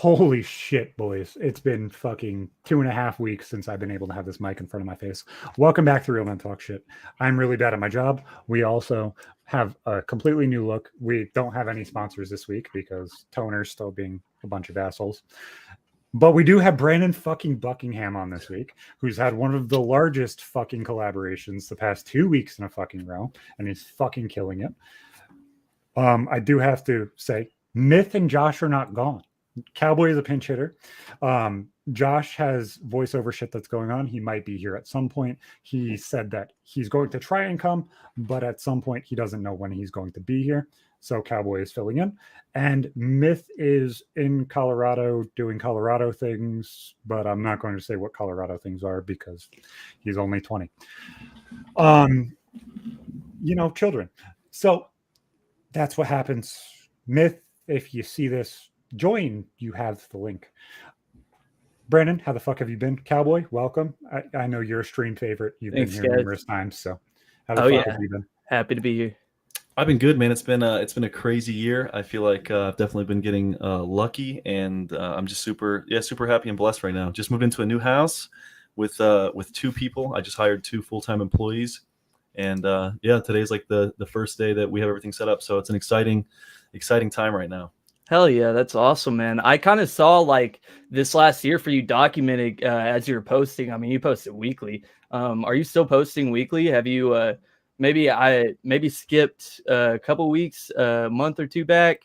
Holy shit, boys. It's been fucking 2.5 weeks since I've been able to have this mic in front of my face. Welcome back to Real Men Talk Shit. I'm really bad at my job. We also have a completely new look. We don't have any sponsors this week because Toner's still being a bunch of assholes. But we do have Brandon fucking Buckingham on this week, who's had one of the largest fucking collaborations the past 2 weeks in a fucking row, and he's fucking killing it. I do have to say, Myth and Josh are not gone. Cowboy is a pinch hitter. Josh has voiceover shit that's going on. He might be here at some point. He said that he's going to try and come, but at some point he doesn't know when he's going to be here. So Cowboy is filling in. And Myth is in Colorado doing Colorado things, but I'm not going to say what Colorado things are because he's only 20. Children. So that's what happens. Myth, if you see this, join. You have the link. Brandon, how the fuck have you been? Cowboy, welcome. I know you're a stream favorite. You've been here numerous times. So how the fuck have you been? Happy to be here. I've been good, man. It's been a crazy year. I feel like I've definitely been getting lucky, and I'm just super happy and blessed right now. Just moved into a new house with 2 people. I just hired 2 full-time employees, and today's like the first day that we have everything set up. So it's an exciting time right now. Hell yeah, that's awesome, man. I kind of saw like this last year for you documented as you were posting. I mean, you posted weekly. Are you still posting weekly? Have you maybe skipped a couple weeks, a month or 2 back?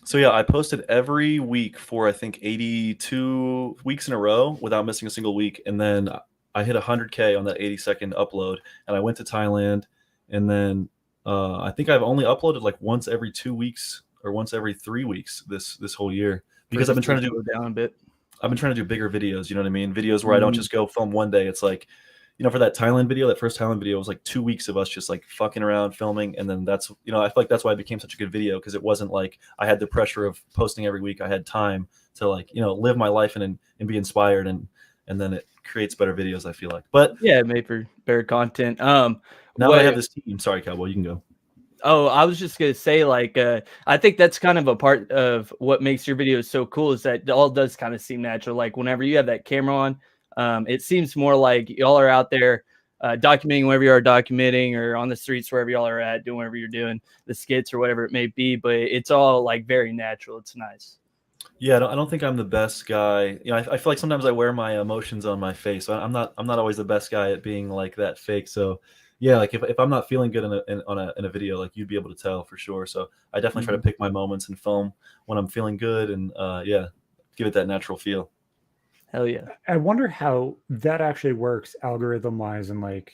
So yeah, I posted every week for I think 82 weeks in a row without missing a single week, and then I hit 100K on that 80-second upload, and I went to Thailand, and then I think I've only uploaded like once every 2 weeks or once every 3 weeks this whole year because I've been trying to do down a bit. I've been trying to do bigger videos. You know what I mean? Videos where I don't just go film one day. It's like, for that Thailand video, that first Thailand video was like 2 weeks of us just like fucking around filming. And then that's, I feel like that's why it became such a good video, because it wasn't like I had the pressure of posting every week. I had time to like, live my life and be inspired. And then it creates better videos, I feel like. But yeah, made for better content. Now I have this team. Sorry, Cowboy, you can go. Oh, I was just going to say, like, I think that's kind of a part of what makes your videos so cool is that it all does kind of seem natural. Like whenever you have that camera on, it seems more like y'all are out there documenting whatever you are documenting, or on the streets, wherever y'all are at, doing whatever you're doing, the skits or whatever it may be. But it's all like very natural. It's nice. Yeah, I don't think I'm the best guy. I feel like sometimes I wear my emotions on my face. I'm not always the best guy at being like that fake. So yeah, like if I'm not feeling good in a video, like you'd be able to tell for sure. So I definitely try to pick my moments and film when I'm feeling good, and give it that natural feel. Hell yeah. I wonder how that actually works algorithm wise and like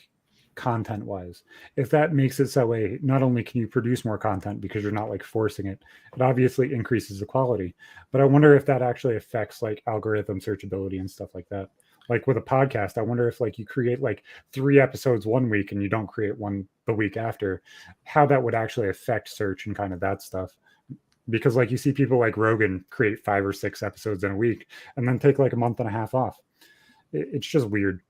content wise. If that makes it so way, not only can you produce more content because you're not like forcing it, it obviously increases the quality. But I wonder if that actually affects like algorithm searchability and stuff like that. Like with a podcast, I wonder if like you create like 3 episodes one week and you don't create one the week after, how that would actually affect search and kind of that stuff. Because like you see people like Rogan create 5 or 6 episodes in a week and then take like a month and a half off. It's just weird.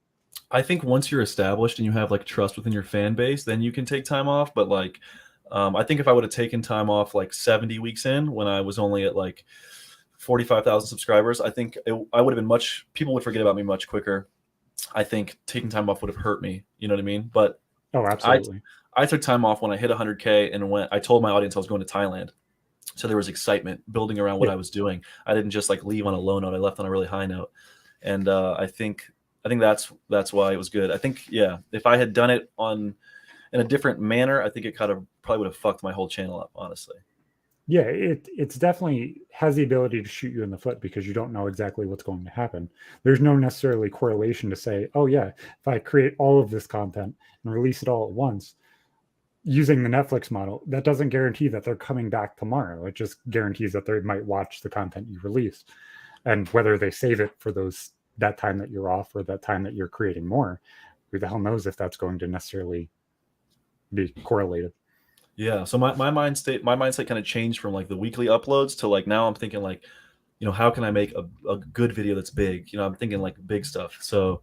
I think once you're established and you have like trust within your fan base, then you can take time off. But like, I think if I would have taken time off like 70 weeks in when I was only at like 45,000 subscribers, I think I would have been people would forget about me much quicker. I think taking time off would have hurt me. You know what I mean? But oh, absolutely. I took time off when I hit 100K and I told my audience I was going to Thailand. So there was excitement building around what I was doing. I didn't just like leave on a low note. I left on a really high note. And I think that's why it was good. I think, yeah, if I had done it in a different manner, I think it kind of probably would have fucked my whole channel up, honestly. Yeah, it's definitely has the ability to shoot you in the foot because you don't know exactly what's going to happen. There's no necessarily correlation to say, oh yeah, if I create all of this content and release it all at once using the Netflix model, that doesn't guarantee that they're coming back tomorrow. It just guarantees that they might watch the content you release. And whether they save it for that time that you're off or that time that you're creating more, who the hell knows if that's going to necessarily be correlated. Yeah, so my mindset kind of changed from like the weekly uploads to like now I'm thinking like, how can I make a good video that's big? I'm thinking like big stuff. So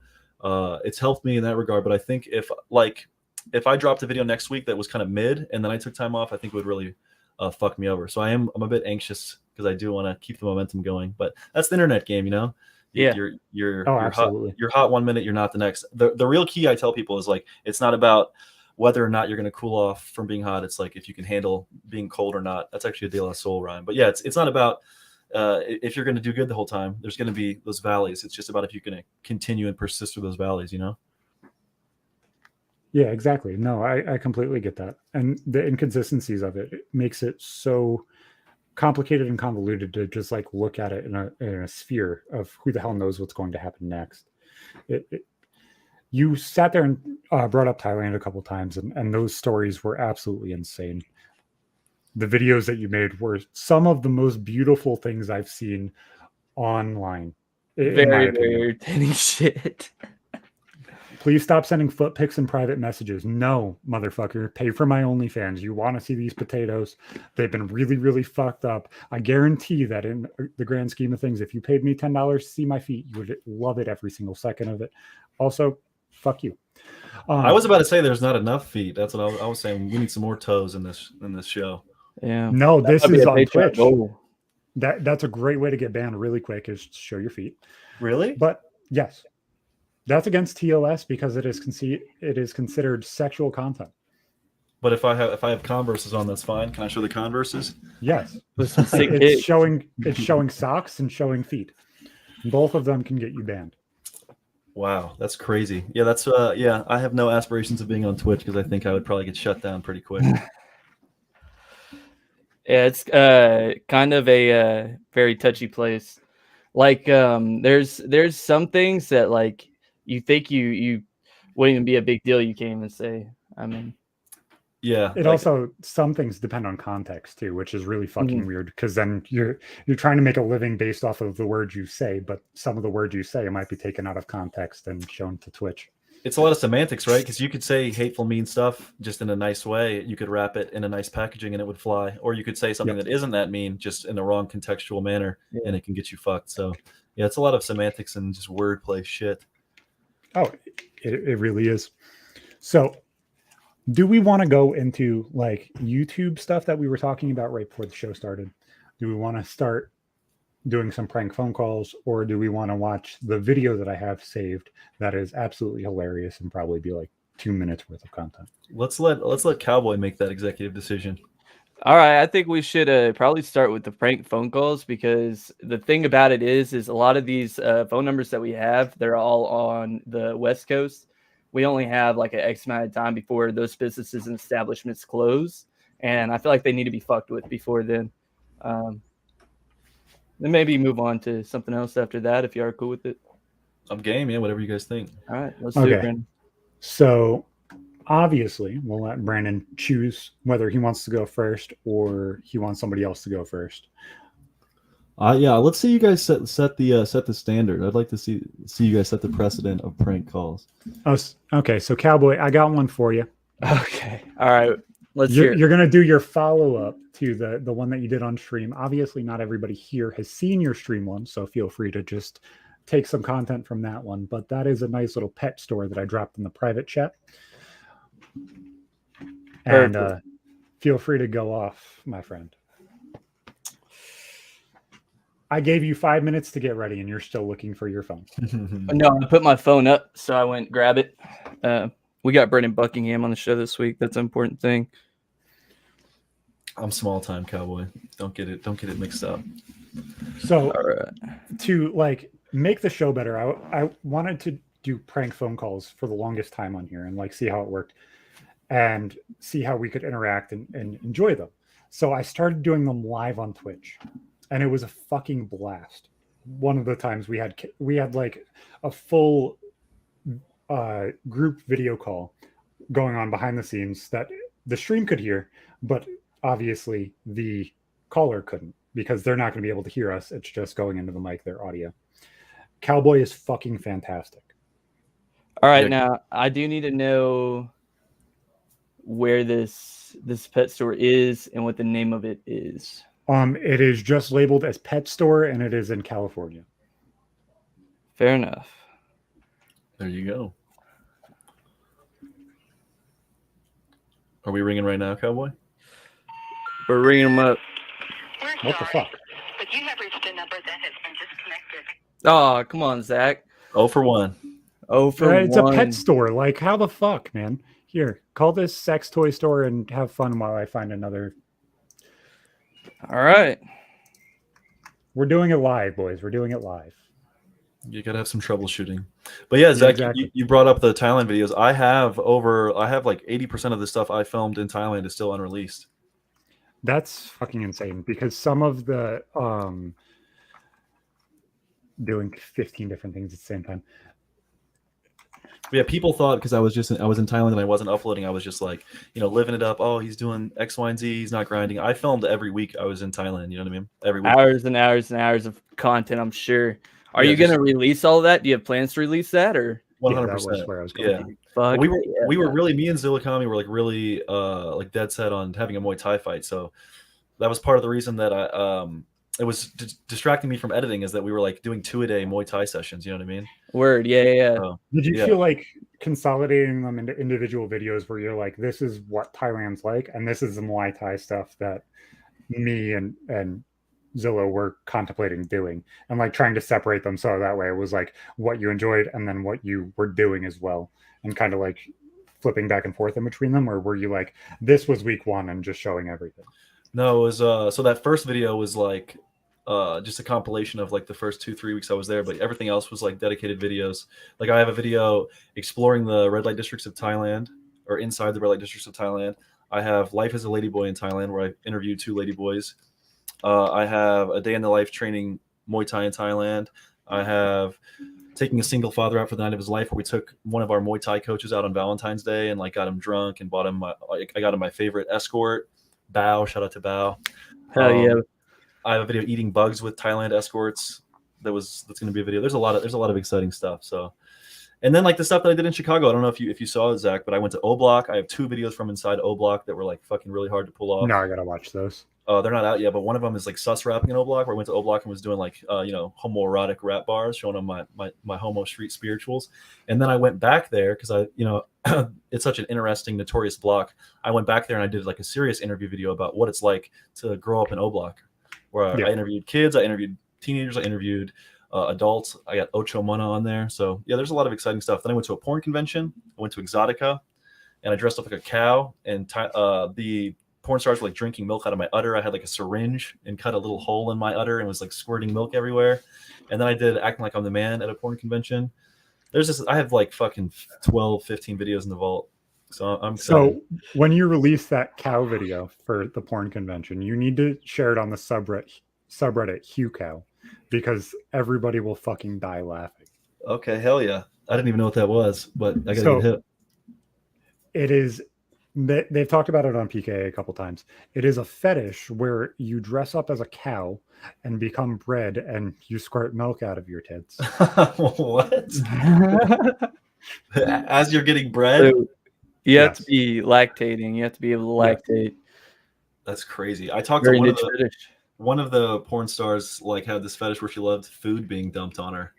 it's helped me in that regard. But I think if I dropped a video next week that was kind of mid and then I took time off, I think it would really fuck me over. So I'm a bit anxious because I do want to keep the momentum going. But that's the internet game, you know. Yeah. You're absolutely. You're hot one minute, you're not the next. The real key I tell people is like, it's not about whether or not you're going to cool off from being hot. It's like if you can handle being cold or not. That's actually a De La Soul rhyme. But yeah, it's not about if you're going to do good the whole time. There's going to be those valleys. It's just about if you can continue and persist through those valleys, you know. Yeah, exactly. No, I completely get that. And the inconsistencies of it makes it so complicated and convoluted to just like look at it in a sphere of who the hell knows what's going to happen next. You sat there and brought up Thailand a couple times, and those stories were absolutely insane. The videos that you made were some of the most beautiful things I've seen online, in my Very, opinion. very entertaining shit. Please stop sending foot pics and private messages. No, motherfucker. Pay for my OnlyFans. You want to see these potatoes? They've been really, really fucked up. I guarantee that in the grand scheme of things, if you paid me $10 to see my feet, you would love it every single second of it. Also, fuck you. I was about to say there's not enough feet. That's what I was saying. We need some more toes in this show. Yeah. No, this That'd be is a on Patreon Twitch. goal. That's a great way to get banned really quick is to show your feet. Really? But yes, that's against TOS because it is considered sexual content. But if I have Converses on, that's fine. Can I show the Converses? Yes. With some sick It's kicks. showing socks and showing feet. Both of them can get you banned. Wow, that's crazy. Yeah, that's yeah. I have no aspirations of being on Twitch because I think I would probably get shut down pretty quick. Yeah, it's kind of a very touchy place. Like there's some things that like you think you wouldn't even be a big deal. You can't even say. I mean, Yeah. It also, some things depend on context too, which is really fucking Mhm. weird because then you're trying to make a living based off of the words you say, but some of the words you say might be taken out of context and shown to Twitch. It's a lot of semantics, right? Because you could say hateful, mean stuff just in a nice way. You could wrap it in a nice packaging and it would fly. Or you could say something that isn't that mean, just in the wrong contextual manner, and it can get you fucked. So, yeah, it's a lot of semantics and just wordplay shit. Oh, it really is. So, do we want to go into like YouTube stuff that we were talking about right before the show started? Do we want to start doing some prank phone calls, or do we want to watch the video that I have saved that is absolutely hilarious and probably be like 2 minutes worth of content? Let's let Cowboy make that executive decision. all right, I think we should probably start with the prank phone calls because the thing about it is a lot of these phone numbers that we have, they're all on the West Coast. We only have like an X amount of time before those businesses and establishments close, and I feel like they need to be fucked with before then. Then maybe move on to something else after that if you are cool with it. I'm game, yeah. Whatever you guys think. All right, let's do it, Okay. Brandon. So obviously we'll let Brandon choose whether he wants to go first or he wants somebody else to go first. Yeah, let's see you guys set the standard. I'd like to see you guys set the precedent of prank calls. Oh, okay. So Cowboy, I got one for you. Okay. All right. Let's hear it. You're going to do your follow-up to the one that you did on stream. Obviously, not everybody here has seen your stream one, so feel free to just take some content from that one. But that is a nice little pet store that I dropped in the private chat. And feel free to go off, my friend. I gave you 5 minutes to get ready, and you're still looking for your phone. No, I put my phone up, so I went grab it. We got Brandon Buckingham on the show this week. That's an important thing. I'm small time, Cowboy. Don't get it mixed up. So All right. to like make the show better, I wanted to do prank phone calls for the longest time on here and like see how it worked and see how we could interact and enjoy them. So I started doing them live on Twitch, and it was a fucking blast. One of the times we had like a full group video call going on behind the scenes that the stream could hear, but obviously the caller couldn't because they're not going to be able to hear us. It's just going into the mic, their audio. Cowboy is fucking fantastic. All right, Yeah. now I do need to know where this pet store is and what the name of it is. It is just labeled as pet store, and it is in California. Fair enough. There you go. Are we ringing right now, Cowboy? We're ringing them up. What the fuck? But you have reached a number that has been disconnected. Oh, come on, Zach. 0 for 1. Oh, for It's a one. pet store. Like, how the fuck, man? Here, call this sex toy store and have fun while I find another. All right. We're doing it live, boys. We're doing it live. You gotta have some troubleshooting. But yeah, Zach, exactly. you brought up the Thailand videos. I have like 80% of the stuff I filmed in Thailand is still unreleased. That's fucking insane because some of the doing 15 different things at the same time. But yeah, people thought because I was in Thailand and I wasn't uploading, I was just like, living it up. Oh, he's doing X, Y, and Z. He's not grinding. I filmed every week I was in Thailand. You know what I mean? Every week. Hours and hours and hours of content, I'm sure. Are Yeah, you going to release all of that? Do you have plans to release that or? 100%. That was where I was going. Yeah. Fuck. We were really, me and Zilakami were like really like dead set on having a Muay Thai fight. So that was part of the reason that it was distracting me from editing is that we were like doing 2-a-day Muay Thai sessions. You know what I mean? Word. Yeah. Did you feel like consolidating them into individual videos where you're like, this is what Thailand's like, and this is the Muay Thai stuff that me and Zilla were contemplating doing, and like trying to separate them so that way it was like what you enjoyed and then what you were doing as well, and kind of like flipping back and forth in between them, or were you like, this was week one and just showing everything? No, it was so that first video was like just a compilation of like the first 2-3 weeks I was there, but everything else was like dedicated videos. Like I have a video exploring the red light districts of Thailand, or inside the red light districts of Thailand. I have life as a ladyboy in Thailand, where I interviewed 2 ladyboys. I have a day in the life training Muay Thai in Thailand. I have taking a single father out for the night of his life, where we took one of our Muay Thai coaches out on Valentine's Day and like got him drunk and bought him I got him my favorite escort, Bao. Shout out to Bao. Hell yeah. I have a video eating bugs with Thailand escorts. That's going to be a video. There's a lot of exciting stuff. So, and then like the stuff that I did in Chicago. I don't know if you saw it, Zach, but I went to O Block. I have 2 videos from inside O Block that were like fucking really hard to pull off. No, I gotta watch those. They're not out yet, but one of them is like sus rapping in O Block, where I went to O Block and was doing like homoerotic rap bars, showing them my homo street spirituals. And then I went back there because it's such an interesting, notorious block. I went back there and I did like a serious interview video about what it's like to grow up in O Block, where I interviewed kids, I interviewed teenagers, I interviewed adults. I got Ocho Mana on there. So yeah, there's a lot of exciting stuff. Then I went to a porn convention. I went to Exotica, and I dressed up like a cow. And the porn stars were like drinking milk out of my udder. I had like a syringe and cut a little hole in my udder and was like squirting milk everywhere. And then I did acting like I'm the man at a porn convention. I have like fucking 12, 15 videos in the vault. So I'm excited. So when you release that cow video for the porn convention, you need to share it on the subreddit HuCow, because everybody will fucking die laughing. Okay, hell yeah. I didn't even know what that was, but I gotta get hit. It is, they've talked about it on PKA a couple times. It is a fetish where you dress up as a cow and become bred and you squirt milk out of your tits. What? As you're getting bred? So you have to be lactating. You have to be able to lactate. That's crazy. I talked to one of the porn stars, like had this fetish where she loved food being dumped on her.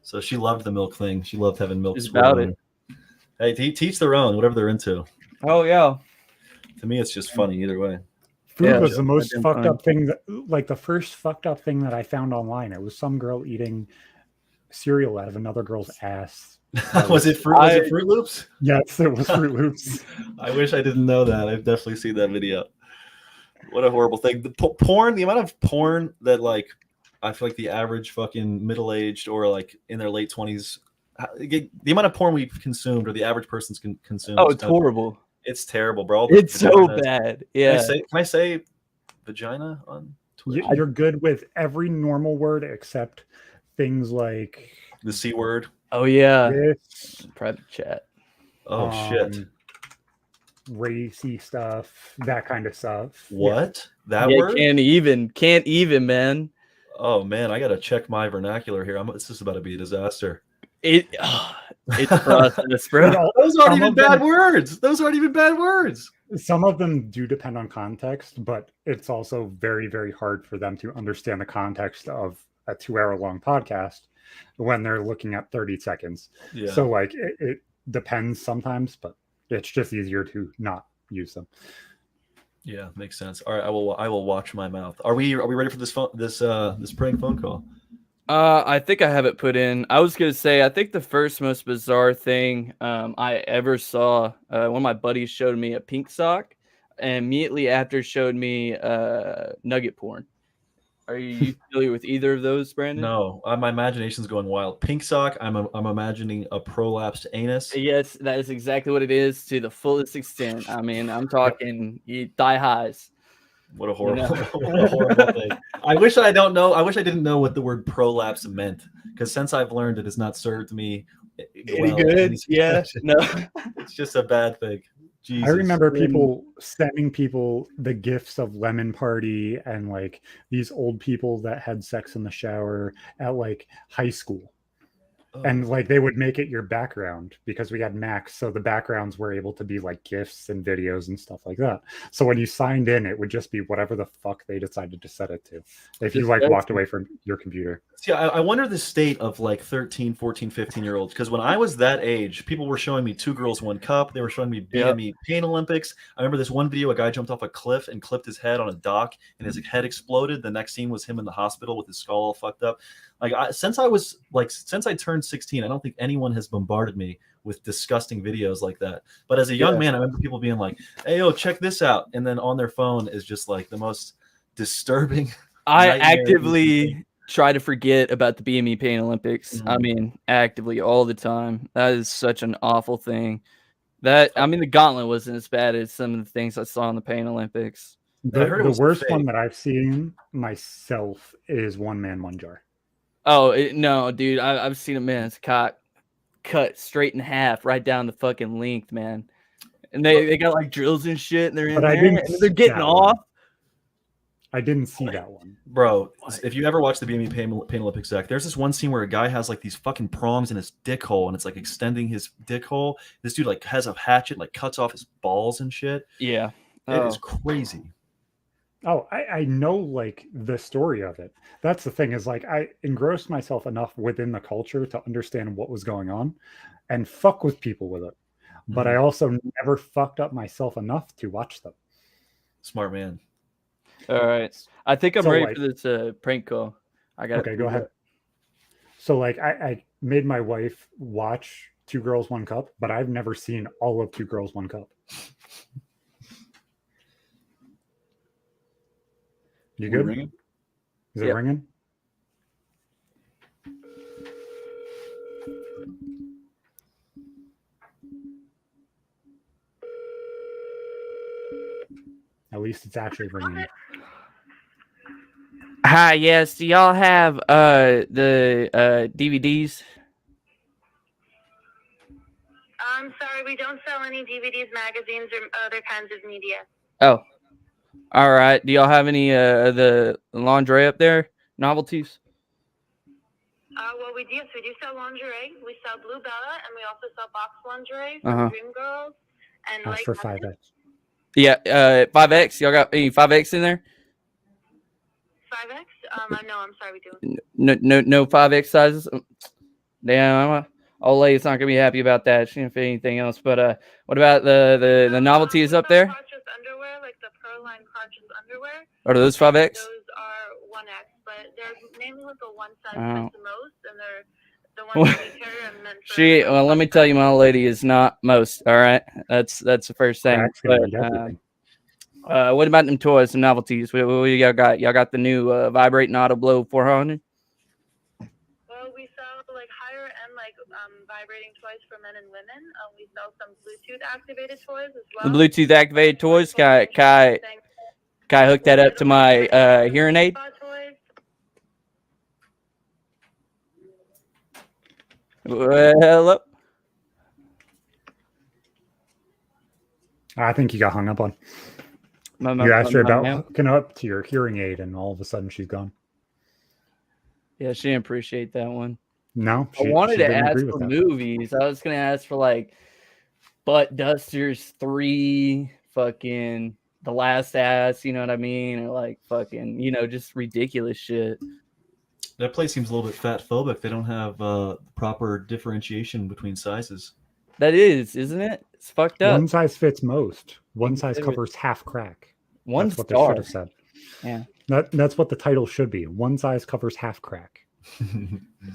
So she loved the milk thing. She loved having milk. It's about it. Hey, teach their own, whatever they're into. Oh yeah. To me, it's just funny either way. Food was the most fucked up thing that, like the first fucked up thing that I found online. It was some girl eating cereal out of another girl's ass. Was it Fruit Loops? Yes, it was Fruit Loops. I wish I didn't know that. I've definitely seen that video. What a horrible thing. The amount of porn that like I feel like the average fucking middle-aged or like in their late 20s, the amount of porn we've consumed or the average person's consumed. Oh, it's horrible. It's terrible, bro. It's so bad. Yeah. Can I say vagina on Twitter? You're good with every normal word except things like the C word. Oh yeah. This, private chat. Oh shit. Racy stuff, that kind of stuff. What? That word? Can't even, man. Oh man, I gotta check my vernacular here. This is about to be a disaster. It's process, bro. Those aren't even bad words. Those aren't even bad words. Some of them do depend on context, but it's also very, very hard for them to understand the context of a 2-hour-long podcast when they're looking at 30 seconds. Yeah. So like it depends sometimes, but it's just easier to not use them. Yeah, makes sense. All right, I will watch my mouth. Are we ready for this this prank phone call? I think I have it put in. I was gonna say, I think the first most bizarre thing I ever saw, one of my buddies showed me a pink sock, and immediately after showed me nugget porn. Are you familiar with either of those, Brandon? No, my imagination's going wild. Pink sock. I'm imagining a prolapsed anus. Yes, that is exactly what it is to the fullest extent. I mean, I'm talking thigh highs. What a horrible, You know? what a horrible thing. I wish I didn't know what the word prolapse meant, because since I've learned it has not served me well. Good? Yeah. No. It's just a bad thing. Jesus. I remember people sending people the gifts of Lemon Party and like these old people that had sex in the shower at like high school. Oh. And like they would make it your background because we had Macs, so the backgrounds were able to be like GIFs and videos and stuff like that. So when you signed in, it would just be whatever the fuck they decided to set it to. If you like walked away from your computer. See, I wonder the state of like 13, 14, 15-year-olds, because when I was that age, people were showing me 2 Girls, 1 Cup. They were showing me BME Pain Olympics. I remember this one video, a guy jumped off a cliff and clipped his head on a dock, and his head exploded. The next scene was him in the hospital with his skull all fucked up. Like since I turned 16, I don't think anyone has bombarded me with disgusting videos like that. But as a young man, I remember people being like, "Hey, yo, check this out," and then on their phone is just like the most disturbing. I actively try to forget about the BME Pain Olympics. Mm-hmm. I mean, actively all the time. That is such an awful thing. The gauntlet wasn't as bad as some of the things I saw in the Pain Olympics. The worst one that I've seen myself is One Man, One Jar. Oh, no, dude. I've seen a man's cock cut straight in half, right down the fucking length, man. And they got like drills and shit, and they're in there, and they're getting off. I didn't see that one. Bro, if you ever watch the BME Pain Olympics, Zach, there's this one scene where a guy has like these fucking prongs in his dick hole, and it's like extending his dick hole. This dude like has a hatchet, like cuts off his balls and shit. Yeah. It is crazy. Oh, I know like the story of it. That's the thing, is like I engrossed myself enough within the culture to understand what was going on and fuck with people with it. But I also never fucked up myself enough to watch them. Smart man. All right. I think I'm ready for this prank call. Okay, go ahead. So like I made my wife watch 2 Girls, 1 Cup, but I've never seen all of 2 Girls, 1 Cup. You good? Ringing? Is it ringing? At least it's actually ringing. Hi, yes. Do y'all have the DVDs? I'm sorry, we don't sell any DVDs, magazines, or other kinds of media. Oh. All right. Do y'all have any the lingerie up there? Novelties? Well, we do sell lingerie. We sell Blue Bella, and we also sell box lingerie Uh-huh. for Dream Girls. And Ask for 5X. Yeah, 5X. Y'all got any 5X in there? 5X? No, I'm sorry, we don't. No 5X sizes. Damn, old lady's not gonna be happy about that. She didn't fit anything else. But what about the novelties up there? Crotchless underwear, like the Proline crotchless underwear. Are those 5X? Those are 1X, but they're mainly with the one size fits the most, and they're the ones that we carry are meant for. Well, let me tell you, my old lady is not most. All right, that's the first thing. But, what about them toys and novelties? What y'all got? Y'all got the new vibrating auto blow 400? Well, we sell like higher end like vibrating toys for men and women. We sell some Bluetooth activated toys as well. The Bluetooth activated toys. Can I hook that up to my hearing aid? Hello. I think you got hung up on. You asked her about hooking up to your hearing aid, and all of a sudden she's gone. Yeah, she didn't appreciate that one. No, I wanted to ask for movies. I was gonna ask for like Butt Dusters 3, fucking The Last Ass. You know what I mean? Or like fucking, just ridiculous shit. That place seems a little bit fat phobic. They don't have proper differentiation between sizes. That is, isn't it? It's fucked up. One size fits most. One size covers half crack. One That's what they star. should have said. Yeah. That's what the title should be. One size covers half crack.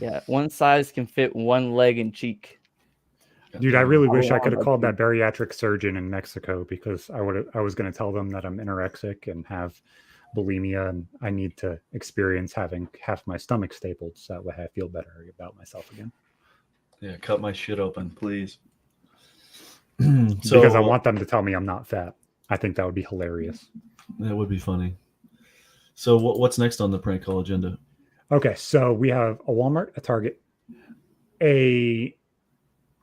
Yeah. One size can fit one leg and cheek. Dude, I really wish I want could have that called that bariatric surgeon in Mexico because I was going to tell them that I'm anorexic and have bulimia and I need to experience having half my stomach stapled so that way I feel better about myself again. Yeah, cut my shit open, please. Because I want them to tell me I'm not fat. I think that would be hilarious. That would be funny. So what's next on the prank call agenda? Okay, so we have a Walmart, a Target, a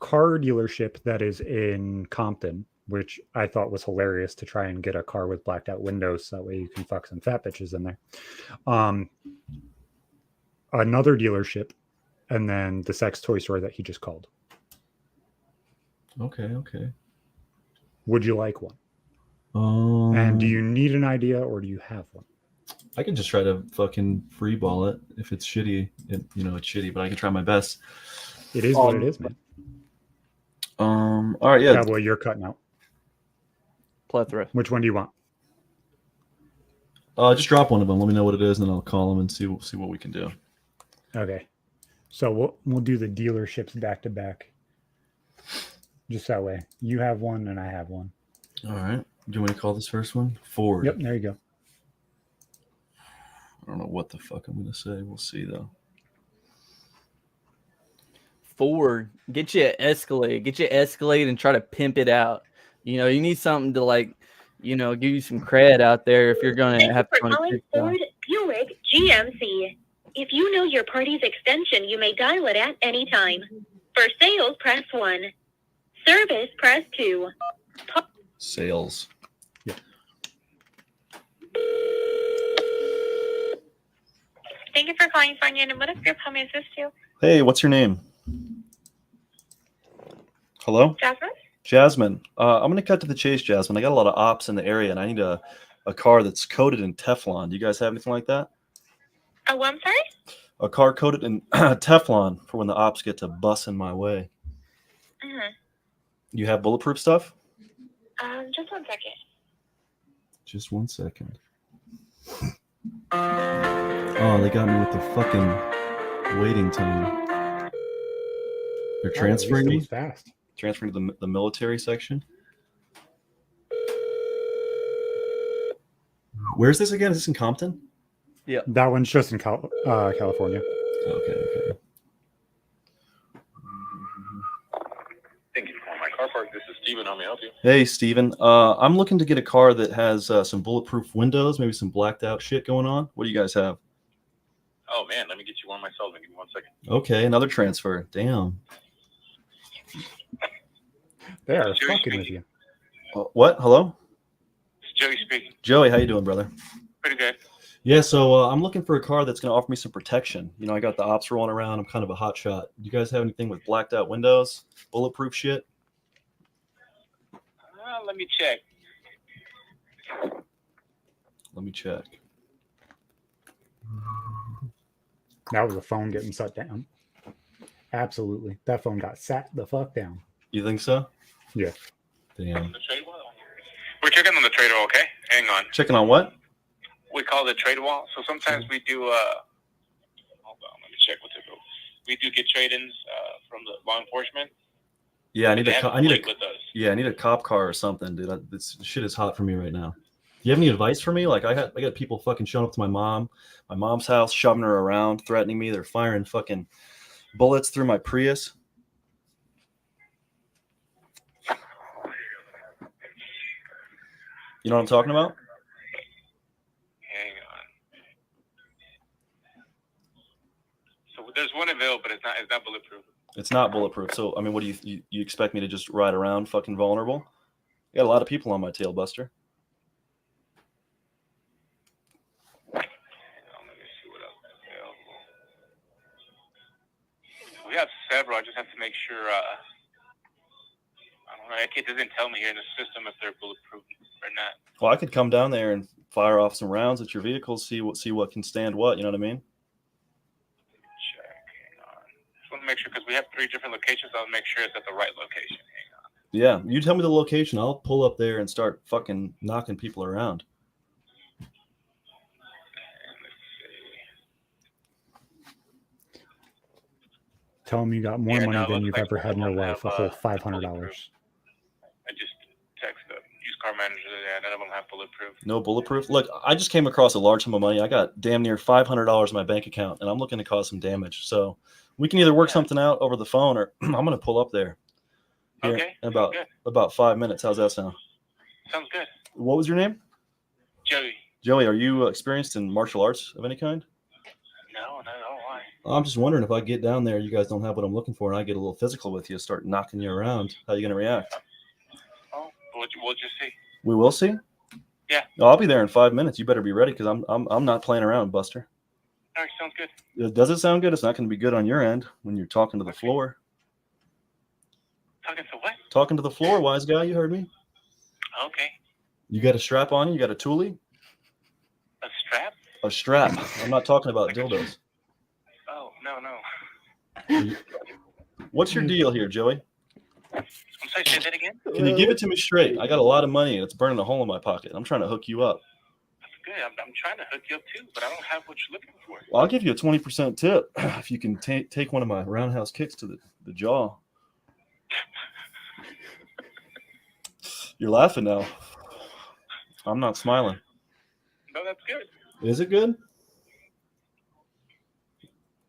car dealership that is in Compton, which I thought was hilarious to try and get a car with blacked out windows so that way you can fuck some fat bitches in there. Another dealership, and then the sex toy store that he just called. Okay. Would you like one? And do you need an idea or do you have one? I can just try to fucking free ball it. If it's shitty, it's shitty, but I can try my best. It is what it is, man. All right, yeah. Yeah, well, you're cutting out. Plethora. Which one do you want? Just drop one of them. Let me know what it is, and then I'll call them and see what we can do. Okay. So we'll do the dealerships back to back. Just that way. You have one and I have one. All right. Do you want to call this first one? Ford. Yep, there you go. I don't know what the fuck I'm gonna say. We'll see though. Ford, get you an Escalade and try to pimp it out. You need something to give you some cred out there if you're gonna have to. Calling Ford, Buick, GMC. If you know your party's extension, you may dial it at any time. For sales, press 1. Service, press 2. Sales. Yeah. Thank you for calling Fania Automotive Group. How may I assist you? Hey, what's your name? Hello? Jasmine? Jasmine. I'm going to cut to the chase, Jasmine. I got a lot of ops in the area, and I need a car that's coated in Teflon. Do you guys have anything like that? Oh, I'm sorry? A car coated in Teflon for when the ops get to bussing my way. Mm-hmm. You have bulletproof stuff? Just 1 second. Just 1 second. Oh, they got me with the fucking waiting time. They're transferring me. Fast. Transferring to the military section. Where's this again? Is this in Compton? Yeah. That one's just in California. Okay. Thank you for calling my car park. This is Steven. How may I help you? Hey, Steven. I'm looking to get a car that has some bulletproof windows, maybe some blacked out shit going on. What do you guys have? Oh, man. Let me get you one myself. Give me 1 second. Okay, another transfer. Damn. They are Joey fucking speaking. with you. What? Hello? It's Joey speaking. Joey, how you doing, brother? Pretty good. Yeah, so I'm looking for a car that's going to offer me some protection. I got the ops rolling around. I'm kind of a hot shot. You guys have anything with blacked out windows, bulletproof shit? Let me check. Let me check. That was a phone getting shut down. Absolutely. That phone got sat the fuck down. You think so? Yeah. Damn. The trade wall? We're checking on the trade wall, okay? Hang on. Checking on what? We call it the trade wall. So sometimes we do, hold on, let me check what's it. We do get trade-ins from the law enforcement. Yeah, I need They have a plate with us. I need a cop car or something, dude. This shit is hot for me right now. You have any advice for me? Like I got people fucking showing up to my mom's house, shoving her around, threatening me. They're firing fucking bullets through my Prius. You know what I'm talking about? Hang on. So there's one available, but it's not bulletproof. It's not bulletproof. So, I mean, what do you expect me to just ride around fucking vulnerable? I got a lot of people on my tail, Buster. Hang on, let me see what else is available. We have several. I just have to make sure. I don't know. It doesn't tell me here in the system if they're bulletproof or not. Well, I could come down there and fire off some rounds at your vehicles, see what can stand what. You know what I mean? Check. Hang on. Just want to make sure because we have 3 different locations. I'll make sure it's at the right location. Hang on. Yeah, you tell me the location. I'll pull up there and start fucking knocking people around. Tell them you got more Yeah, money no, it than looks you've like ever had in your all of them life. A have, whole bulletproof. $500. I just text the used car manager. Yeah, none of them have bulletproof. No bulletproof. Look, I just came across a large sum of money. I got damn near $500 in my bank account, and I'm looking to cause some damage. So we can either work something out over the phone, or I'm going to pull up there. Here Okay. in Sounds good. about 5 minutes. How's that sound? Sounds good. What was your name? Joey. Joey, are you experienced in martial arts of any kind? No, not at all. Why? I'm just wondering if I get down there, you guys don't have what I'm looking for, and I get a little physical with you, start knocking you around. How are you going to react? Oh, we'll just see. We will see. Yeah. No, I'll be there in 5 minutes. You better be ready because I'm not playing around, Buster. All right, sounds good. Does it sound good? It's not going to be good on your end when you're talking to the floor. Talking to what? Talking to the floor, wise guy. You heard me. Okay. You got a strap on you? You got a toolie? A strap? A strap. I'm not talking about dildos. Oh, no. What's your deal here, Joey? I'm sorry, say that again? Can you give it to me straight? I got a lot of money and it's burning a hole in my pocket. I'm trying to hook you up. That's good. I'm trying to hook you up too, but I don't have what you're looking for. Well, I'll give you a 20% tip if you can take one of my roundhouse kicks to the jaw. You're laughing now. I'm not smiling. No, that's good. Is it good?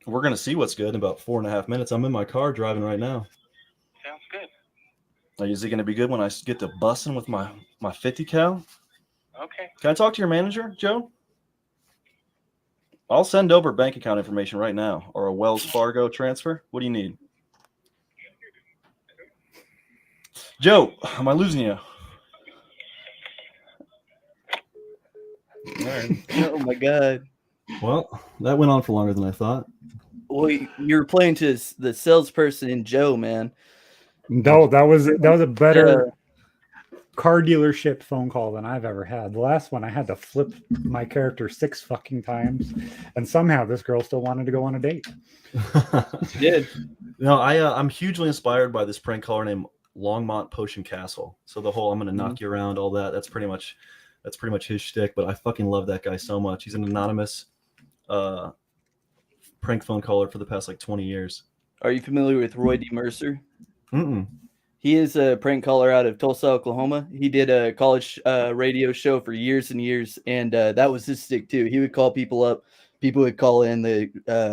We're going to see what's good in about 4.5 minutes. I'm in my car driving right now. Sounds good. Is it going to be good when I get to busting with my 50 cal? Okay. Can I talk to your manager, Joe? I'll send over bank account information right now or a Wells Fargo transfer. What do you need? Joe, am I losing you? All right. Oh my god. Well, that went on for longer than I thought. Well, you were playing to the salesperson in Joe, man. No, that was a better car dealership phone call than I've ever had. The last one I had to flip my character 6 fucking times, and somehow this girl still wanted to go on a date. She did. No, I'm hugely inspired by this prank caller named Longmont Potion Castle. So the whole I'm going to knock you around, all that, that's pretty much his shtick. But I fucking love that guy so much. He's an anonymous prank phone caller for the past like 20 years. Are you familiar with Roy D. Mercer? Mm-mm. He is a prank caller out of Tulsa, Oklahoma. He did a college radio show for years and years, and that was his stick too. He would call people up. People would call in the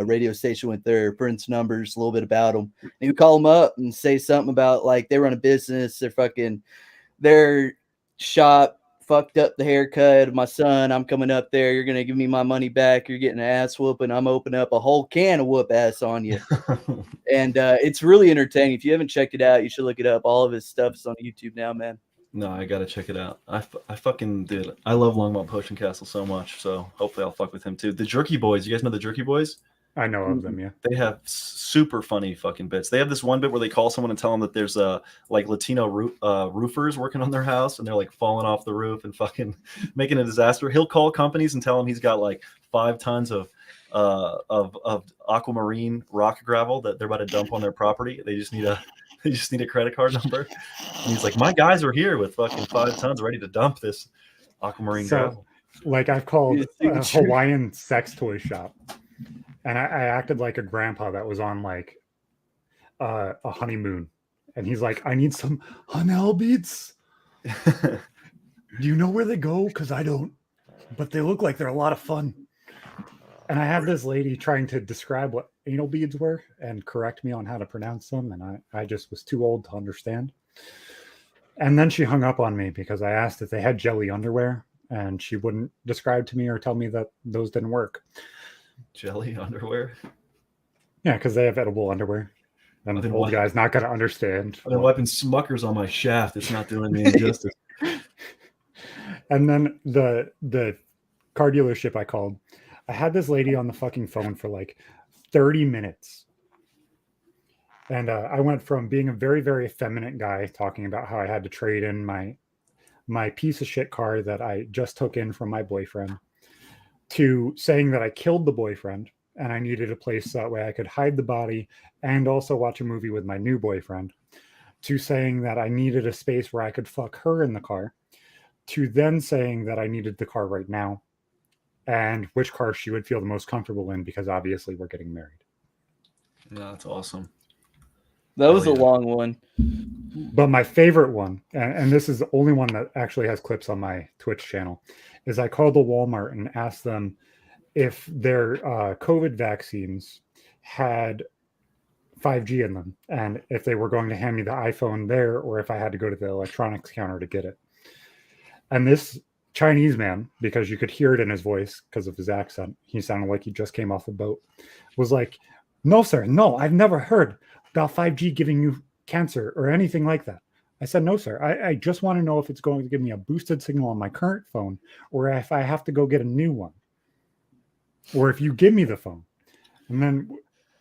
radio station with their friends' numbers, a little bit about them. And he would call them up and say something about like they run a business, their shop fucked up the haircut of my son. I'm coming up there. You're gonna give me my money back. You're getting an ass whooping. I'm opening up a whole can of whoop ass on you. And it's really entertaining. If you haven't checked it out, you should look it up. All of his stuff is on YouTube now, man. No, I gotta check it out. I fucking did. I love Longmont Potion Castle so much. So hopefully I'll fuck with him too. The Jerky Boys. You guys know the Jerky Boys? I know of them, yeah. They have super funny fucking bits. They have this one bit where they call someone and tell them that there's like Latino roofers working on their house, and they're like falling off the roof and fucking making a disaster. He'll call companies and tell them he's got like 5 tons of aquamarine rock gravel that they're about to dump on their property. They just need a credit card number. And he's like, my guys are here with fucking 5 tons ready to dump this aquamarine gravel. Like I've called a Hawaiian sex toy shop, and I acted like a grandpa that was on like a honeymoon, and he's like, I need some Hanel beads. Do you know where they go? Because I don't, but they look like they're a lot of fun. And I had this lady trying to describe what anal beads were and correct me on how to pronounce them, and I just was too old to understand. And then she hung up on me because I asked if they had jelly underwear, and she wouldn't describe to me or tell me that those didn't work. Jelly underwear? Yeah, because they have edible underwear. And the old guy's not going to understand. I've been wiping Smuckers on my shaft. It's not doing me any justice. And then the car dealership I called, I had this lady on the fucking phone for like 30 minutes. And I went from being a very, very effeminate guy talking about how I had to trade in my piece of shit car that I just took in from my boyfriend, to saying that I killed the boyfriend and I needed a place that way I could hide the body and also watch a movie with my new boyfriend, to saying that I needed a space where I could fuck her in the car, to then saying that I needed the car right now and which car she would feel the most comfortable in, because obviously we're getting married. No, that's awesome. That was Oh, a yeah. long one. But my favorite one, and this is the only one that actually has clips on my Twitch channel, is I called the Walmart and asked them if their COVID vaccines had 5G in them, and if they were going to hand me the iPhone there, or if I had to go to the electronics counter to get it. And this Chinese man, because you could hear it in his voice because of his accent, he sounded like he just came off a boat, was like, "No, sir, no, I've never heard about 5G giving you cancer or anything like that." I said, "No, sir, I just want to know if it's going to give me a boosted signal on my current phone, or if I have to go get a new one, or if you give me the phone." And then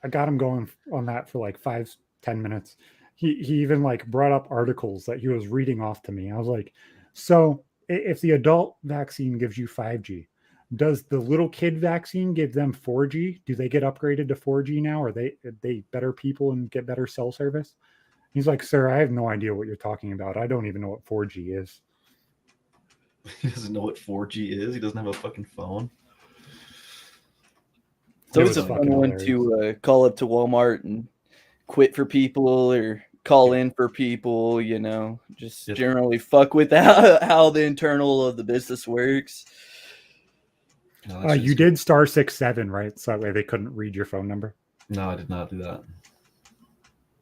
I got him going on that for like 5-10 minutes. He even like brought up articles that he was reading off to me. I was like, "So if the adult vaccine gives you 5G, does the little kid vaccine give them 4G? Do they get upgraded to 4G now? Are they better people and get better cell service?" He's like, "Sir, I have no idea what you're talking about. I don't even know what 4G is." He doesn't know what 4G is. He doesn't have a fucking phone. It's always was a fun fucking one to call up to Walmart and quit for people or call in for people, you know, just Yep. generally fuck with how the internal of the business works. No, that You shit's- did *67, right? So that way they couldn't read your phone number. No, I did not do that.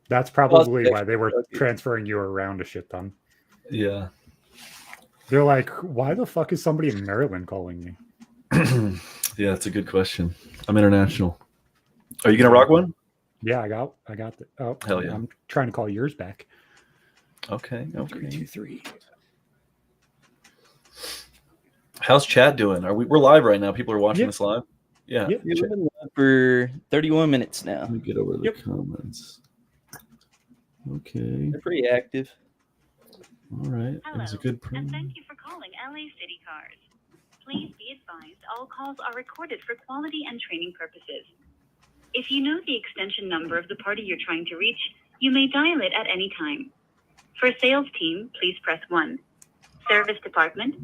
That's probably Well, why they were okay. transferring you around a shit ton. Yeah. They're like, "Why the fuck is somebody in Maryland calling me?" Yeah, that's a good question. I'm international. Are you gonna rock one? Yeah, I got the. Oh, Hell yeah. I'm trying to call yours back. Okay. 323. How's Chad doing? We're live right now? People are watching Yeah. this live. Yeah. Yeah. We've been live for 31 minutes now. Let me get over the Yep. comments. Okay. They're pretty active. All right. That was a good and promo. thank you for calling LA City Cars. Please be advised all calls are recorded for quality and training purposes. If you know the extension number of the party you're trying to reach, you may dial it at any time. For sales team, please press 1. Service department,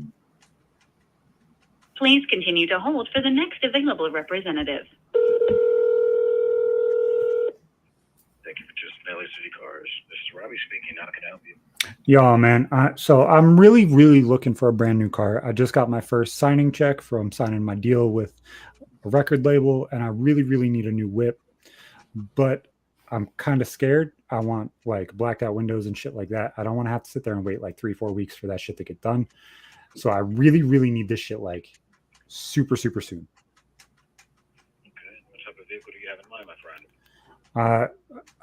please continue to hold for the next available representative. Thank you for choosing LA City Cars. This is Robbie speaking. How can I help you? Yo, man. So I'm really, really looking for a brand new car. I just got my first signing check from signing my deal with a record label, and I really, really need a new whip. But I'm kind of scared. I want like blacked out windows and shit like that. I don't want to have to sit there and wait like 3-4 weeks for that shit to get done. So I really, really need this shit like super, super soon. Okay. What type of vehicle do you have in mind, my friend?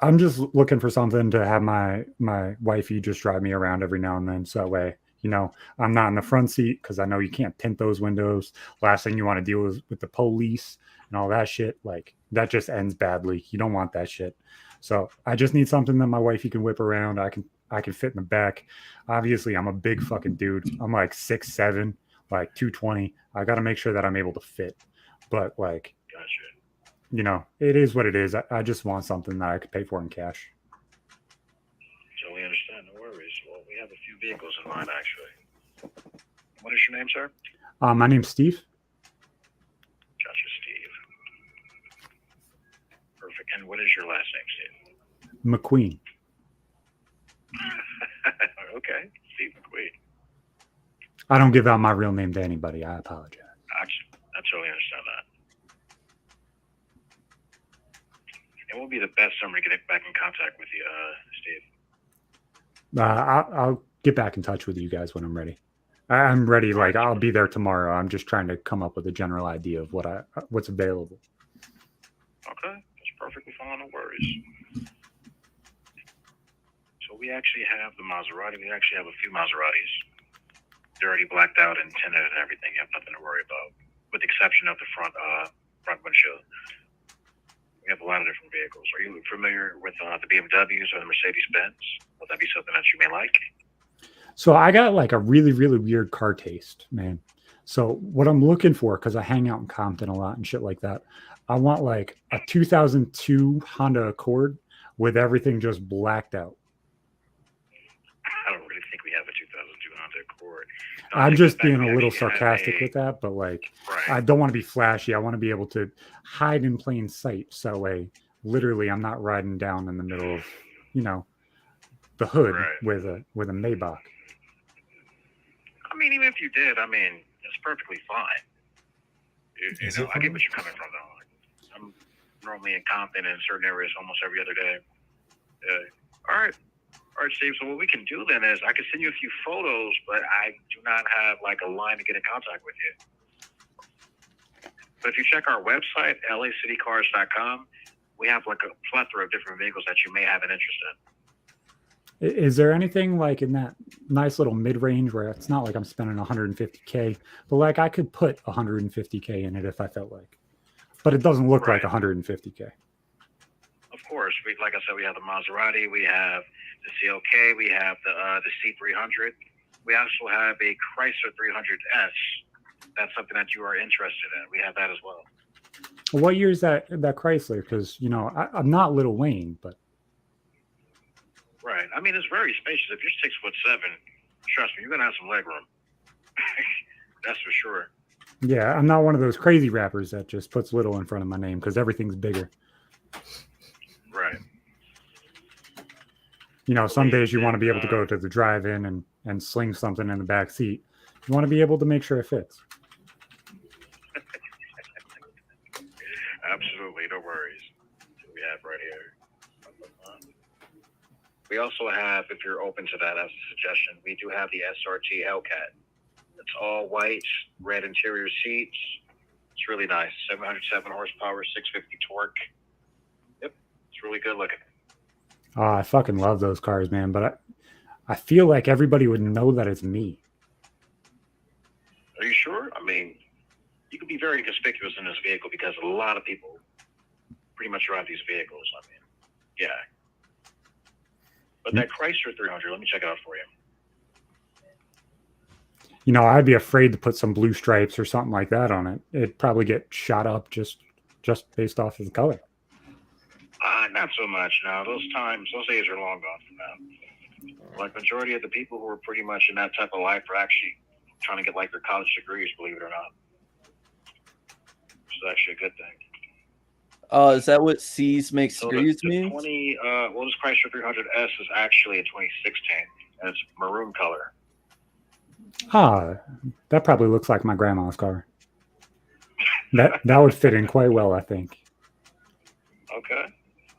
I'm just looking for something to have my wifey just drive me around every now and then. So that way, you know, I'm not in the front seat because I know you can't tint those windows. Last thing you want to deal with the police and all that shit. Like that just ends badly. You don't want that shit. So I just need something that my wifey can whip around. I can fit in the back. Obviously, I'm a big fucking dude. I'm like 6'7", like 220. I got to make sure that I'm able to fit. But like, Gotcha. you know, it is what it is. I just want something that I could pay for in cash. Totally understand. No worries. Well, we have a few vehicles in mind, actually. What is your name, sir? My name's Steve. Gotcha, Steve. Perfect. And what is your last name, Steve? McQueen. Okay, Steve McQueen. I don't give out my real name to anybody. I apologize. Actually, I totally understand that. It will be the best number to get back in contact with you, Steve. I'll get back in touch with you guys when I'm ready. I'm ready. Like I'll be there tomorrow. I'm just trying to come up with a general idea of what's available. Okay, that's perfectly fine. No worries. So we actually have the Maserati. We actually have a few Maseratis. They're already blacked out and tinted and everything. You have nothing to worry about, with the exception of the front windshield. We have a lot of different vehicles. Are you familiar with the BMWs or the Mercedes-Benz? Would that be something that you may like? So I got like a really, really weird car taste, man. So what I'm looking for, because I hang out in Compton a lot and shit like that, I want like a 2002 Honda Accord with everything just blacked out. I don't really think we have a 2002 Honda Accord. I'm just being a little sarcastic with that, but like, Right. I don't want to be flashy. I want to be able to hide in plain sight. So literally, I'm not riding down in the middle of you know, the hood Right. with a Maybach. I mean, even if you did, I mean, it's perfectly fine. You Is know, it I get fine? what you're coming from, though. I'm normally in Compton and in certain areas almost every other day. All right, Steve. So what we can do then is I can send you a few photos, but I do not have like a line to get in contact with you. But if you check our website, lacitycars.com, we have like a plethora of different vehicles that you may have an interest in. Is there anything like in that nice little mid-range where it's not like I'm spending 150K, but like I could put 150K in it if I felt like, but it doesn't look like Right. 150K. Of course, like I said, we have the Maserati, we have the CLK, we have the C300. We also have a Chrysler 300S. That's something that you are interested in. We have that as well. What year is that Chrysler? Because you know I'm not Lil Wayne, but Right. I mean, it's very spacious. If you're 6'7", trust me, you're gonna have some leg room. That's for sure. yeah, I'm not one of those crazy rappers that just puts little in front of my name because everything's bigger. Right. You know, some days you want to be able to go to the drive-in and sling something in the back seat. You want to be able to make sure it fits. Absolutely, no worries. We have right here. We also have, if you're open to that as a suggestion, we do have the SRT Hellcat. It's all white, red interior seats. It's really nice. 707 horsepower, 650 torque. Yep, it's really good looking. Oh, I fucking love those cars, man. But I feel like everybody would know that it's me. Are you sure? I mean, you could be very conspicuous in this vehicle because a lot of people pretty much drive these vehicles. I mean, yeah. But that Chrysler 300, let me check it out for you. You know, I'd be afraid to put some blue stripes or something like that on it. It'd probably get shot up just based off of the color. Not so much now. Those days are long gone from now. Like majority of the people who are pretty much in that type of life are actually trying to get like their college degrees, believe it or not. It's actually a good thing. Is that what C's makes So degrees the means? this Chrysler 300S is actually a 2016, and it's maroon color. Ah, that probably looks like my grandma's car. That would fit in quite well, I think. Okay.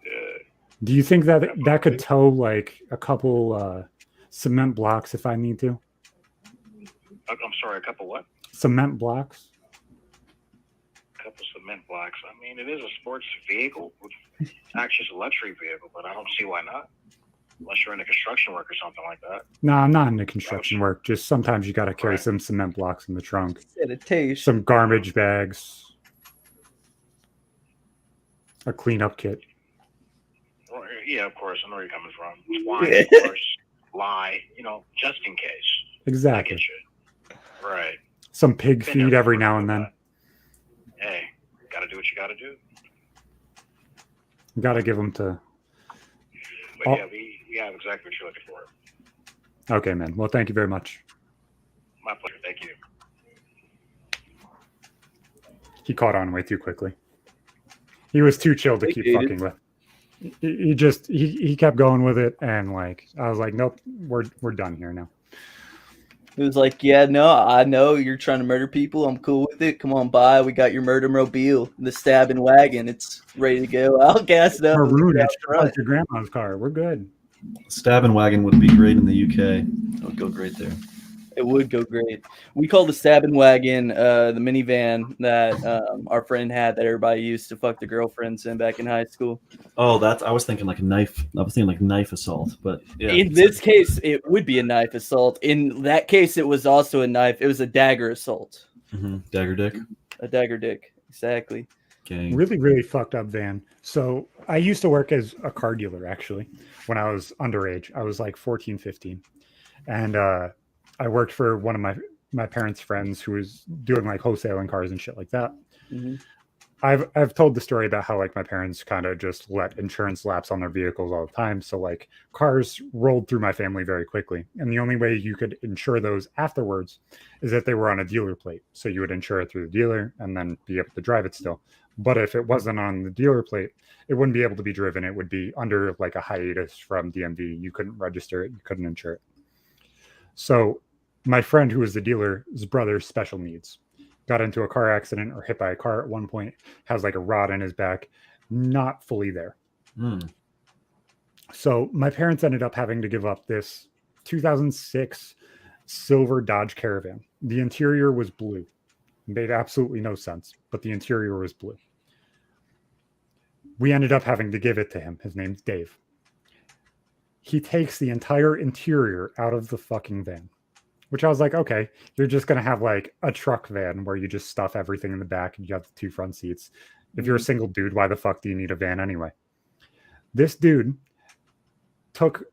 Yeah. Do you think that could tow like a couple cement blocks if I need to? I'm sorry, a couple what? Cement blocks? A couple cement blocks. I mean, it is a sports vehicle. It's actually a luxury vehicle, but I don't see why not. Unless you're into construction work or something like that. No, I'm not into construction work. Just sometimes you got to carry some cement blocks in the trunk. Sanitation. Some garbage bags. A cleanup kit. Well, yeah, of course. I know where you're coming from. Wine, of course. Lie, just in case. Exactly. I get you. Right. Some pig feed every now and then. Hey, gotta do what you gotta do. Got to give them to... But yeah, we have exactly what you're looking for. Okay, man. Well, thank you very much. My pleasure. Thank you. He caught on way too quickly. He was too chill to keep fucking with. He kept going with it, and like I was like, nope, we're done here now. It was like, yeah, no, I know you're trying to murder people. I'm cool with it. Come on by. We got your murder mobile, the stabbing wagon. It's ready to go. I'll gas it up. Maroon, it's like your grandma's car. We're good. Stabbing wagon would be great in the UK. It would go great there. It would go great. We call the stabbing wagon the minivan that our friend had that everybody used to fuck the girlfriends in back in high school. Oh, I was thinking like a knife. I was thinking like knife assault, but yeah. In this case, it would be a knife assault. In that case, it was also a knife. It was a dagger assault. Mm-hmm. Dagger dick. A dagger dick. Exactly. Gang. Really, really fucked up van. So I used to work as a car dealer, actually, when I was underage. I was like 14, 15. And I worked for one of my parents' friends who was doing like wholesaling cars and shit like that. Mm-hmm. I've told the story about how like my parents kind of just let insurance lapse on their vehicles all the time. So like cars rolled through my family very quickly. And the only way you could insure those afterwards is if they were on a dealer plate. So you would insure it through the dealer and then be able to drive it still. But if it wasn't on the dealer plate, it wouldn't be able to be driven. It would be under like a hiatus from DMV. You couldn't register it. You couldn't insure it. So my friend who was the dealer's brother's special needs got into a car accident or hit by a car at one point, has like a rod in his back, not fully there. So my parents ended up having to give up this 2006 silver Dodge Caravan. The interior was blue. It made absolutely no sense, but the interior was blue. We ended up having to give it to him. His name's Dave. He takes the entire interior out of the fucking van, which I was like, okay, you're just going to have like a truck van where you just stuff everything in the back and you have the 2 front seats. If you're a single dude, why the fuck do you need a van anyway? This dude took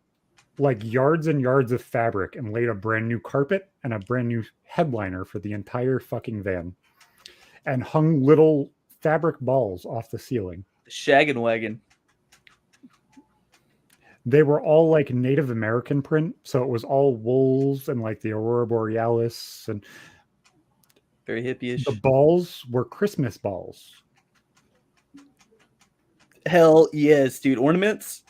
like yards and yards of fabric and laid a brand new carpet and a brand new headliner for the entire fucking van and hung little fabric balls off the ceiling. Shaggin' wagon. They were all like Native American print, so it was all wolves and like the Aurora Borealis, and very hippie-ish. The balls were Christmas balls. Hell yes, dude. Ornaments?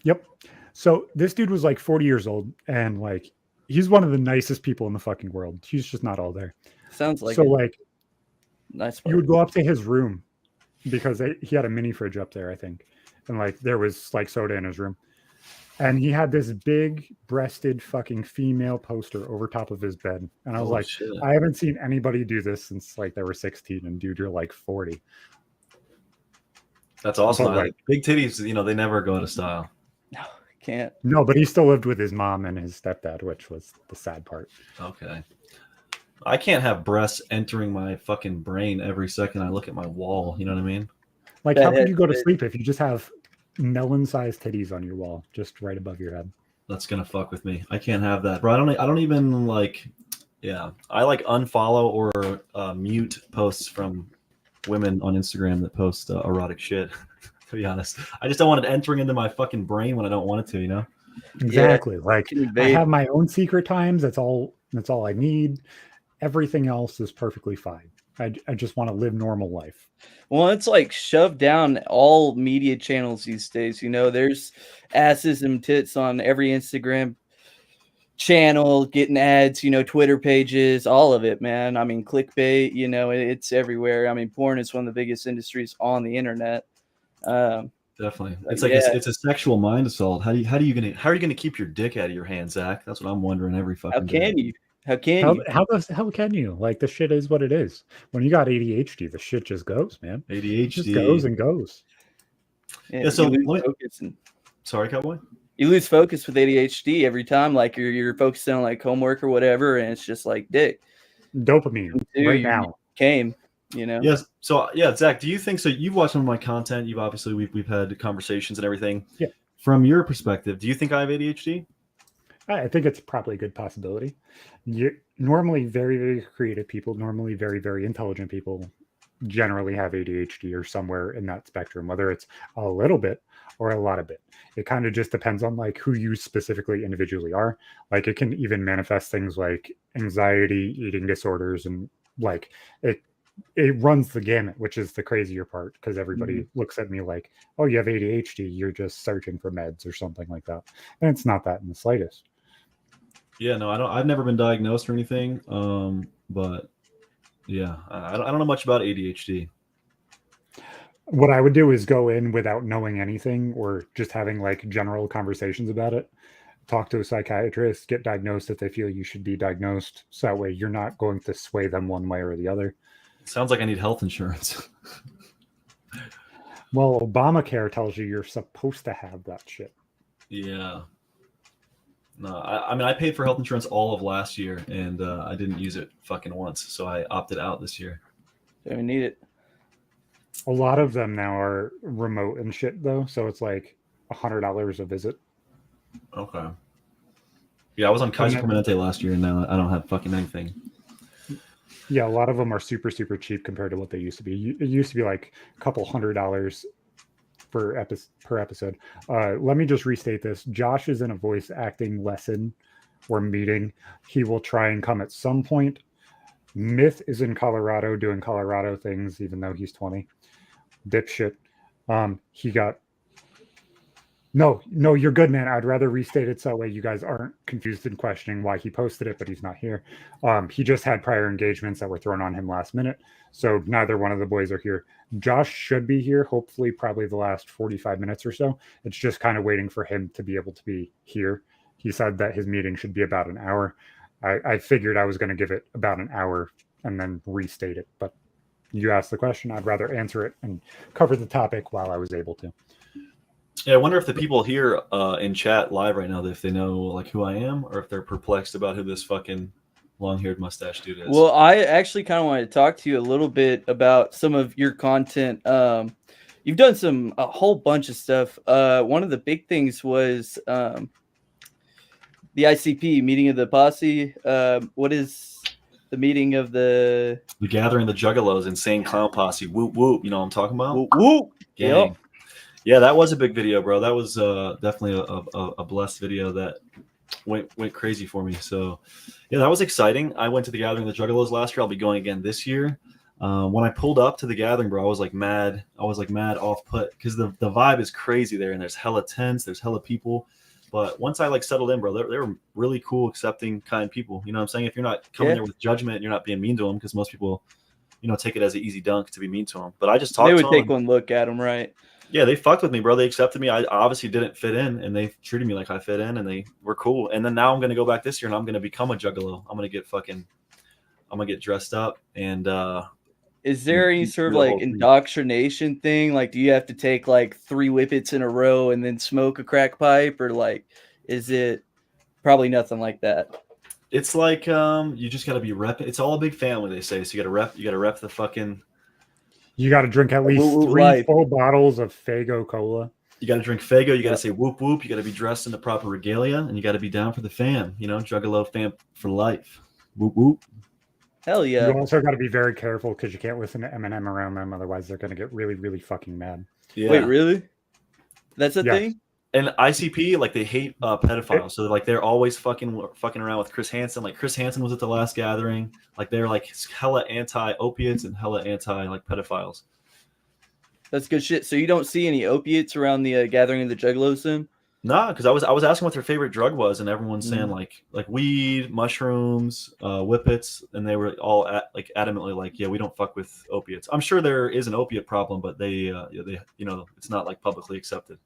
Yep. So this dude was like 40 years old, and like he's one of the nicest people in the fucking world. He's just not all there. Sounds like so it. Like nice. You would go up to his room because he had a mini fridge up there, I think, and like there was like soda in his room, and he had this big breasted fucking female poster over top of his bed, and I was like, shit. I haven't seen anybody do this since like they were 16, and dude, you're like 40. That's awesome. But, like, big titties, you know, they never go out of style. No, can't. No, but he still lived with his mom and his stepdad, which was the sad part. Okay. I can't have breasts entering my fucking brain every second I look at my wall. You know what I mean? Like, how could you go to sleep if you just have melon-sized titties on your wall, just right above your head? That's gonna fuck with me. I can't have that, bro. I don't even like. Yeah, I like unfollow or mute posts from women on Instagram that post erotic shit. To be honest, I just don't want it entering into my fucking brain when I don't want it to. You know? Exactly. Yeah. Like I have my own secret times. That's all I need. Everything else is perfectly fine. I just want to live normal life. Well, it's like shoved down all media channels these days. You know, there's asses and tits on every Instagram channel, getting ads, you know, Twitter pages, all of it, man. I mean, clickbait, you know, it's everywhere. I mean, porn is one of the biggest industries on the internet. Definitely. It's like it's a sexual mind assault. How are you gonna keep your dick out of your hand, Zach? That's what I'm wondering every fucking day. How can you? How can you? Like, the shit is what it is. When you got ADHD, the shit just goes, man. ADHD it just goes and goes. Yeah. So sorry, Cowboy. You lose focus with ADHD every time. Like you're focusing on like homework or whatever, and it's just like dick. Dopamine right now. You know. Yes. So yeah, Zach, do you think so? You've watched some of my content. You've obviously we've had conversations and everything. Yeah. From your perspective, do you think I have ADHD? I think it's probably a good possibility. Normally very, very creative people, normally very, very intelligent people generally have ADHD or somewhere in that spectrum, whether it's a little bit or a lot of it. It kind of just depends on like who you specifically individually are. Like it can even manifest things like anxiety, eating disorders, and like it runs the gamut, which is the crazier part, because everybody looks at me like, oh, you have ADHD, you're just searching for meds or something like that. And it's not that in the slightest. Yeah, no, I've never been diagnosed or anything. But yeah, I don't know much about ADHD. What I would do is go in without knowing anything or just having like general conversations about it. Talk to a psychiatrist, get diagnosed if they feel you should be diagnosed. So that way you're not going to sway them one way or the other. Sounds like I need health insurance. Well, Obamacare tells you you're supposed to have that shit. Yeah. No, I mean, I paid for health insurance all of last year, and I didn't use it fucking once, so I opted out this year. Don't need it. A lot of them now are remote and shit, though, so it's like $100 a visit. Okay. Yeah, I was on Kaiser Permanente last year, and now I don't have fucking anything. Yeah, a lot of them are super, super cheap compared to what they used to be. It used to be like a couple $100 per episode. Let me just restate this. Josh is in a voice acting lesson or meeting. He will try and come at some point. Myth is in Colorado doing Colorado things, even though he's 20. dipshit. He got no, you're good, man. I'd rather restate it so that way you guys aren't confused and questioning why he posted it, but he's not here. He just had prior engagements that were thrown on him last minute, so neither one of the boys are here. Josh should be here, hopefully, probably the last 45 minutes or so. It's just kind of waiting for him to be able to be here. He said that his meeting should be about an hour. I figured I was going to give it about an hour and then restate it, but you asked the question. I'd rather answer it and cover the topic while I was able to. Yeah, I wonder if the people here in chat live right now, if they know like who I am, or if they're perplexed about who this fucking long-haired mustache dude is. Well, I actually kind of wanted to talk to you a little bit about some of your content. You've done a whole bunch of stuff. One of the big things was the ICP, meeting of the posse. What is the meeting of the Gathering the Juggalos, Insane Clown Posse. Whoop whoop. You know what I'm talking about? whoop, whoop. Gang. Yep. Yeah, that was a big video, bro. That was definitely a blessed video that went crazy for me. So, yeah, that was exciting. I went to the Gathering of the Juggalos last year. I'll be going again this year. When I pulled up to the gathering, bro, I was like mad. I was like mad off put because the vibe is crazy there, and there's hella tents, there's hella people. But once I like settled in, bro, they were really cool, accepting, kind people. You know what I'm saying? If you're not coming there with judgment, you're not being mean to them, because most people, you know, take it as an easy dunk to be mean to them. But I just talked to them. They would take one look at them, right? Yeah, they fucked with me, bro. They accepted me. I obviously didn't fit in, and they treated me like I fit in, and they were cool. And then now I'm gonna go back this year, and I'm gonna become a juggalo. I'm gonna get dressed up, and is there any sort of like indoctrination thing? Like, do you have to take like 3 whippets in a row and then smoke a crack pipe, or like, is it probably nothing like that? It's like you just gotta be rep. It's all a big family, they say. So you gotta rep the fucking. You got to drink at least 3 full bottles of Faygo Cola. You got to drink Faygo. You got to say whoop whoop. You got to be dressed in the proper regalia, and you got to be down for the fam. You know, Juggalo fam for life. Whoop whoop. Hell yeah. You also got to be very careful because you can't listen to Eminem around them, otherwise they're going to get really, really fucking mad. Yeah. Wait, really? That's a thing? And ICP, like, they hate pedophiles, so they're always fucking around with Chris Hansen. Like, Chris Hansen was at the last gathering. Like, they're like hella anti-opiates and hella anti like pedophiles. That's good shit. So you don't see any opiates around the gathering of the Juggalos then? Nah, because I was asking what their favorite drug was, and everyone's saying like weed, mushrooms, whippets, and they were all adamantly like, yeah, we don't fuck with opiates. I'm sure there is an opiate problem, but they you know, it's not like publicly accepted.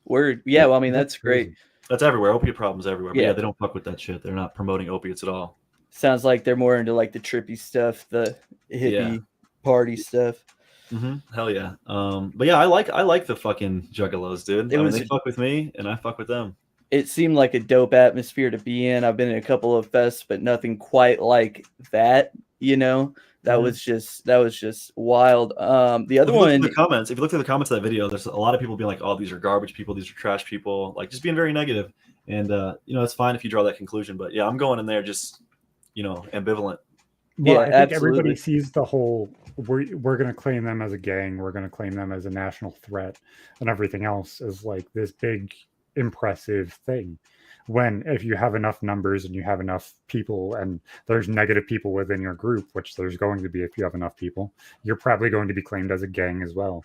Word. Yeah, well, I mean, that's great. That's everywhere. Opiate problems everywhere. But yeah, they don't fuck with that shit. They're not promoting opiates at all. Sounds like they're more into like the trippy stuff, the hippie party stuff. Mm-hmm. Hell yeah. But yeah, I like the fucking Juggalos, dude. They fuck with me, and I fuck with them. It seemed like a dope atmosphere to be in. I've been in a couple of fests, but nothing quite like that. You know, that was just wild. The other one, if you look through the comments of that video, there's a lot of people being like, "Oh, these are garbage people. These are trash people." Like, just being very negative. And you know, it's fine if you draw that conclusion. But yeah, I'm going in there just, you know, ambivalent. Well, I think everybody sees the whole. We're going to claim them as a gang. We're going to claim them as a national threat, and everything else is like this big, impressive thing. When if you have enough numbers and you have enough people, and there's negative people within your group, which there's going to be if you have enough people, you're probably going to be claimed as a gang as well.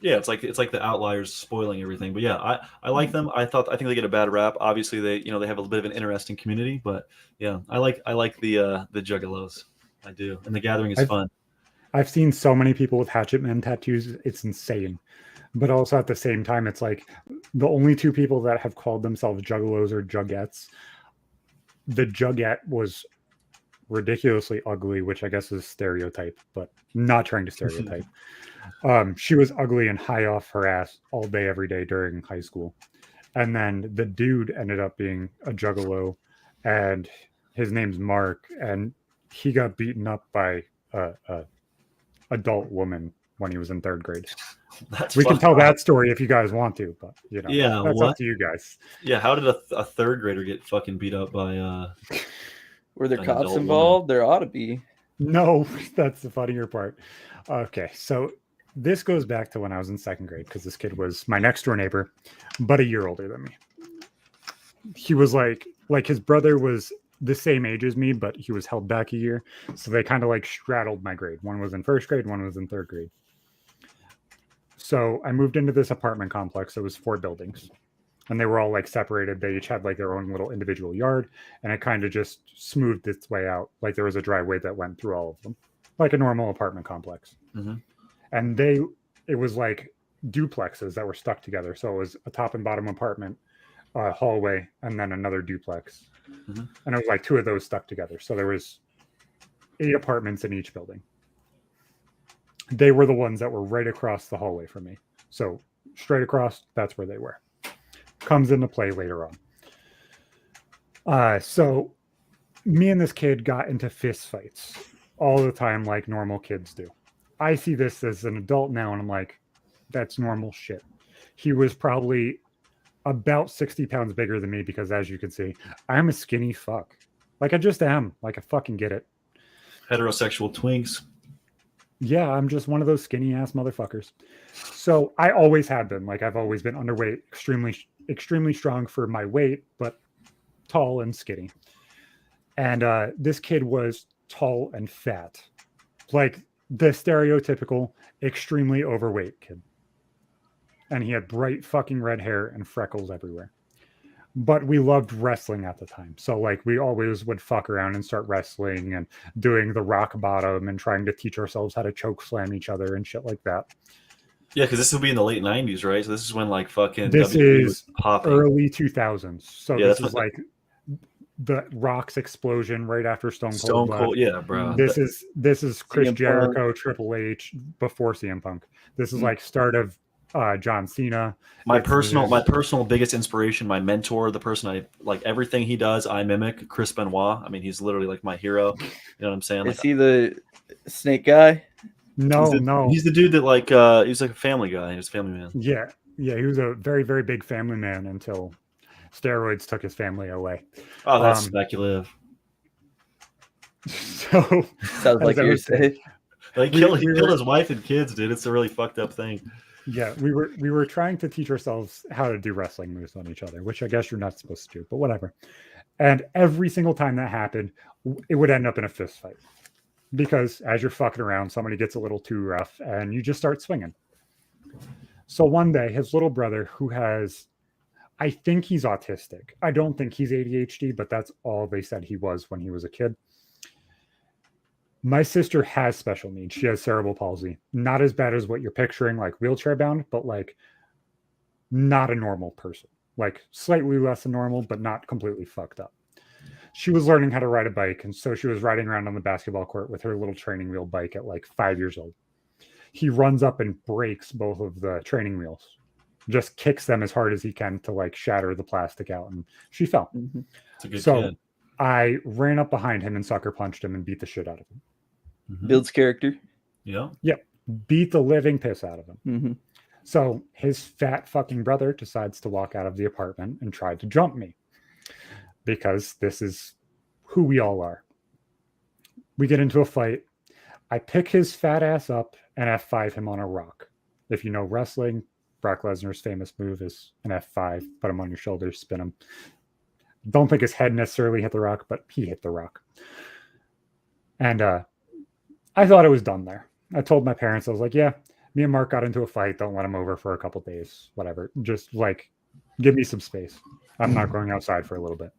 Yeah, it's like the outliers spoiling everything. But yeah, I like them. I think they get a bad rap. Obviously, they have a bit of an interesting community. But yeah, I like the Juggalos. I do, and the gathering is fun. I've seen so many people with Hatchet Man tattoos. It's insane. But also at the same time, it's like the only 2 people that have called themselves Juggalos or Juggettes. The Juggette was ridiculously ugly, which I guess is stereotype, but not trying to stereotype. She was ugly and high off her ass all day, every day during high school. And then the dude ended up being a Juggalo, and his name's Mark, and he got beaten up by a adult woman when he was in 3rd grade. We can tell that story if you guys want to, but you know, that's up to you guys. Yeah, how did a 3rd grader get fucking beat up by were there cops involved? There ought to be. No, that's the funnier part. Okay, so this goes back to when I was in 2nd grade, because this kid was my next door neighbor, but a year older than me. He was like his brother was the same age as me, but he was held back a year, so they kind of like straddled my grade. One was in 1st grade, one was in 3rd grade. So I moved into this apartment complex. It was 4 buildings, and they were all like separated. They each had like their own little individual yard, and it kind of just smoothed its way out. Like there was a driveway that went through all of them, like a normal apartment complex. Mhm. And it was like duplexes that were stuck together. So it was a top and bottom apartment, hallway, and then another duplex. Mhm. And it was like 2 of those stuck together. So there was 8 apartments in each building. They were the ones that were right across the hallway from me. So straight across, that's where they were. Comes into play later on. So me and this kid got into fist fights all the time, like normal kids do. I see this as an adult now, and I'm like, that's normal shit. He was probably about 60 pounds bigger than me because, as you can see, I'm a skinny fuck. Like, I just am. Like, I fucking get it. Heterosexual twinks. Yeah, I'm just one of those skinny ass motherfuckers. So I always have been. Like, I've always been underweight, extremely strong for my weight, but tall and skinny. And this kid was tall and fat. Like the stereotypical extremely overweight kid. And he had bright fucking red hair and freckles everywhere. But we loved wrestling at the time. So like we always would fuck around and start wrestling and doing the rock bottom and trying to teach ourselves how to choke slam each other and shit like that. Yeah, because this will be in the late 90s, right? So this is when like fucking This WWE is was popping. early 2000s. So Yeah, this that's is what like the Rock's explosion right after Stone Cold. Stone Cold, yeah, bro. This is Chris CM Jericho, Triple H before CM Punk. This is like start of John Cena. My personal biggest inspiration, my mentor, the person I like everything he does, I mimic, Chris Benoit. I mean, he's literally like my hero. You know what I'm saying? Is he the snake guy? No, He's the dude that like he's like a family guy. He was a family man. Yeah, he was a very, very big family man until steroids took his family away. Oh, that's speculative. So Sounds like you're saying. Like he killed his wife and kids, dude. It's a really fucked up thing. Yeah, we were trying to teach ourselves how to do wrestling moves on each other, which I guess you're not supposed to do, but whatever. And every single time that happened, it would end up in a fist fight. Because as you're fucking around, somebody gets a little too rough and you just start swinging. So one day, his little brother, who has, I think he's autistic. I don't think he's ADHD, but that's all they said he was when he was a kid. My sister has special needs. She has cerebral palsy. Not as bad as what you're picturing, like wheelchair bound, but like not a normal person. Like slightly less than normal, but not completely fucked up. She was learning how to ride a bike, and so she was riding around on the basketball court with her little training wheel bike at like 5 years old. He runs up and breaks both of the training wheels, just kicks them as hard as he can to like shatter the plastic out, and she fell. Mm-hmm. It's a good So kid. I ran up behind him and sucker punched him and beat the shit out of him. Mhm. Builds character. Yeah. Beat the living piss out of him. Mm-hmm. So his fat fucking brother decides to walk out of the apartment and try to jump me. Because this is who we all are. We get into a fight. I pick his fat ass up and F5 him on a rock. If you know wrestling, Brock Lesnar's famous move is an F5. Put him on your shoulders, spin him. Don't think his head necessarily hit the rock, but he hit the rock. And I thought it was done there. I told my parents, I was like, yeah, me and Mark got into a fight. Don't let him over for a couple days. Whatever. Just like, give me some space. I'm not going outside for a little bit.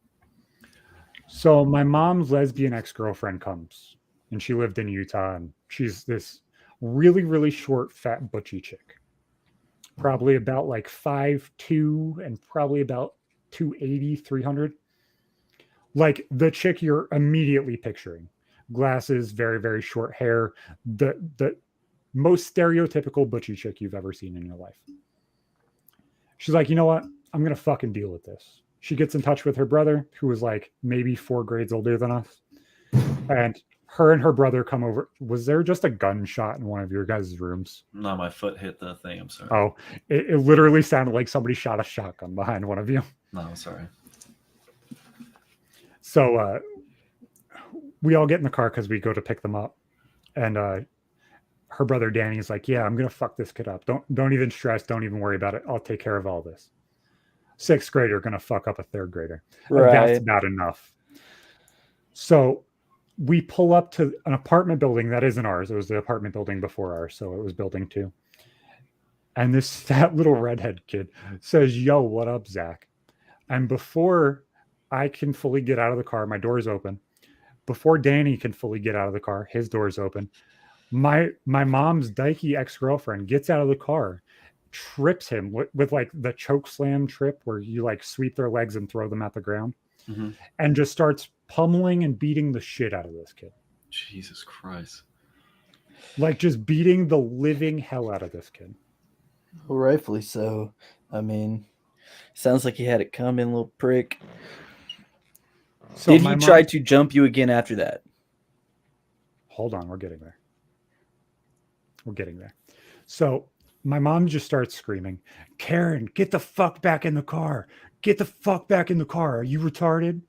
So my mom's lesbian ex-girlfriend comes, and she lived in Utah, and she's this really, really short, fat, butchy chick. Probably about like 5'2", and probably about 280, 300. Like the chick you're immediately picturing. Glasses, very, very short hair. The most stereotypical butchy chick you've ever seen in your life. She's like, you know what? I'm going to fucking deal with this. She gets in touch with her brother, who was like maybe 4 grades older than us. And her brother come over. Was there just a gunshot in one of your guys' rooms? No, my foot hit the thing. I'm sorry. Oh, it literally sounded like somebody shot a shotgun behind one of you. No, I'm sorry. So we all get in the car because we go to pick them up. And her brother Danny is like, yeah, I'm going to fuck this kid up. Don't even stress. Don't even worry about it. I'll take care of all this. 6th grader going to fuck up a 3rd grader. Right. That's not enough. So we pull up to an apartment building that isn't ours. It was the apartment building before ours. So it was building 2. And this fat little redhead kid says, "Yo, what up, Zach?" And before I can fully get out of the car, my door's open. Before Danny can fully get out of the car, his door's open. My mom's dykey ex-girlfriend gets out of the car, trips him with like the choke slam trip where you like sweep their legs and throw them at the ground, and just starts pummeling and beating the shit out of this kid. Jesus Christ. Like just beating the living hell out of this kid. Well, rightfully so. I mean, sounds like he had it coming, little prick. So Did my he mom- try to jump you again after that? Hold on, we're getting there. We're getting there. So my mom just starts screaming, "Karen, get the fuck back in the car. Get the fuck back in the car. Are you retarded?"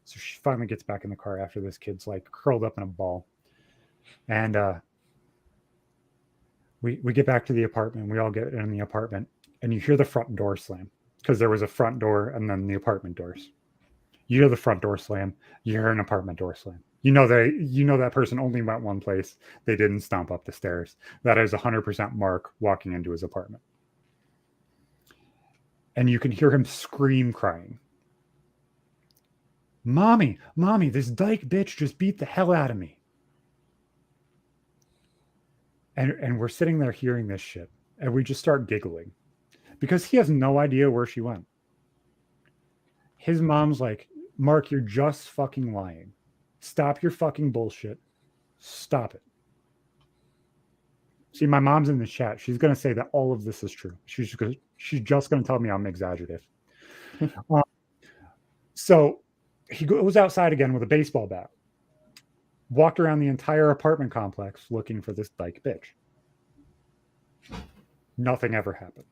So she finally gets back in the car after this kid's like curled up in a ball. And we get back to the apartment. We all get in the apartment, and you hear the front door slam because there was a front door and then the apartment doors. You hear the front door slam. You hear an apartment door slam. You know that person only went one place. They didn't stomp up the stairs. That is 100% Mark walking into his apartment. And you can hear him scream, crying. Mommy, this dyke bitch just beat the hell out of me. And we're sitting there hearing this shit. And we just start giggling. Because he has no idea where she went. His mom's like, "Mark, you're just fucking lying. Stop your fucking bullshit. Stop it." See, my mom's in the chat. She's going to say that all of this is true. She's just going to tell me I'm exaggerative. So he goes outside again with a baseball bat. Walked around the entire apartment complex looking for this dyke bitch. Nothing ever happened.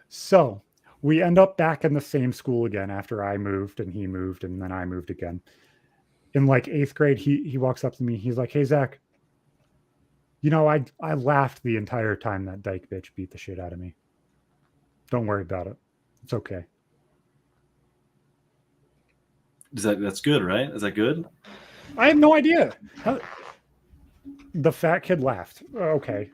So we end up back in the same school again after I moved and he moved and then I moved again. In like 8th grade, he walks up to me. He's like, "Hey, Zach, you know, I laughed the entire time that dyke bitch beat the shit out of me. Don't worry about it. It's okay." That's good, right? Is that good? I have no idea. The fat kid laughed. Okay.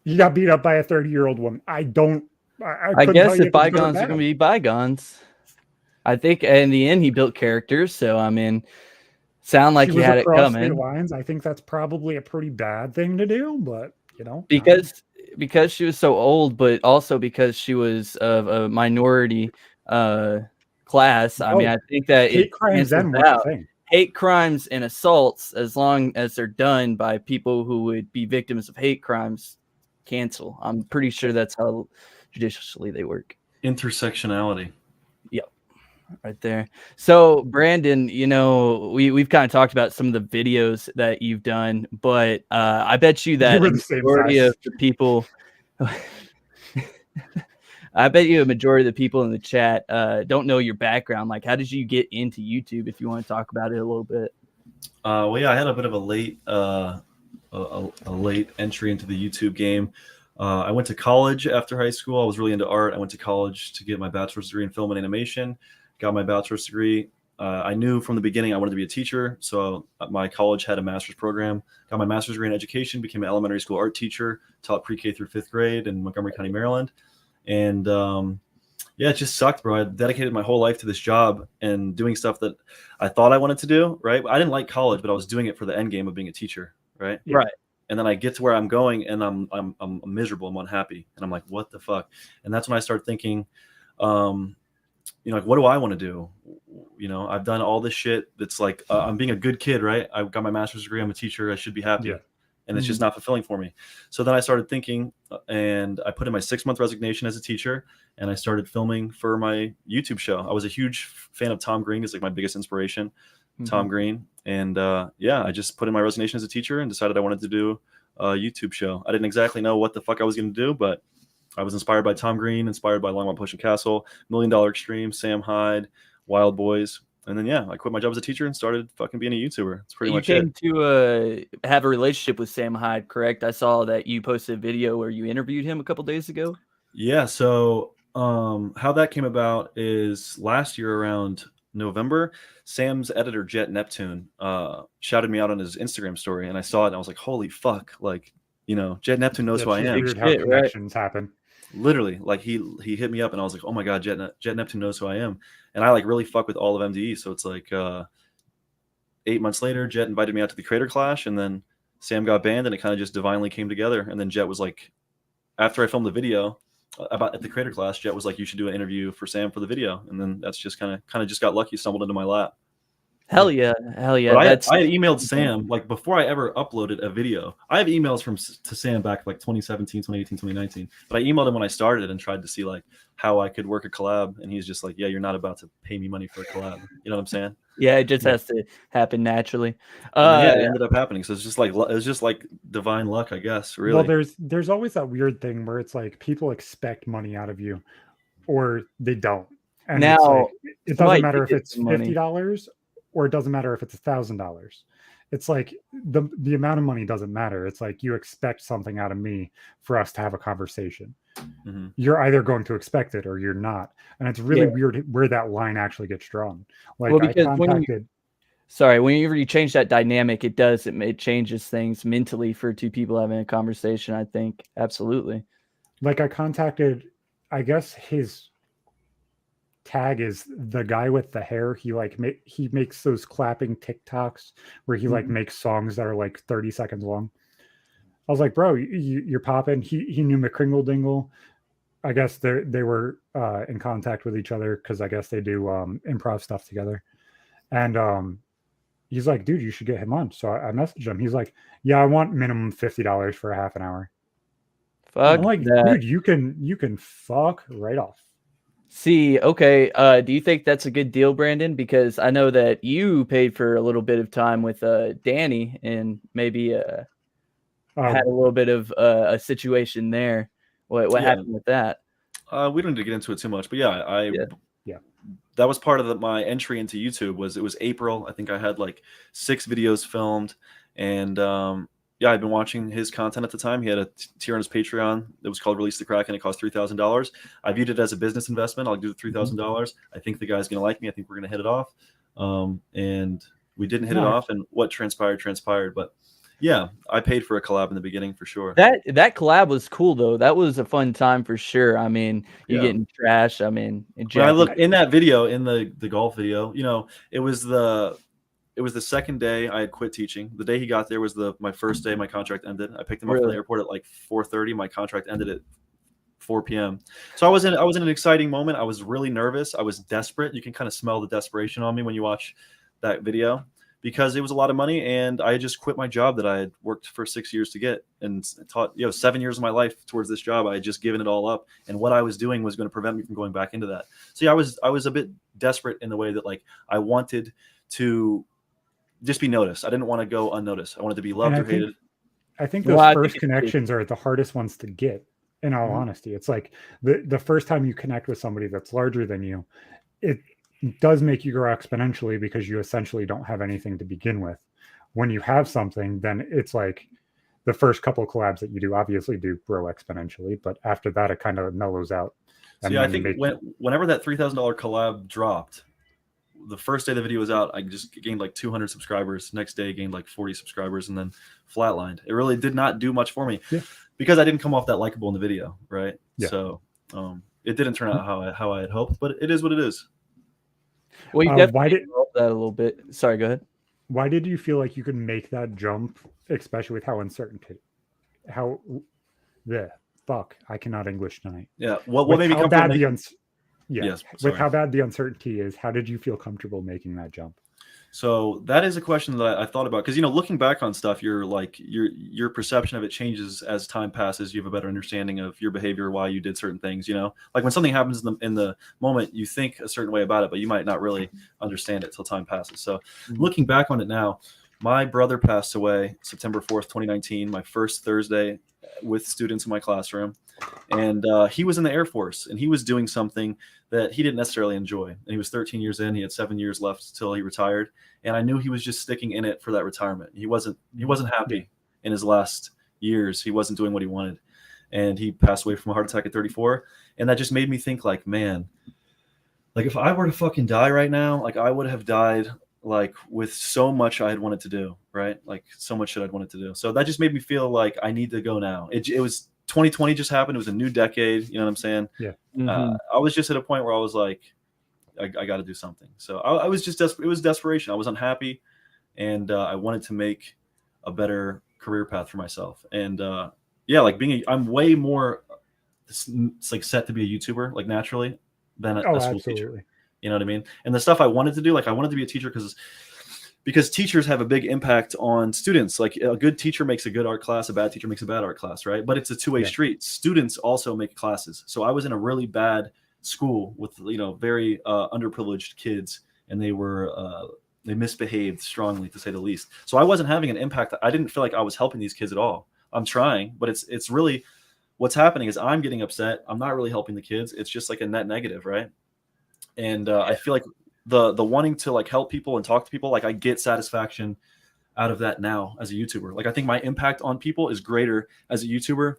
You got beat up by a 30-year-old woman. I couldn't I tell guess you if it was good or bygones are bad. going to be bygones. I think in the end he built characters. So, I mean, sound like She he was had it across state coming. lines. I think that's probably a pretty bad thing to do, but you know, Because she was so old, but also because she was of a minority class. I mean, I think that hate it crimes cancels then weren't a out. thing. Hate crimes and assaults, as long as they're done by people who would be victims of hate crimes, cancel. I'm pretty sure that's how judicially they work. Intersectionality. Yep. Right there. So Brandon, you know, we've kind of talked about some of the videos that you've done, but I bet you that were a the same majority size. of the people I bet you a majority of the people in the chat don't know your background. Like, how did you get into YouTube? If you want to talk about it a little bit. Well, yeah, I had a bit of a late late entry into the YouTube game. I went to college after high school. I was really into art. I went to college to get my bachelor's degree in film and animation. Got my bachelor's degree. I knew from the beginning I wanted to be a teacher, so my college had a master's program. Got my master's degree in education, became an elementary school art teacher, taught pre-K through 5th grade in Montgomery County, Maryland. And yeah, it just sucked, bro. I dedicated my whole life to this job and doing stuff that I thought I wanted to do, right? I didn't like college, but I was doing it for the end game of being a teacher, right? Yeah. Right. And then I get to where I'm going and I'm miserable, I'm unhappy. And I'm like, what the fuck? And that's when I start thinking, you know, like, what do I want to do? You know, I've done all this shit that's like, I'm being a good kid, right? I've got my master's degree. I'm a teacher. I should be happy. Yeah. And it's just not fulfilling for me. So then I started thinking, and I put in my 6-month resignation as a teacher, and I started filming for my YouTube show. I was a huge fan of Tom Green. He's like my biggest inspiration, Tom Green. And yeah, I just put in my resignation as a teacher and decided I wanted to do a YouTube show. I didn't exactly know what the fuck I was going to do, but I was inspired by Tom Green, inspired by Longmont Push and Castle, $1 Million Extreme, Sam Hyde, Wild Boys. And then, yeah, I quit my job as a teacher and started fucking being a YouTuber. It's pretty much it. You came to have a relationship with Sam Hyde, correct? I saw that you posted a video where you interviewed him a couple days ago. Yeah. So how that came about is last year around November, Sam's editor, Jet Neptune, shouted me out on his Instagram story. And I saw it and I was like, holy fuck. Like, you know, Jet Neptune knows Yeah, who I it's just am. weird how Shit, right? connections happen. Literally, like he hit me up and I was like, oh my god, Jet Neptune knows who I am, and I like really fuck with all of MDE. So it's like 8 months later, Jet invited me out to the Creator Clash, and then Sam got banned, and it kind of just divinely came together. And then Jet was like, after I filmed the video about at the Creator Clash, Jet was like, you should do an interview for Sam for the video, and then that's just kind of just got lucky, stumbled into my lap. Hell yeah, hell yeah. But I had That's emailed Sam like before I ever uploaded a video. I have emails to Sam back like 2017, 2018, 2019. But I emailed him when I started and tried to see like how I could work a collab, and he's just like, "Yeah, you're not about to pay me money for a collab." You know what I'm saying? yeah, it just Yeah. has to happen naturally. And then, yeah, it ended up happening. So it's just like divine luck, I guess. Really. Well, there's always that weird thing where it's like people expect money out of you, or they don't. And it's Now, like, it doesn't Mike, matter you if get it's some money. $50 or it doesn't matter if it's $1,000. It's like the amount of money doesn't matter. It's like you expect something out of me for us to have a conversation. Mm-hmm. You're either going to expect it or you're not. And it's really Yeah. weird where that line actually gets drawn. Like Well, I because contacted whenever you change that dynamic, it changes things mentally for two people having a conversation, I think. Absolutely. like I contacted, I guess his tag is the guy with the hair. He like he makes those clapping TikToks where he like makes songs that are like 30 seconds long. I was like, bro, you're popping. He knew McCringle Dingle. I guess they were in contact with each other because I guess they do improv stuff together. And he's like, dude, you should get him on. So I messaged him. He's like, yeah, I want minimum $50 for a half an hour. Fuck I'm like, that. dude, you can fuck right off. See, okay. Do you think that's a good deal, Brandon? Because I know that you paid for a little bit of time with Danny, and maybe had a little bit of a situation there. What happened with that? We don't need to get into it too much, but yeah. That was part of my entry into YouTube. It was April. I think I had like 6 videos filmed, and yeah, I'd been watching his content at the time. He had a tier on his Patreon that was called Release the Kraken. It cost $3,000. I viewed it as a business investment. I'll do the $3,000. I think the guy's going to like me. I think we're going to hit it off. And we didn't hit it off. And what transpired. But yeah, I paid for a collab in the beginning for sure. That collab was cool though. That was a fun time for sure. I mean, you getting trash. I mean, when I look in that video, in the golf video, you know, it was the second day I had quit teaching. The day he got there was my first day my contract ended. I picked him up from the airport at like 4:30. My contract ended at 4 p.m. So I was in an exciting moment. I was really nervous. I was desperate. You can kind of smell the desperation on me when you watch that video, because it was a lot of money, and I had just quit my job that I had worked for 6 years to get and taught, 7 years of my life towards this job. I had just given it all up, and what I was doing was going to prevent me from going back into that. So yeah, I was a bit desperate in the way that like I wanted to just be noticed. I didn't want to go unnoticed. I wanted to be loved or hated. I think those first connections are the hardest ones to get, in all honesty. It's like the first time you connect with somebody that's larger than you, it does make you grow exponentially because you essentially don't have anything to begin with. When you have something, then it's like the first couple of collabs that you do obviously do grow exponentially, but after that, it kind of mellows out. So yeah, I think whenever that $3,000 collab dropped, the first day the video was out, I just gained like 200 subscribers. Next day, gained like 40 subscribers, and then flatlined. It really did not do much for me because I didn't come off that likable in the video, right? Yeah. So it didn't turn out how I had hoped, but it is what it is. Well, you definitely helped that a little bit. Sorry, go ahead. Why did you feel like you could make that jump, especially with how I cannot English tonight. Yeah. What made me comfortable? With how bad the uncertainty is, how did you feel comfortable making that jump? So that is a question that I thought about, because looking back on stuff, you're like your perception of it changes as time passes. You have a better understanding of your behavior, why you did certain things. Like when something happens in the moment, you think a certain way about it, but you might not really understand it till time passes. So looking back on it now, my brother passed away September 4th, 2019, my first Thursday with students in my classroom. And he was in the Air Force, and he was doing something that he didn't necessarily enjoy. And he was 13 years in. He had 7 years left till he retired. And I knew he was just sticking in it for that retirement. He wasn't happy in his last years. He wasn't doing what he wanted. And he passed away from a heart attack at 34. And that just made me think, like, man, like if I were to fucking die right now, like I would have died like with so much I had wanted to do, right? Like so much shit I'd wanted to do. So that just made me feel like I need to go now. It was 2020 just happened. It was a new decade. You know what I'm saying? Yeah. I was just at a point where I was like, I got to do something. So I was just it was desperation. I was unhappy, and I wanted to make a better career path for myself. And yeah, like I'm way more it's like set to be a YouTuber, like naturally, than a school absolutely. teacher. You know what I mean? And the stuff I wanted to do, like I wanted to be a teacher because teachers have a big impact on students. Like a good teacher makes a good art class, a bad teacher makes a bad art class, right? But it's a two-way street. Students also make classes. So I was in a really bad school with, you know, very underprivileged kids, and they misbehaved strongly, to say the least. So I wasn't having an impact. I didn't feel like I was helping these kids at all. I'm trying, but it's really what's happening is I'm getting upset. I'm not really helping the kids. It's just like a net negative, right? And I feel like the wanting to like help people and talk to people, like I get satisfaction out of that now as a YouTuber. Like I think my impact on people is greater as a YouTuber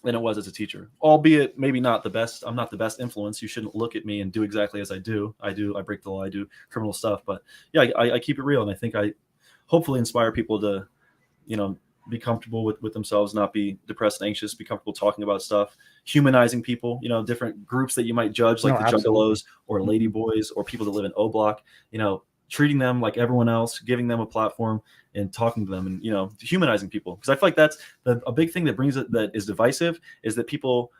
than it was as a teacher, albeit maybe not the best. I'm not the best influence. You shouldn't look at me and do exactly as I do. I break the law. I do criminal stuff, but yeah, I keep it real. And I think I hopefully inspire people to, you know, be comfortable with themselves, not be depressed and anxious, be comfortable talking about stuff, humanizing people, you know, different groups that you might judge, like the Juggalos or Ladyboys or people that live in O Block, you know, treating them like everyone else, giving them a platform and talking to them and, you know, humanizing people. Because I feel like that's a big thing that brings it, that is divisive, is that people,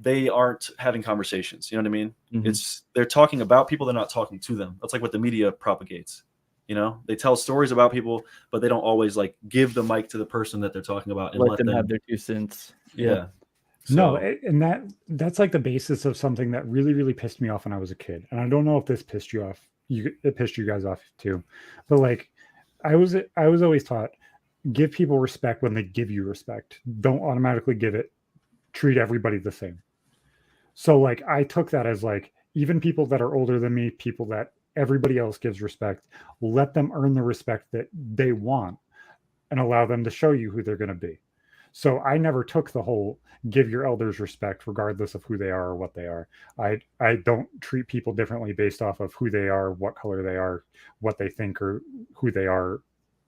they aren't having conversations. You know what I mean? Mm-hmm. They're talking about people. They're not talking to them. That's like what the media propagates. You know, they tell stories about people, but they don't always like give the mic to the person that they're talking about and let them have their 2 cents. Yeah. So, no, and that's like the basis of something that really, really pissed me off when I was a kid. And I don't know if this pissed you off. It pissed you guys off too. But like, I was always taught, give people respect when they give you respect. Don't automatically give it. Treat everybody the same. So like, I took that as like, even people that are older than me, people that everybody else gives respect, let them earn the respect that they want and allow them to show you who they're going to be. So I never took the whole give your elders respect regardless of who they are or what they are. I don't treat people differently based off of who they are, what color they are, what they think, or who they are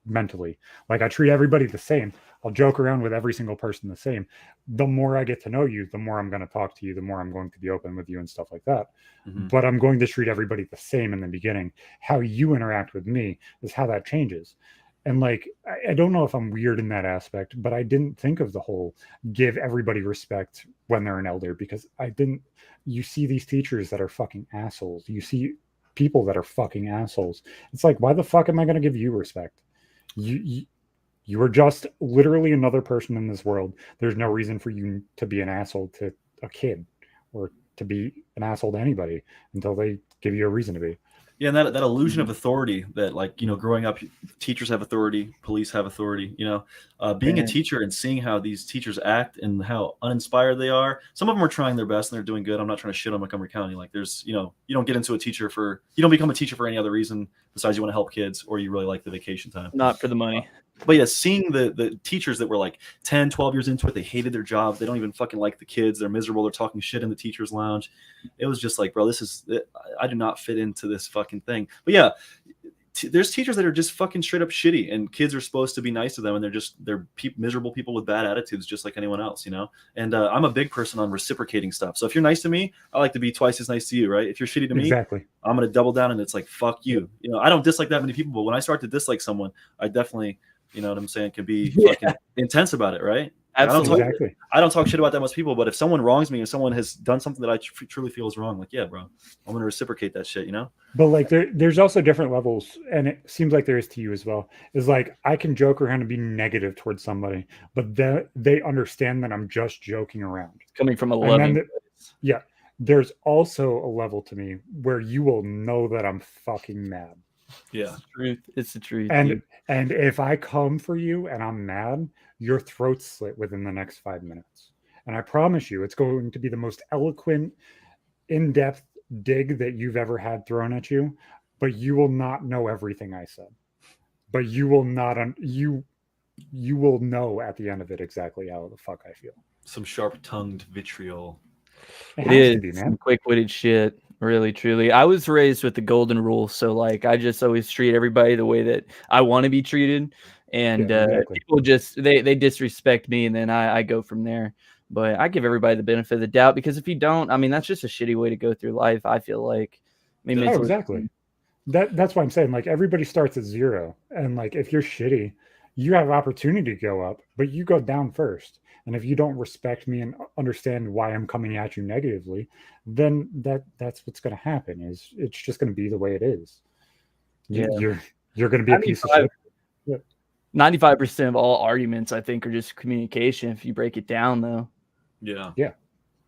mentally. Like I treat everybody the same. I'll joke around with every single person the same. The more I get to know you, the more I'm going to talk to you, the more I'm going to be open with you and stuff like that. Mm-hmm. But I'm going to treat everybody the same in the beginning. How you interact with me is how that changes. And like, I don't know if I'm weird in that aspect, but I didn't think of the whole give everybody respect when they're an elder, because you see these teachers that are fucking assholes. You see people that are fucking assholes. It's like, why the fuck am I going to give you respect? You are just literally another person in this world. There's no reason for you to be an asshole to a kid or to be an asshole to anybody until they give you a reason to be. Yeah, and that illusion of authority that, like, you know, growing up, teachers have authority, police have authority, you know, being a teacher and seeing how these teachers act and how uninspired they are. Some of them are trying their best and they're doing good. I'm not trying to shit on Montgomery County. Like there's, you know, you don't become a teacher for any other reason besides you want to help kids or you really like the vacation time. Not for the money. But yeah, seeing the teachers that were like 10, 12 years into it, they hated their job. They don't even fucking like the kids. They're miserable. They're talking shit in the teacher's lounge. It was just like, bro, I do not fit into this fucking thing. But yeah, there's teachers that are just fucking straight up shitty, and kids are supposed to be nice to them, and they're miserable people with bad attitudes, just like anyone else, you know. And I'm a big person on reciprocating stuff. So if you're nice to me, I like to be twice as nice to you, right? If you're shitty to me, exactly, I'm gonna double down, and it's like fuck you. You know, I don't dislike that many people, but when I start to dislike someone, I definitely, you know what I'm saying, can be fucking intense about it, right? Absolutely. I don't talk shit about that much people, but if someone wrongs me and someone has done something that I truly feel is wrong, like, yeah, bro, I'm going to reciprocate that shit, you know? But like there's also different levels, and it seems like there is to you as well. Is like, I can joke around and be negative towards somebody, but they understand that I'm just joking around. Coming from a loving yeah. There's also a level to me where you will know that I'm fucking mad. Yeah. It's the truth. And if I come for you and I'm mad, your throat's slit within the next 5 minutes. And I promise you, it's going to be the most eloquent, in-depth dig that you've ever had thrown at you, but you will not know everything I said. But you will not, you will know at the end of it exactly how the fuck I feel. Some sharp-tongued vitriol. It is some quick-witted shit. Really, truly. I was raised with the golden rule. So like I just always treat everybody the way that I want to be treated. And Yeah, exactly. people just they disrespect me and then I go from there. But I give everybody the benefit of the doubt because if you don't, I mean that's just a shitty way to go through life, I feel like. I mean, Oh, mentally exactly. speaking. That's why I'm saying like everybody starts at 0. And like if you're shitty, you have opportunity to go up, but you go down first. And if you don't respect me and understand why I'm coming at you negatively, then that's what's going to happen. Is it's just going to be the way it is. Yeah. You're going to be a piece of shit. 95% of all arguments, I think, are just communication. If you break it down, though. Yeah. Yeah.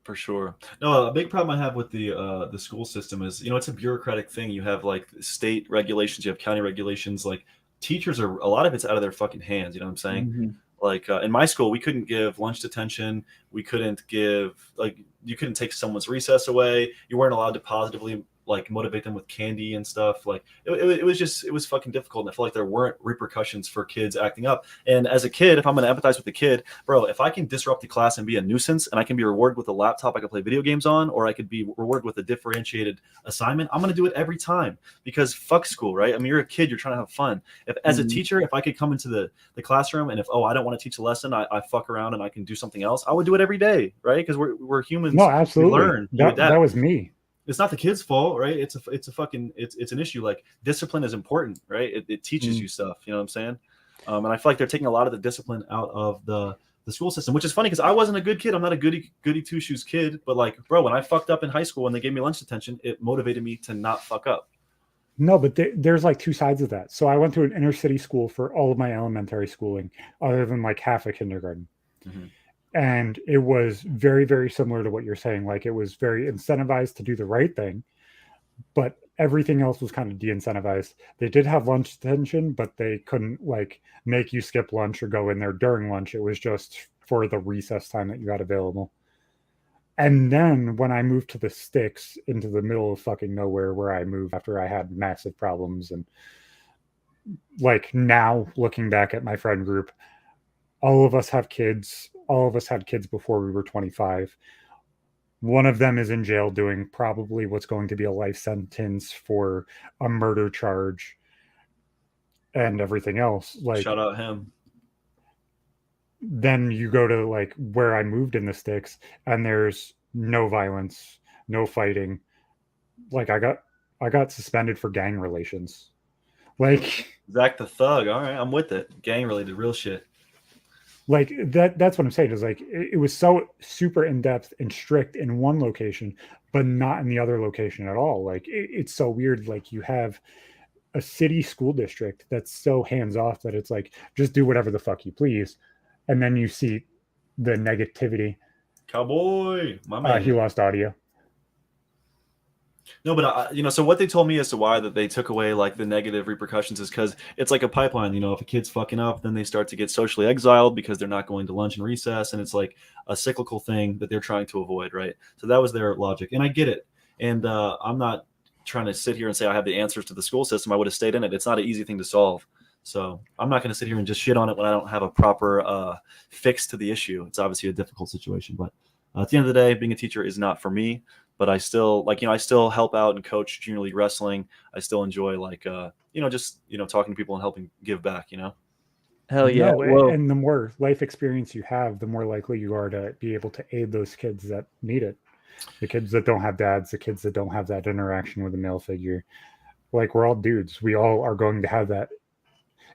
For sure. No, a big problem I have with the school system is, it's a bureaucratic thing. You have like state regulations, you have county regulations. Like teachers are, a lot of it's out of their fucking hands. You know what I'm saying? Mm-hmm. Like in my school, we couldn't give lunch detention. We couldn't give you couldn't take someone's recess away. You weren't allowed to positively like motivate them with candy and stuff. Like it was fucking difficult. And I feel like there weren't repercussions for kids acting up. And as a kid, if I'm going to empathize with the kid, bro, if I can disrupt the class and be a nuisance and I can be rewarded with a laptop I can play video games on, or I could be rewarded with a differentiated assignment, I'm going to do it every time because fuck school, right? I mean, you're a kid, you're trying to have fun. If as a teacher, if I could come into the classroom and if, I don't want to teach a lesson, I fuck around and I can do something else, I would do it every day, right? Because we're humans. No, absolutely. We learn. That was me. It's not the kid's fault, right? It's an issue. Like discipline is important, right? It teaches you stuff. You know what I'm saying? And I feel like they're taking a lot of the discipline out of the school system, which is funny because I wasn't a good kid. I'm not a goody two shoes kid, but like, bro, when I fucked up in high school and they gave me lunch detention, it motivated me to not fuck up. No, but there's like two sides of that. So I went to an inner city school for all of my elementary schooling, other than like half a kindergarten. Mm-hmm. And it was very, very similar to what you're saying. Like it was very incentivized to do the right thing, but everything else was kind of de-incentivized. They did have lunch detention, but they couldn't like make you skip lunch or go in there during lunch. It was just for the recess time that you got available. And then when I moved to the sticks into the middle of fucking nowhere where I moved after I had massive problems, and like now looking back at my friend group, all of us have kids. All of us had kids before we were 25. One of them is in jail doing probably what's going to be a life sentence for a murder charge and everything else. Like, shout out him. Then you go to like where I moved in the sticks and there's no violence, no fighting. Like I got suspended for gang relations. Like Zach the Thug. All right, I'm with it. Gang related, real shit. Like that's what I'm saying is like it was so super in depth and strict in one location, but not in the other location at all. Like it's so weird. Like you have a city school district that's so hands off that it's like just do whatever the fuck you please, and then you see the negativity. Cowboy, my man. He lost audio. No, but so what they told me as to why that they took away like the negative repercussions is because it's like a pipeline. If a kid's fucking up, then they start to get socially exiled because they're not going to lunch and recess, and it's like a cyclical thing that they're trying to avoid, right? So that was their logic, and I get it. And I'm not trying to sit here and say I have the answers to the school system. I would have stayed in it. It's not an easy thing to solve. So I'm not going to sit here and just shit on it when I don't have a proper fix to the issue. It's obviously a difficult situation, but at the end of the day, being a teacher is not for me. But I still I still help out and coach junior league wrestling. I still enjoy just talking to people and helping give back. Hell yeah! No, and the more life experience you have, the more likely you are to be able to aid those kids that need it. The kids that don't have dads, the kids that don't have that interaction with a male figure. Like we're all dudes. We all are going to have that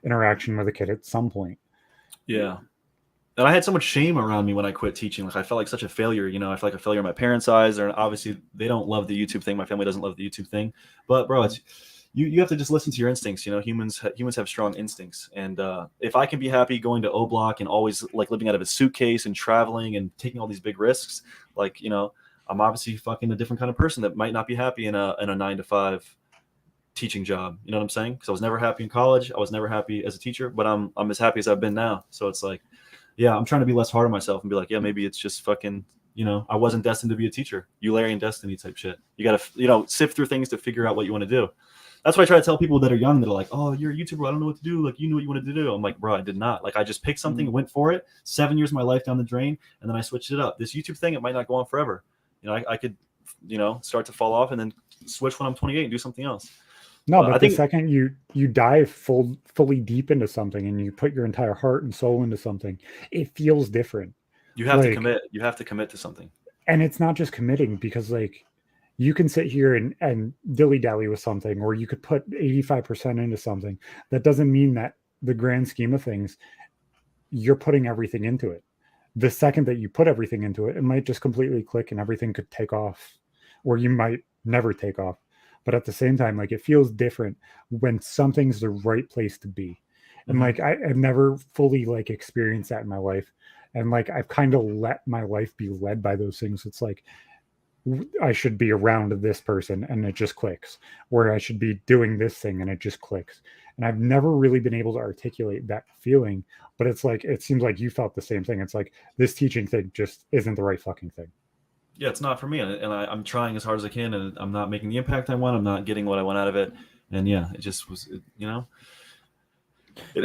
interaction with a kid at some point. Yeah. And I had so much shame around me when I quit teaching. Like I felt like such a failure. I felt like a failure in my parents' eyes. And obviously they don't love the YouTube thing. My family doesn't love the YouTube thing. But bro, it's you have to just listen to your instincts. Humans have strong instincts. And if I can be happy going to O Block and always like living out of a suitcase and traveling and taking all these big risks, like I'm obviously fucking a different kind of person that might not be happy in a 9-to-5 teaching job. You know what I'm saying? Because I was never happy in college. I was never happy as a teacher. But I'm as happy as I've been now. So it's like. Yeah, I'm trying to be less hard on myself and be like, yeah, maybe it's just fucking, I wasn't destined to be a teacher. Eulerian destiny type shit. You got to, sift through things to figure out what you want to do. That's what I try to tell people that are young that are like, oh, you're a YouTuber. I don't know what to do. Like, you knew what you wanted to do. I'm like, bro, I did not. Like, I just picked something, went for it. 7 years of my life down the drain, and then I switched it up. This YouTube thing, it might not go on forever. I could start to fall off, and then switch when I'm 28 and do something else. No, but I the think second you dive fully deep into something and you put your entire heart and soul into something, it feels different. you have to like- commit. You have to commit to something. And it's not just committing, because like you can sit here and dilly-dally with something, or you could put 85% into something. That doesn't mean that the grand scheme of things, you're putting everything into it. The second that you put everything into it, it might just completely click and everything could take off, or you might never take off. But at the same time, like, it feels different when something's the right place to be. And like I've never fully like experienced that in my life. And like I've kind of let my life be led by those things. It's like I should be around this person and it just clicks, or I should be doing this thing and it just clicks. And I've never really been able to articulate that feeling, but it's like, it seems like you felt the same thing. It's like this teaching thing just isn't the right fucking thing. Yeah, it's not for me, and I'm trying as hard as I can, and I'm not making the impact I want. I'm not getting what I want out of it, and yeah, it just was, The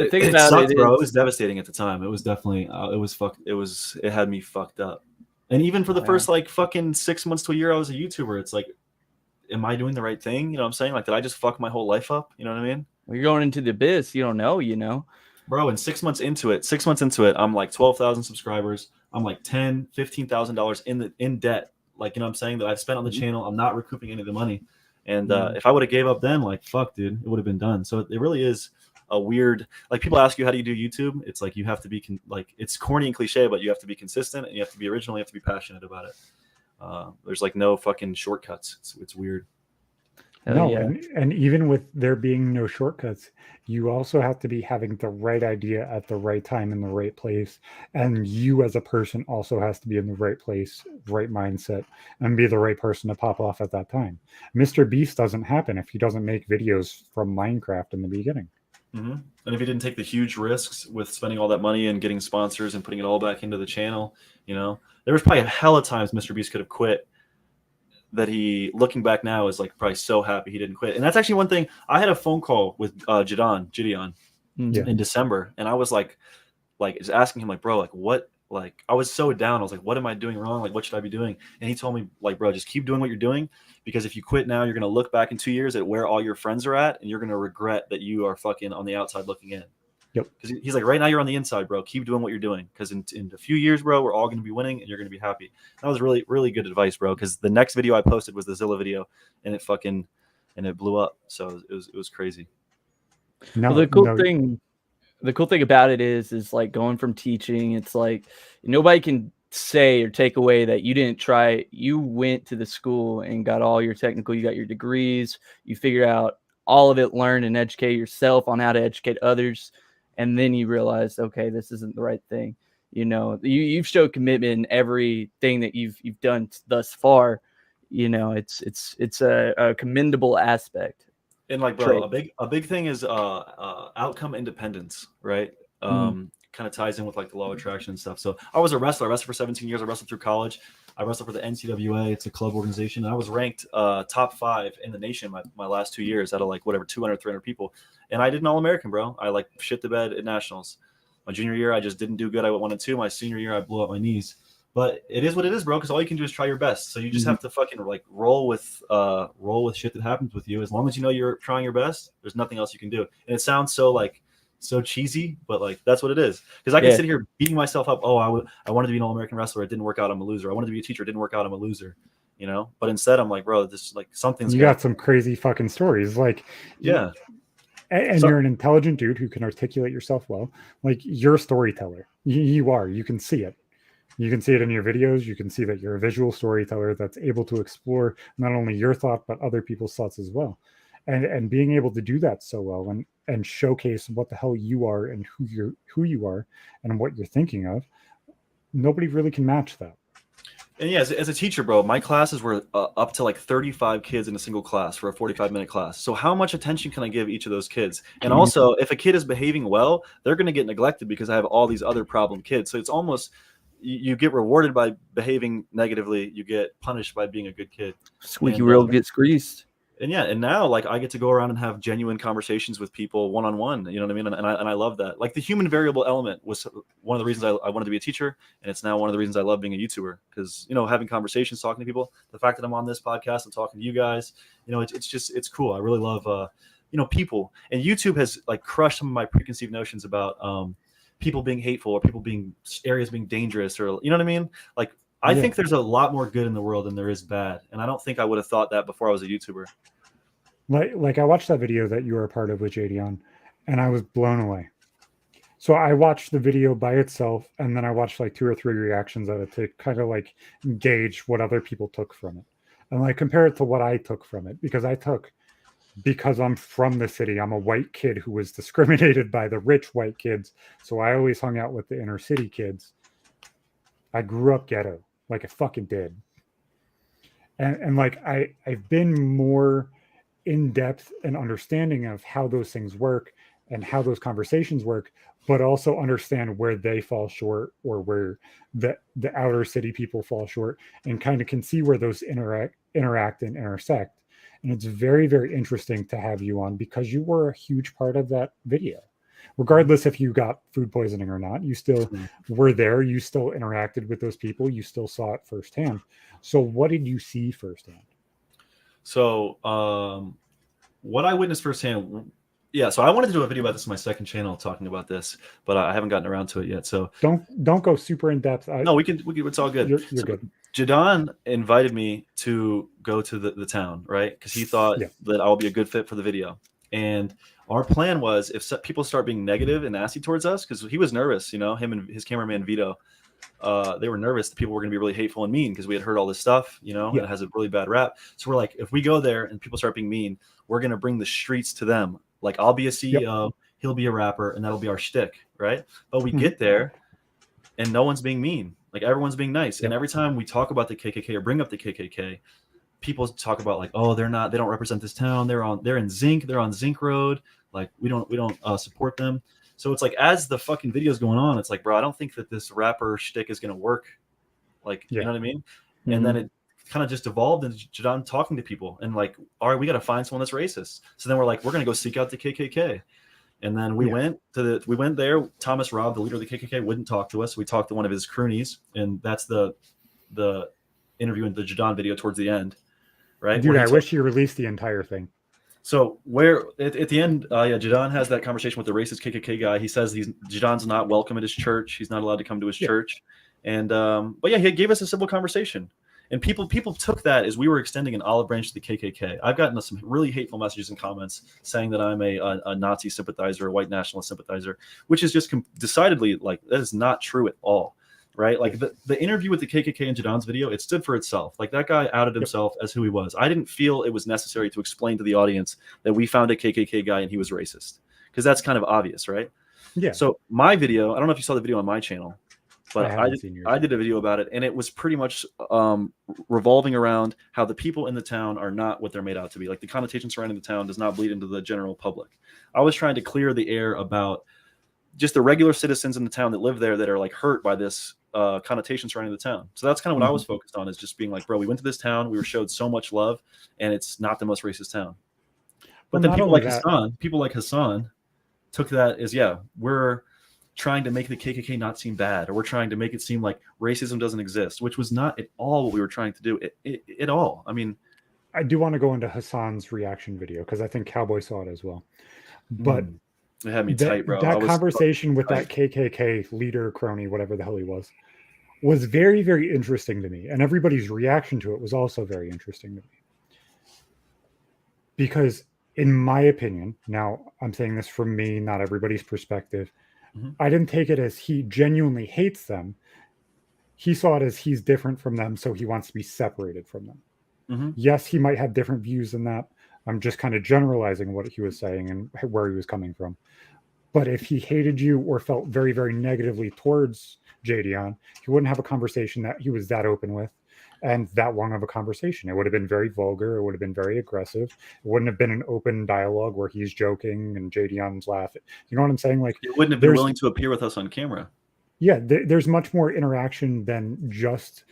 thing it about sucked, it bro. is- It was devastating at the time. It was definitely, it had me fucked up. And even for the first like fucking 6 months to a year I was a YouTuber, it's like, am I doing the right thing? You know what I'm saying? Like, did I just fuck my whole life up? You know what I mean? When you're going into the abyss, you don't know, Bro, and 6 months into it, I'm like 12,000 subscribers. I'm like $10,000-$15,000 in debt. Like, you know what I'm saying, that I've spent on the channel. I'm not recouping any of the money. And if I would have gave up then, like, fuck, dude, it would have been done. So it really is a weird, like, people ask you, how do you do YouTube? It's like, you have to be it's corny and cliche, but you have to be consistent, and you have to be original. You have to be passionate about it. There's like no fucking shortcuts. It's weird. No, yeah. and even with there being no shortcuts, you also have to be having the right idea at the right time in the right place. And you as a person also has to be in the right place, right mindset, and be the right person to pop off at that time. Mr. Beast doesn't happen if he doesn't make videos from Minecraft in the beginning. And if he didn't take the huge risks with spending all that money and getting sponsors and putting it all back into the channel, there was probably a hell of times Mr. Beast could have quit, that he, looking back now, is like probably so happy he didn't quit. And that's actually one thing. I had a phone call with Gideon in December, and I was like just asking him, like, bro, like, what, like, I was so down. I was like, what am I doing wrong? Like, what should I be doing? And he told me, like, bro, just keep doing what you're doing, because if you quit now, you're going to look back in 2 years at where all your friends are at, and you're going to regret that you are fucking on the outside looking in. Yep. Because he's like, right now you're on the inside, bro. Keep doing what you're doing, because in a few years, bro, we're all going to be winning, and you're going to be happy. That was really, really good advice, bro. Because the next video I posted was the Zilla video, and it blew up. So it was crazy. No, Well, the cool thing about it is like going from teaching, it's like nobody can say or take away that you didn't try it. You went to the school and got all your technical, you got your degrees, you figured out all of it, learn and educate yourself on how to educate others. And then you realize, okay, this isn't the right thing. You've showed commitment in everything that you've done thus far. It's a commendable aspect. And like, bro, a big thing is outcome independence, right? Kind of ties in with like the law of attraction and stuff. So I was a wrestler. I wrestled for 17 years. I wrestled through college. I wrestled for the NCWA. It's a club organization. And I was ranked top 5 in the nation my last 2 years out of like whatever 200, 300 people. And I did an All-American, bro. I like shit the bed at nationals. My junior year, I just didn't do good. I went 1-2. My senior year, I blew up my knees. But it is what it is, bro. Because all you can do is try your best. So you just have to fucking like roll with shit that happens with you. As long as you know you're trying your best, there's nothing else you can do. And it sounds so cheesy, but like that's what it is. Because I can sit here beating myself up. Oh, I wanted to be an All-American wrestler. It didn't work out. I'm a loser. I wanted to be a teacher. It didn't work out. I'm a loser. But instead I'm like, bro, this like something's. You got some crazy fucking stories, like and you're an intelligent dude who can articulate yourself well. Like, you're a storyteller. You are. You can see it. You can see it in your videos. You can see that you're a visual storyteller that's able to explore not only your thought, but other people's thoughts as well. And being able to do that so well and showcase what the hell you are and who you are and what you're thinking of, nobody really can match that. And yeah, as a teacher, bro, my classes were up to like 35 kids in a single class for a 45-minute class. So how much attention can I give each of those kids? And also, if a kid is behaving well, they're going to get neglected because I have all these other problem kids. So it's almost, you get rewarded by behaving negatively. You get punished by being a good kid. Squeaky wheel gets greased. And now like I get to go around and have genuine conversations with people one-on-one, you know what I mean? And I love that. Like the human variable element was one of the reasons I wanted to be a teacher, and it's now one of the reasons I love being a YouTuber, because having conversations, talking to people, the fact that I'm on this podcast and talking to you guys, it's cool. I really love people, and YouTube has like crushed some of my preconceived notions about people being hateful or people being areas being dangerous, or you know what I mean? Like I think there's a lot more good in the world than there is bad. And I don't think I would have thought that before I was a YouTuber. Like I watched that video that you were a part of with JD and I was blown away. So I watched the video by itself, and then I watched like 2 or 3 reactions of it to kind of like gauge what other people took from it. And like compare it to what I took from it, because I'm from the city. I'm a white kid who was discriminated by the rich white kids. So I always hung out with the inner city kids. I grew up ghetto. Like I fucking did. And like I've been more in depth and understanding of how those things work and how those conversations work, but also understand where they fall short, or where the outer city people fall short, and kind of can see where those interact and intersect. And it's very, very interesting to have you on, because you were a huge part of that video. Regardless if you got food poisoning or not, you still were there. You still interacted with those people. You still saw it firsthand. So what did you see firsthand? So what I witnessed firsthand, so I wanted to do a video about this on my second channel talking about this, but I haven't gotten around to it yet. So don't go super in depth. No, we can. It's all good. You're good. Jadon invited me to go to the town, right? Because he thought that I would be a good fit for the video. And our plan was, if people start being negative and nasty towards us, because he was nervous, him and his cameraman Vito, they were nervous that people were going to be really hateful and mean, because we had heard all this stuff, and it has a really bad rap. So we're like, if we go there and people start being mean, we're going to bring the streets to them. Like I'll be a CEO, he'll be a rapper, and that'll be our shtick, right? But we get there and no one's being mean. Like everyone's being nice. And every time we talk about the KKK or bring up the KKK, people talk about like, oh, they don't represent this town. They're on Zinc Road. Like we don't support them. So it's like, as the fucking video's going on, it's like, bro, I don't think that this rapper shtick is going to work. Like, you know what I mean? And then it kind of just evolved into Jadon talking to people and like, all right, we got to find someone that's racist. So then we're like, we're going to go seek out the KKK. And then we went there. Thomas Robb, the leader of the KKK, wouldn't talk to us. We talked to one of his cronies, and that's the interview in the Jadon video towards the end, right? Dude, I wish you released the entire thing. So where at the end, Jadon has that conversation with the racist KKK guy. He says Jadon's not welcome at his church. He's not allowed to come to his church. And but he gave us a simple conversation. And people took that as we were extending an olive branch to the KKK. I've gotten some really hateful messages and comments saying that I'm a Nazi sympathizer, a white nationalist sympathizer, which is just decidedly like, that is not true at all, right? Like the interview with the KKK in Jadon's video, it stood for itself. Like that guy outed himself as who he was. I didn't feel it was necessary to explain to the audience that we found a KKK guy and he was racist, because that's kind of obvious, right? Yeah. So my video, I don't know if you saw the video on my channel, but I did a video about it, and it was pretty much revolving around how the people in the town are not what they're made out to be. Like the connotation surrounding the town does not bleed into the general public. I was trying to clear the air about just the regular citizens in the town that live there that are like hurt by this connotation surrounding the town. So that's kind of what I was focused on, is just being like, bro, we went to this town, we were showed so much love, and it's not the most racist town. But then people like Hassan took that as, we're trying to make the KKK not seem bad, or we're trying to make it seem like racism doesn't exist, which was not at all what we were trying to do at all. I mean, I do want to go into Hassan's reaction video, because I think Cowboy saw it as well. But it had me tight, bro. That conversation with that KKK leader, crony, whatever the hell he was very, very interesting to me. And everybody's reaction to it was also very interesting to me. Because in my opinion, now I'm saying this from me, not everybody's perspective, I didn't take it as he genuinely hates them. He saw it as he's different from them, so he wants to be separated from them. Yes, he might have different views than that. I'm just kind of generalizing what he was saying and where he was coming from. But if he hated you or felt very, very negatively towards Jadion, he wouldn't have a conversation that he was that open with and that long of a conversation. It would have been very vulgar. It would have been very aggressive. It wouldn't have been an open dialogue where he's joking and Jadion's laughing. You know what I'm saying? Like, he wouldn't have been willing to appear with us on camera. Yeah, there's much more interaction than just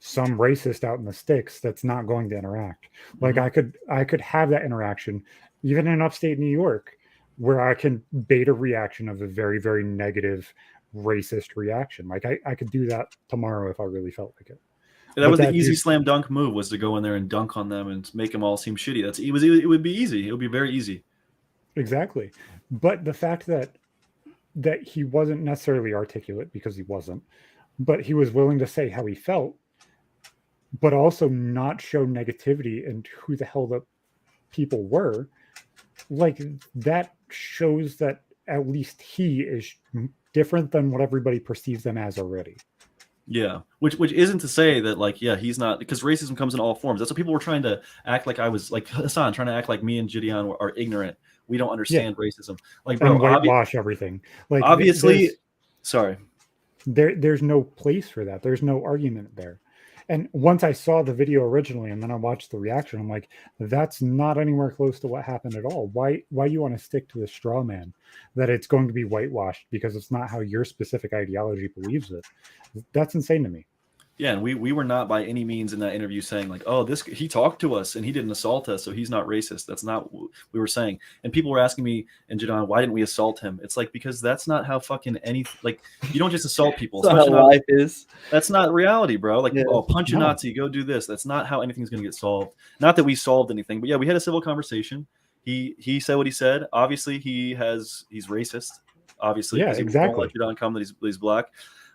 some racist out in the sticks that's not going to interact. Like I could have that interaction even in upstate New York, where I can bait a reaction of a very, very negative racist reaction. Like I could do that tomorrow if I really felt like it. That was the easy slam dunk move, was to go in there and dunk on them and make them all seem shitty. It would be easy. It would be very easy. Exactly. But the fact that he wasn't necessarily articulate, because he wasn't, but he was willing to say how he felt, but also not show negativity and who the hell the people were, like that shows that at least he is different than what everybody perceives them as already. Yeah, which isn't to say that, like, yeah, he's not, because racism comes in all forms. That's what people were trying to act like. I was like Hassan trying to act like me and Gideon are ignorant. We don't understand racism. Like, bro, and whitewash everything. Like, obviously, sorry. There's no place for that. There's no argument there. And once I saw the video originally and then I watched the reaction, I'm like, that's not anywhere close to what happened at all. Why you want to stick to the straw man that it's going to be whitewashed because it's not how your specific ideology believes it? That's insane to me. Yeah, and we were not by any means in that interview saying like, oh, he talked to us and he didn't assault us, so he's not racist. That's not what we were saying. And people were asking me and Jadon, why didn't we assault him? It's like, because that's not how fucking like, you don't just assault people. That's not how life is. That's not reality, bro. Like, oh, punch a Nazi, go do this. That's not how anything's going to get solved. Not that we solved anything, but yeah, we had a civil conversation. He said what he said. Obviously, he's racist. Obviously, yeah, exactly. He won't let Jadon come that he's black.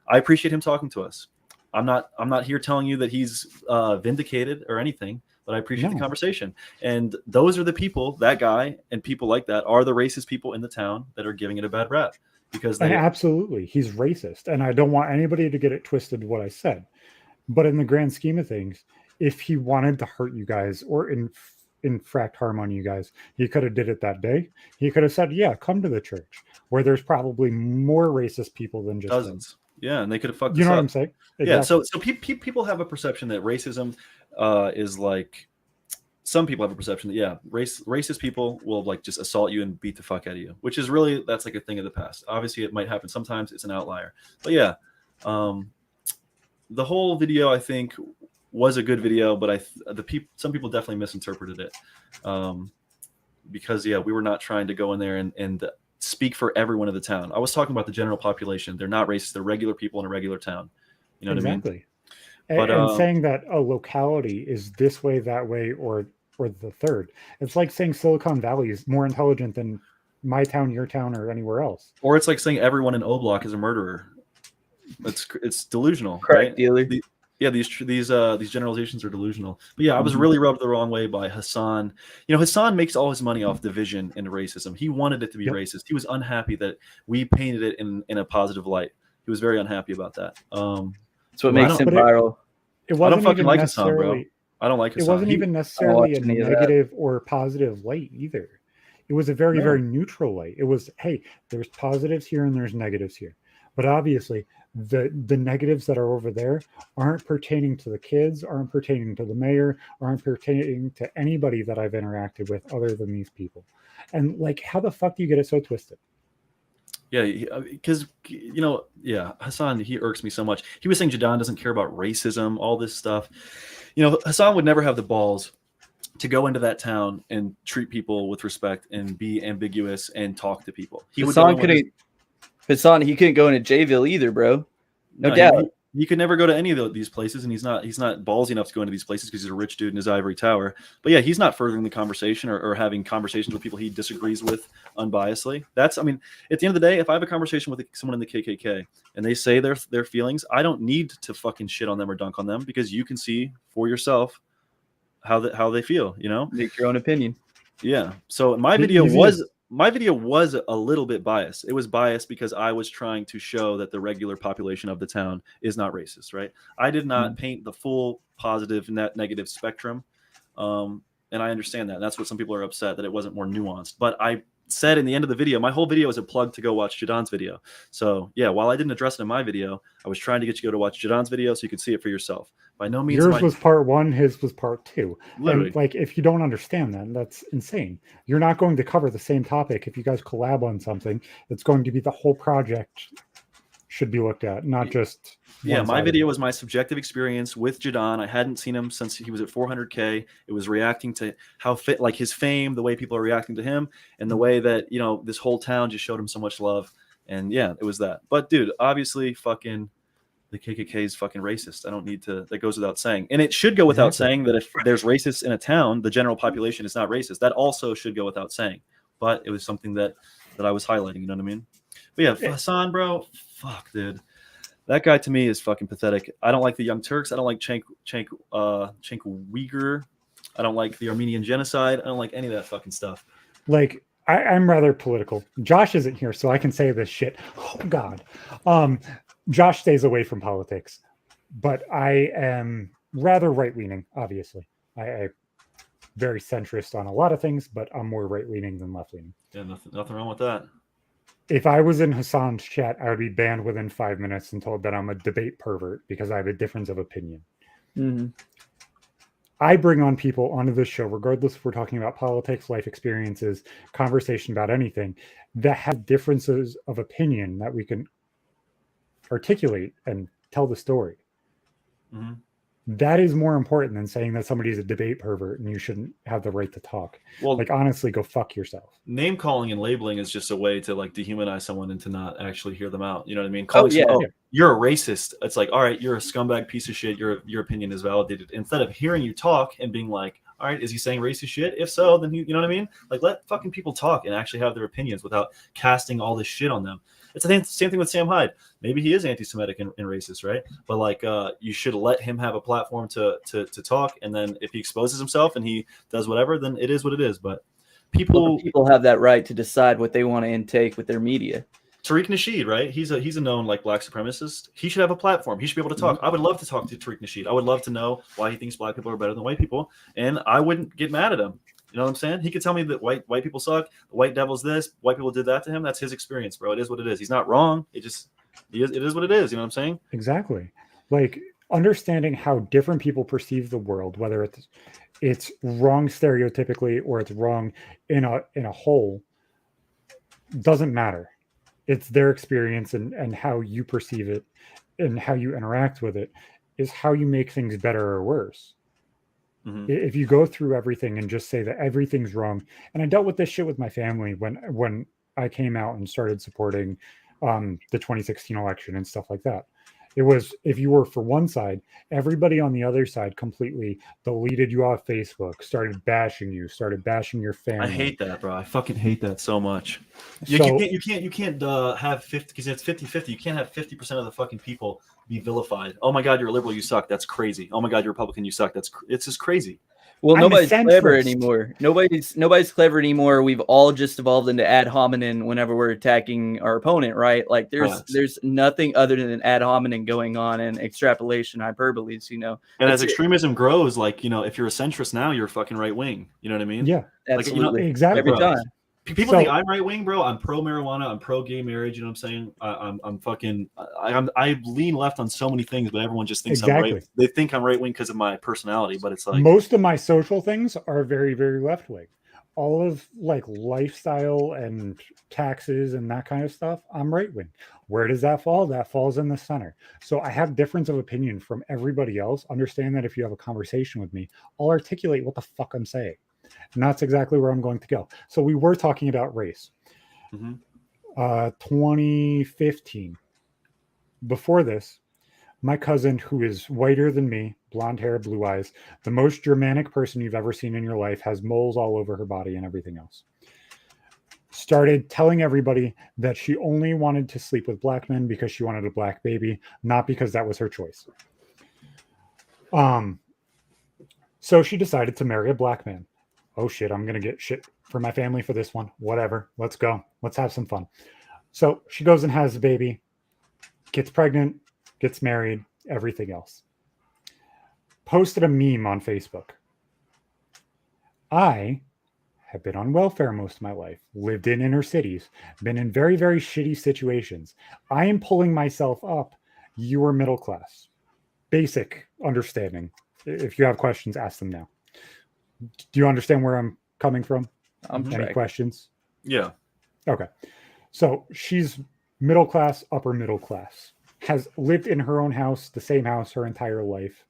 I appreciate him talking to us. I'm not here telling you that he's vindicated or anything, but I appreciate the conversation. And those are the people, that guy and people like that are the racist people in the town that are giving it a bad rap, because absolutely, he's racist. And I don't want anybody to get it twisted what I said. But in the grand scheme of things, if he wanted to hurt you guys or infract harm on you guys, he could have did it that day. He could have said, yeah, come to the church where there's probably more racist people than just dozens. Yeah, and they could have fucked. You know what I'm saying? Exactly. Yeah. So people have a perception that racism is like. Some people have a perception that racist people will like just assault you and beat the fuck out of you, which is really, that's like a thing of the past. Obviously, it might happen sometimes. It's an outlier, but yeah, the whole video I think was a good video, but some people definitely misinterpreted it because we were not trying to go in there and speak for everyone in the town. I was talking about the general population. They're not racist. They're regular people in a regular town. You know what I mean? But and saying that a locality is this way, that way, or the third. It's like saying Silicon Valley is more intelligent than my town, your town, or anywhere else. Or it's like saying everyone in O Block is a murderer. It's delusional, correct, right? Dealer. These generalizations are delusional. But yeah, I was really rubbed the wrong way by Hassan. You know, Hassan makes all his money off division and racism. He wanted it to be racist. He was unhappy that we painted it in a positive light. He was very unhappy about that. That's what makes him viral. I don't fucking like Hassan, bro. I don't like Hassan. It wasn't even necessarily a negative or positive light either. It was a very, very neutral light. It was, hey, there's positives here and there's negatives here. But obviously, the negatives that are over there aren't pertaining to the kids, aren't pertaining to the mayor, aren't pertaining to anybody that I've interacted with other than these people. And like, how the fuck do you get it so twisted? Yeah, because, Hassan, he irks me so much. He was saying Jadon doesn't care about racism, all this stuff. You know, Hassan would never have the balls to go into that town and treat people with respect and be ambiguous and talk to people. Hassan, he couldn't go into JVille either, bro. No doubt. He could never go to any of these places, and he's not ballsy enough to go into these places because he's a rich dude in his ivory tower. But yeah, he's not furthering the conversation or having conversations with people he disagrees with unbiasedly. At the end of the day, if I have a conversation with someone in the KKK and they say their feelings, I don't need to fucking shit on them or dunk on them, because you can see for yourself how they feel. You know, make your own opinion. Yeah. So my video was a little bit biased. It was biased because I was trying to show that the regular population of the town is not racist, right? I did not paint the full positive, negative spectrum. And I understand that. That's what some people are upset, that it wasn't more nuanced. But I said in the end of the video, my whole video is a plug to go watch Jadon's video. So yeah, while I didn't address it in my video, I was trying to get you to go to watch Jadon's video so you could see it for yourself. By no means. Yours was part 1, his was part 2. Literally. And like, if you don't understand that, that's insane. You're not going to cover the same topic. If you guys collab on something, it's going to be the whole project should be looked at, not just Yeah, one my side of video it. was my subjective experience with Jadon. I hadn't seen him since he was at 400K. It was reacting to how fit, like his fame, the way people are reacting to him, and the way that, this whole town just showed him so much love. And yeah, it was that. But dude, obviously, fucking the KKK is fucking racist. I don't need to. That goes without saying, and it should go without Exactly. saying that if there's racists in a town, the general population is not racist. That also should go without saying. But it was something that I was highlighting. You know what I mean? But yeah, Hassan, bro, fuck, dude. That guy to me is fucking pathetic. I don't like the Young Turks. I don't like Cenk Uyghur. I don't like the Armenian genocide. I don't like any of that fucking stuff. Like, I'm rather political. Josh isn't here, so I can say this shit. Oh God. Josh stays away from politics, but I am rather right-leaning, obviously. I very centrist on a lot of things, but I'm more right-leaning than left-leaning. Yeah, nothing wrong with that. If I was in Hassan's chat, I would be banned within 5 minutes and told that I'm a debate pervert because I have a difference of opinion. Mm-hmm. I bring on people onto this show, regardless if we're talking about politics, life experiences, conversation about anything, that have differences of opinion that we can articulate and tell the story. Mm-hmm. That is more important than saying that somebody's a debate pervert and you shouldn't have the right to talk. Well, like, honestly, go fuck yourself. Name calling and labeling is just a way to like dehumanize someone and to not actually hear them out. You know what I mean? Calling you're a racist. It's like, all right, you're a scumbag piece of shit. Your opinion is validated. Instead of hearing you talk and being like, all right, is he saying racist shit? If so, then you know what I mean? Like, let fucking people talk and actually have their opinions without casting all this shit on them. It's the same thing with Sam Hyde. Maybe he is anti-Semitic and racist, right? But like, you should let him have a platform to talk. And then if he exposes himself and he does whatever, then it is what it is. But people have that right to decide what they want to intake with their media. Tariq Nasheed, right? He's a known like black supremacist. He should have a platform. He should be able to talk. I would love to talk to Tariq Nasheed. I would love to know why he thinks black people are better than white people, and I wouldn't get mad at him. You know what I'm saying? He could tell me that white people suck, the white devil's this, white people did that to him. That's his experience, bro. It is what it is. He's not wrong. It is what it is. You know what I'm saying? Exactly. Like, understanding how different people perceive the world, whether it's wrong stereotypically or it's wrong in a whole, doesn't matter. It's their experience and how you perceive it and how you interact with it is how you make things better or worse. Mm-hmm. If you go through everything and just say that everything's wrong, and I dealt with this shit with my family when I came out and started supporting the 2016 election and stuff like that. It was, if you were for one side, everybody on the other side completely deleted you off Facebook, started bashing you, started bashing your family. I hate that, bro. I fucking hate that so much. You can't have 50, because it's 50-50. You can't have 50% of the fucking people be vilified. Oh my God, you're a liberal, you suck. That's crazy. Oh my God, you're a Republican, you suck. It's just crazy. Well, nobody's clever anymore. Nobody's clever anymore. We've all just evolved into ad hominem whenever we're attacking our opponent, right? Like there's nothing other than ad hominem going on and extrapolation, hyperboles, you know. And as extremism grows, like, you know, if you're a centrist now, you're fucking right wing. You know what I mean? Yeah, absolutely. Like, you know, exactly. Every time. People think I'm right wing, bro. I'm pro marijuana. I'm pro gay marriage. You know what I'm saying? I lean left on so many things, but everyone just thinks I'm right. They think I'm right wing because of my personality, but it's like most of my social things are very, very left wing. All of like lifestyle and taxes and that kind of stuff, I'm right wing. Where does that fall? That falls in the center. So I have difference of opinion from everybody else. Understand that if you have a conversation with me, I'll articulate what the fuck I'm saying. And that's exactly where I'm going to go. So we were talking about race. Mm-hmm. 2015. Before this, my cousin, who is whiter than me, blonde hair, blue eyes, the most Germanic person you've ever seen in your life, has moles all over her body and everything else, started telling everybody that she only wanted to sleep with black men because she wanted a black baby, not because that was her choice. So she decided to marry a black man. Oh shit, I'm going to get shit for my family for this one. Whatever. Let's go. Let's have some fun. So she goes and has a baby, gets pregnant, gets married, everything else. Posted a meme on Facebook. I have been on welfare most of my life, lived in inner cities, been in very, very shitty situations. I am pulling myself up. You are middle class. Basic understanding. If you have questions, ask them now. Do you understand where I'm coming from? Any questions? Yeah. Okay. So she's middle class, upper middle class, has lived in her own house, the same house, her entire life,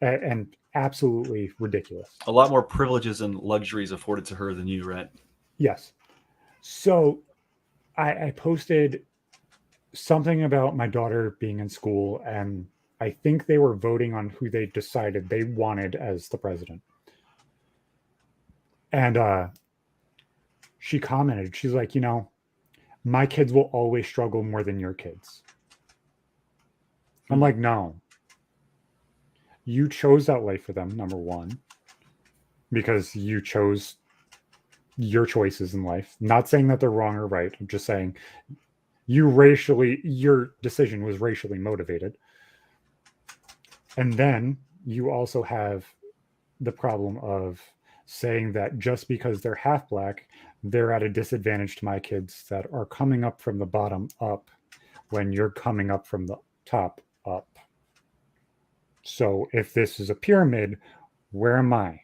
and absolutely ridiculous. A lot more privileges and luxuries afforded to her than you, right? Yes. So I posted something about my daughter being in school, and I think they were voting on who they decided they wanted as the president. And she commented, she's like, my kids will always struggle more than your kids. I'm like, no. You chose that life for them, number one, because you chose your choices in life. Not saying that they're wrong or right. I'm just saying your decision was racially motivated. And then you also have the problem of saying that just because they're half black, they're at a disadvantage to my kids that are coming up from the bottom up when you're coming up from the top up. So if this is a pyramid, where am I?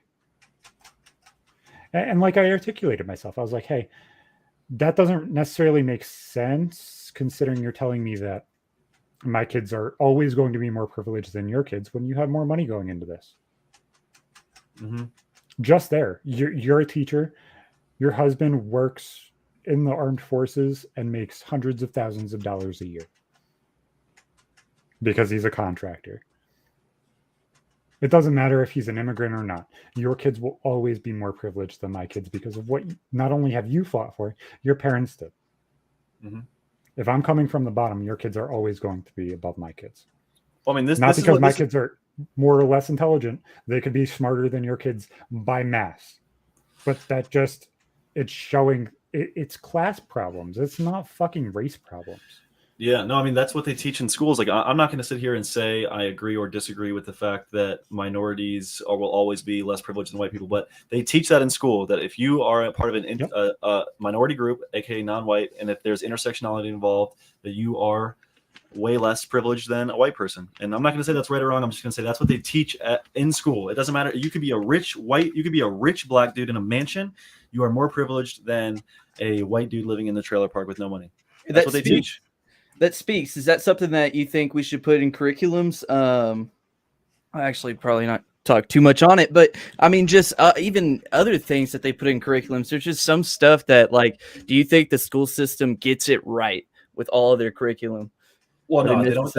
And like I articulated myself, I was like, hey, that doesn't necessarily make sense considering you're telling me that my kids are always going to be more privileged than your kids when you have more money going into this. Mm-hmm. Just there, you're a teacher. Your husband works in the armed forces and makes hundreds of thousands of dollars a year because he's a contractor. It doesn't matter if he's an immigrant or not. Your kids will always be more privileged than my kids because of what not only have you fought for, your parents did. Mm-hmm. If I'm coming from the bottom, your kids are always going to be above my kids. Well, I mean, not because my kids are more or less intelligent. They could be smarter than your kids by mass. But that just, it's showing it's class problems. It's not fucking race problems. Yeah, no, I mean, that's what they teach in schools. Like, I'm not going to sit here and say I agree or disagree with the fact that minorities will always be less privileged than white people, but they teach that in school, that if you are a part of a minority group, aka non-white, and if there's intersectionality involved, that you are way less privileged than a white person. And I'm not going to say that's right or wrong. I'm just going to say that's what they teach in school. It doesn't matter. You could be a rich black dude in a mansion. You are more privileged than a white dude living in the trailer park with no money. That's what they teach. That speaks. Is that something that you think we should put in curriculums? I actually probably not talk too much on it, but I mean, just even other things that they put in curriculums. There's just some stuff that, like, do you think the school system gets it right with all of their curriculum? Well, no, they don't.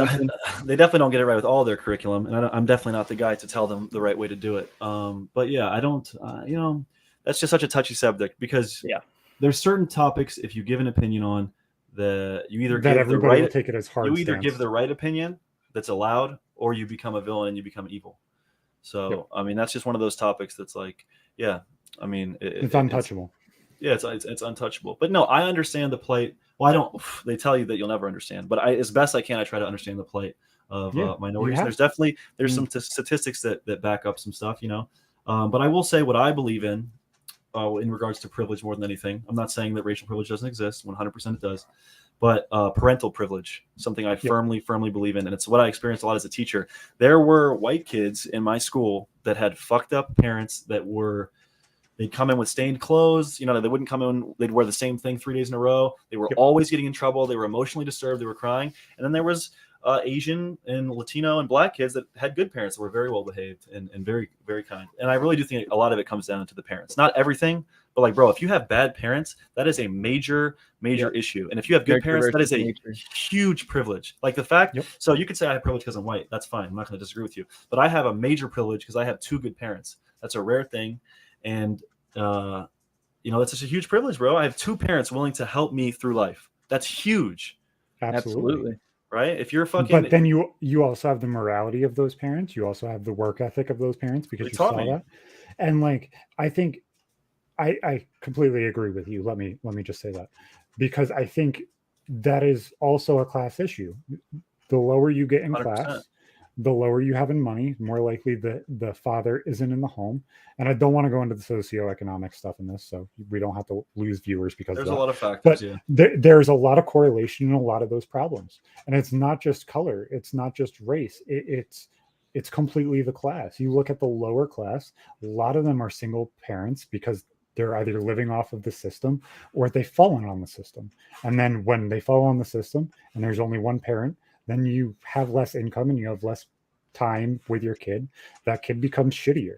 They definitely don't get it right with all their curriculum, and I'm definitely not the guy to tell them the right way to do it. But yeah, I don't. That's just such a touchy subject because there's certain topics if you give an opinion on. You either that give the right will take it as hard. You either give the right opinion that's allowed, or you become a villain and you become evil. So I mean, that's just one of those topics that's like, yeah, I mean, it's untouchable. It's untouchable. But no, I understand the plight. Well, I don't. They tell you that you'll never understand, but as best I can, I try to understand the plight of minorities. There's some statistics that back up some stuff, But I will say what I believe in regards to privilege more than anything. I'm not saying that racial privilege doesn't exist. 100% it does. But parental privilege, something I firmly believe in. And it's what I experienced a lot as a teacher. There were white kids in my school that had fucked up parents they'd come in with stained clothes. They wouldn't come in. They'd wear the same thing 3 days in a row. They were always getting in trouble. They were emotionally disturbed. They were crying. And then there was Asian and Latino and black kids that had good parents that were very well behaved and very, very kind. And I really do think a lot of it comes down to the parents. Not everything, but like, bro, if you have bad parents, that is a major issue. And if you have good parents, that is a huge privilege. Like the fact, so you could say I have privilege because I'm white. That's fine. I'm not going to disagree with you. But I have a major privilege because I have two good parents. That's a rare thing. And, that's just a huge privilege, bro. I have two parents willing to help me through life. That's huge. Absolutely. Right? If you're fucking, but then you also have the morality of those parents. You also have the work ethic of those parents because you saw that. And like, I think I completely agree with you. Let me just say that because I think that is also a class issue. The lower you get in 100%. Class, the lower you have in money, more likely the father isn't in the home. And I don't want to go into the socioeconomic stuff in this, so we don't have to lose viewers because there's a lot of factors. But there's a lot of correlation in a lot of those problems, and it's not just color, it's not just race. It's completely the class. You look at the lower class; a lot of them are single parents because they're either living off of the system or they've fallen on the system. And then when they fall on the system and there's only one parent, then you have less income and you have less time with your kid. That kid becomes shittier.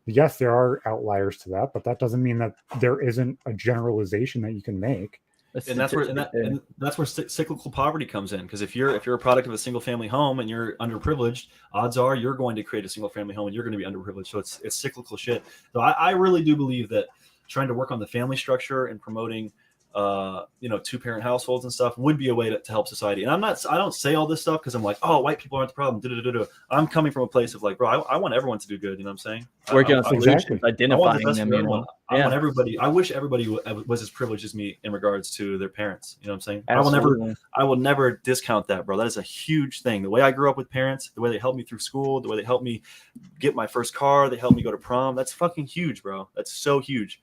Yes, there are outliers to that, but that doesn't mean that there isn't a generalization that you can make. And that's where cyclical poverty comes in, because if you're a product of a single family home and you're underprivileged, odds are you're going to create a single family home and you're going to be underprivileged. So it's cyclical shit. So I really do believe that trying to work on the family structure and promoting 2-parent households and stuff would be a way to help society. And I don't say all this stuff because I'm like, oh, white people aren't the problem. I'm coming from a place of like, bro, I want everyone to do good. You know what I'm saying? Working on solutions, identifying them. I want everybody. I wish everybody was as privileged as me in regards to their parents. You know what I'm saying? Absolutely. I will never discount that, bro. That is a huge thing. The way I grew up with parents, the way they helped me through school, the way they helped me get my first car, they helped me go to prom. That's fucking huge, bro. That's so huge.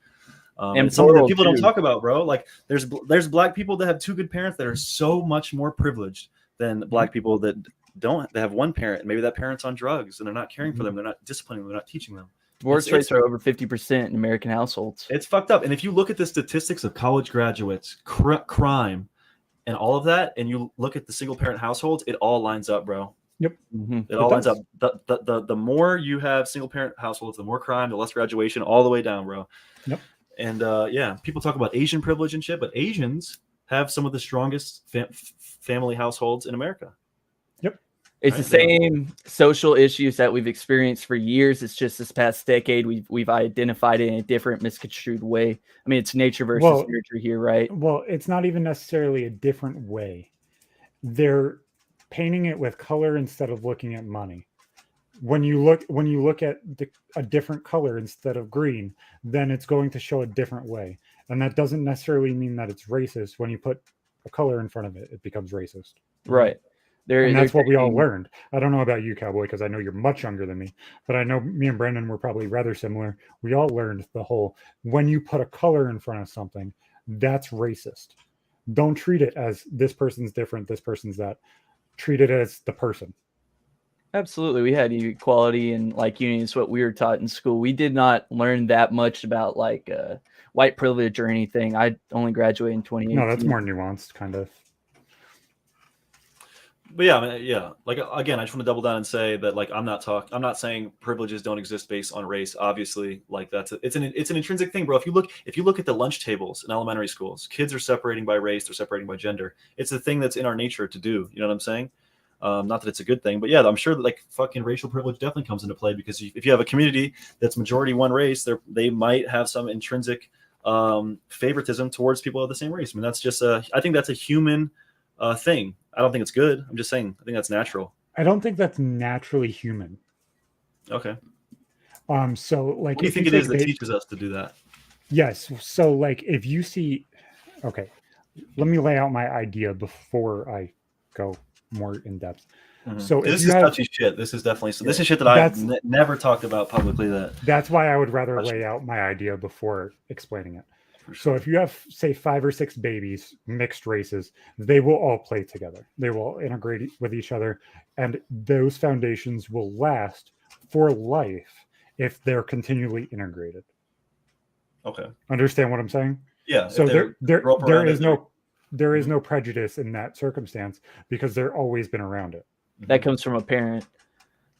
And it's something that people don't talk about, bro. Like there's black people that have 2 good parents that are so much more privileged than black people that don't. They have one parent, and maybe that parent's on drugs, and they're not caring for them. They're not disciplining them. They're not teaching them. Divorce rates are over 50% in American households. It's fucked up. And if you look at the statistics of college graduates, crime, and all of that, and you look at the single parent households, it all lines up, bro. Yep. It all lines up. The more you have single parent households, the more crime, the less graduation, all the way down, bro. Yep. And people talk about Asian privilege and shit, but Asians have some of the strongest family households in America. Yep. It's the same social issues that we've experienced for years. It's just this past decade we've identified it in a different, misconstrued way. I mean, it's nature versus nurture here, right? Well, it's not even necessarily a different way. They're painting it with color instead of looking at money. When you look at a different color instead of green, then it's going to show a different way. And that doesn't necessarily mean that it's racist. When you put a color in front of it, it becomes racist. Right. And that's what we all learned. I don't know about you, Cowboy, because I know you're much younger than me, but I know me and Brandon were probably rather similar. We all learned the whole, when you put a color in front of something, that's racist. Don't treat it as this person's different, this person's that. Treat it as the person. Absolutely. We had equality and like unity is what we were taught in school. We did not learn that much about like white privilege or anything. I only graduated in 2018. No, that's more nuanced, kind of. But yeah. Like again, I just want to double down and say that like I'm not saying privileges don't exist based on race. Obviously, like it's an intrinsic thing, bro. If you look at the lunch tables in elementary schools, kids are separating by race, they're separating by gender. It's a thing that's in our nature to do. You know what I'm saying? Not that it's a good thing, but yeah, I'm sure that like fucking racial privilege definitely comes into play, because if you have a community that's majority one race, they might have some intrinsic favoritism towards people of the same race. I mean, that's just I think that's a human thing. I don't think it's good. I'm just saying, I think that's natural. I don't think that's naturally human. Okay. So like, what do you think it is that teaches us to do that? Yes. So like, if you see, okay, let me lay out my idea before I go more in depth. Mm-hmm. So this is touchy shit. This is definitely this is shit that I've never talked about publicly. That's why I would rather lay out my idea before explaining it. Sure. So if you have, say, 5 or 6 babies, mixed races, they will all play together. They will integrate with each other, and those foundations will last for life if they're continually integrated. Okay. Understand what I'm saying? Yeah. So there is no prejudice in that circumstance because they're always been around it. That comes from a parent.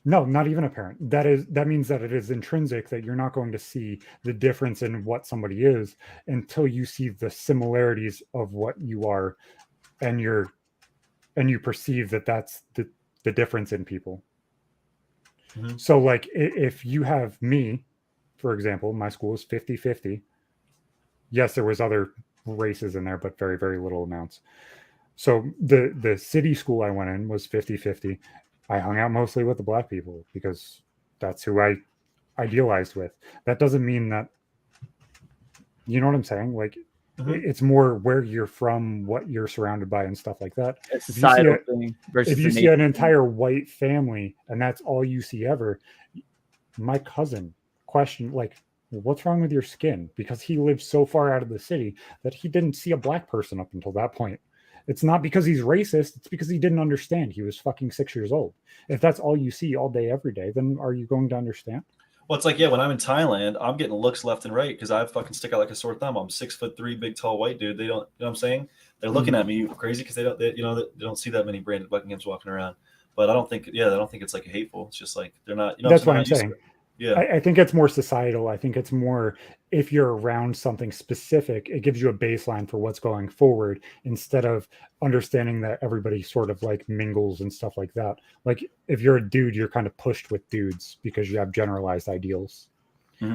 No, not even a parent. That means that it is intrinsic, that you're not going to see the difference in what somebody is until you see the similarities of what you are, and you perceive that that's the difference in people. Mm-hmm. So like if you have me, for example, my school is 50-50. Yes, there was other races in there, but very, very little amounts. So the city school I went in was 50-50. I hung out mostly with the black people because that's who I idealized with. That doesn't mean that, you know what I'm saying? Like, it's more where you're from, what you're surrounded by, and stuff like that. A societal thing versus if you see an entire white family and that's all you see ever, my cousin questioned, like, what's wrong with your skin? Because he lived so far out of the city that he didn't see a black person up until that point. It's not because he's racist. It's because he didn't understand. He was fucking 6 years old. If that's all you see all day, every day, then are you going to understand? Well, it's like, yeah, when I'm in Thailand, I'm getting looks left and right because I fucking stick out like a sore thumb. I'm 6'3", big, tall, white dude. They don't, you know what I'm saying? They're looking at me crazy because they don't see that many Brandon Buckinghams walking around. But I don't think it's like hateful. It's just like they're not, That's they're what I'm not used to saying. it. Yeah. I think it's more societal. I think it's more if you're around something specific, it gives you a baseline for what's going forward instead of understanding that everybody sort of like mingles and stuff like that. Like if you're a dude, you're kind of pushed with dudes because you have generalized ideals.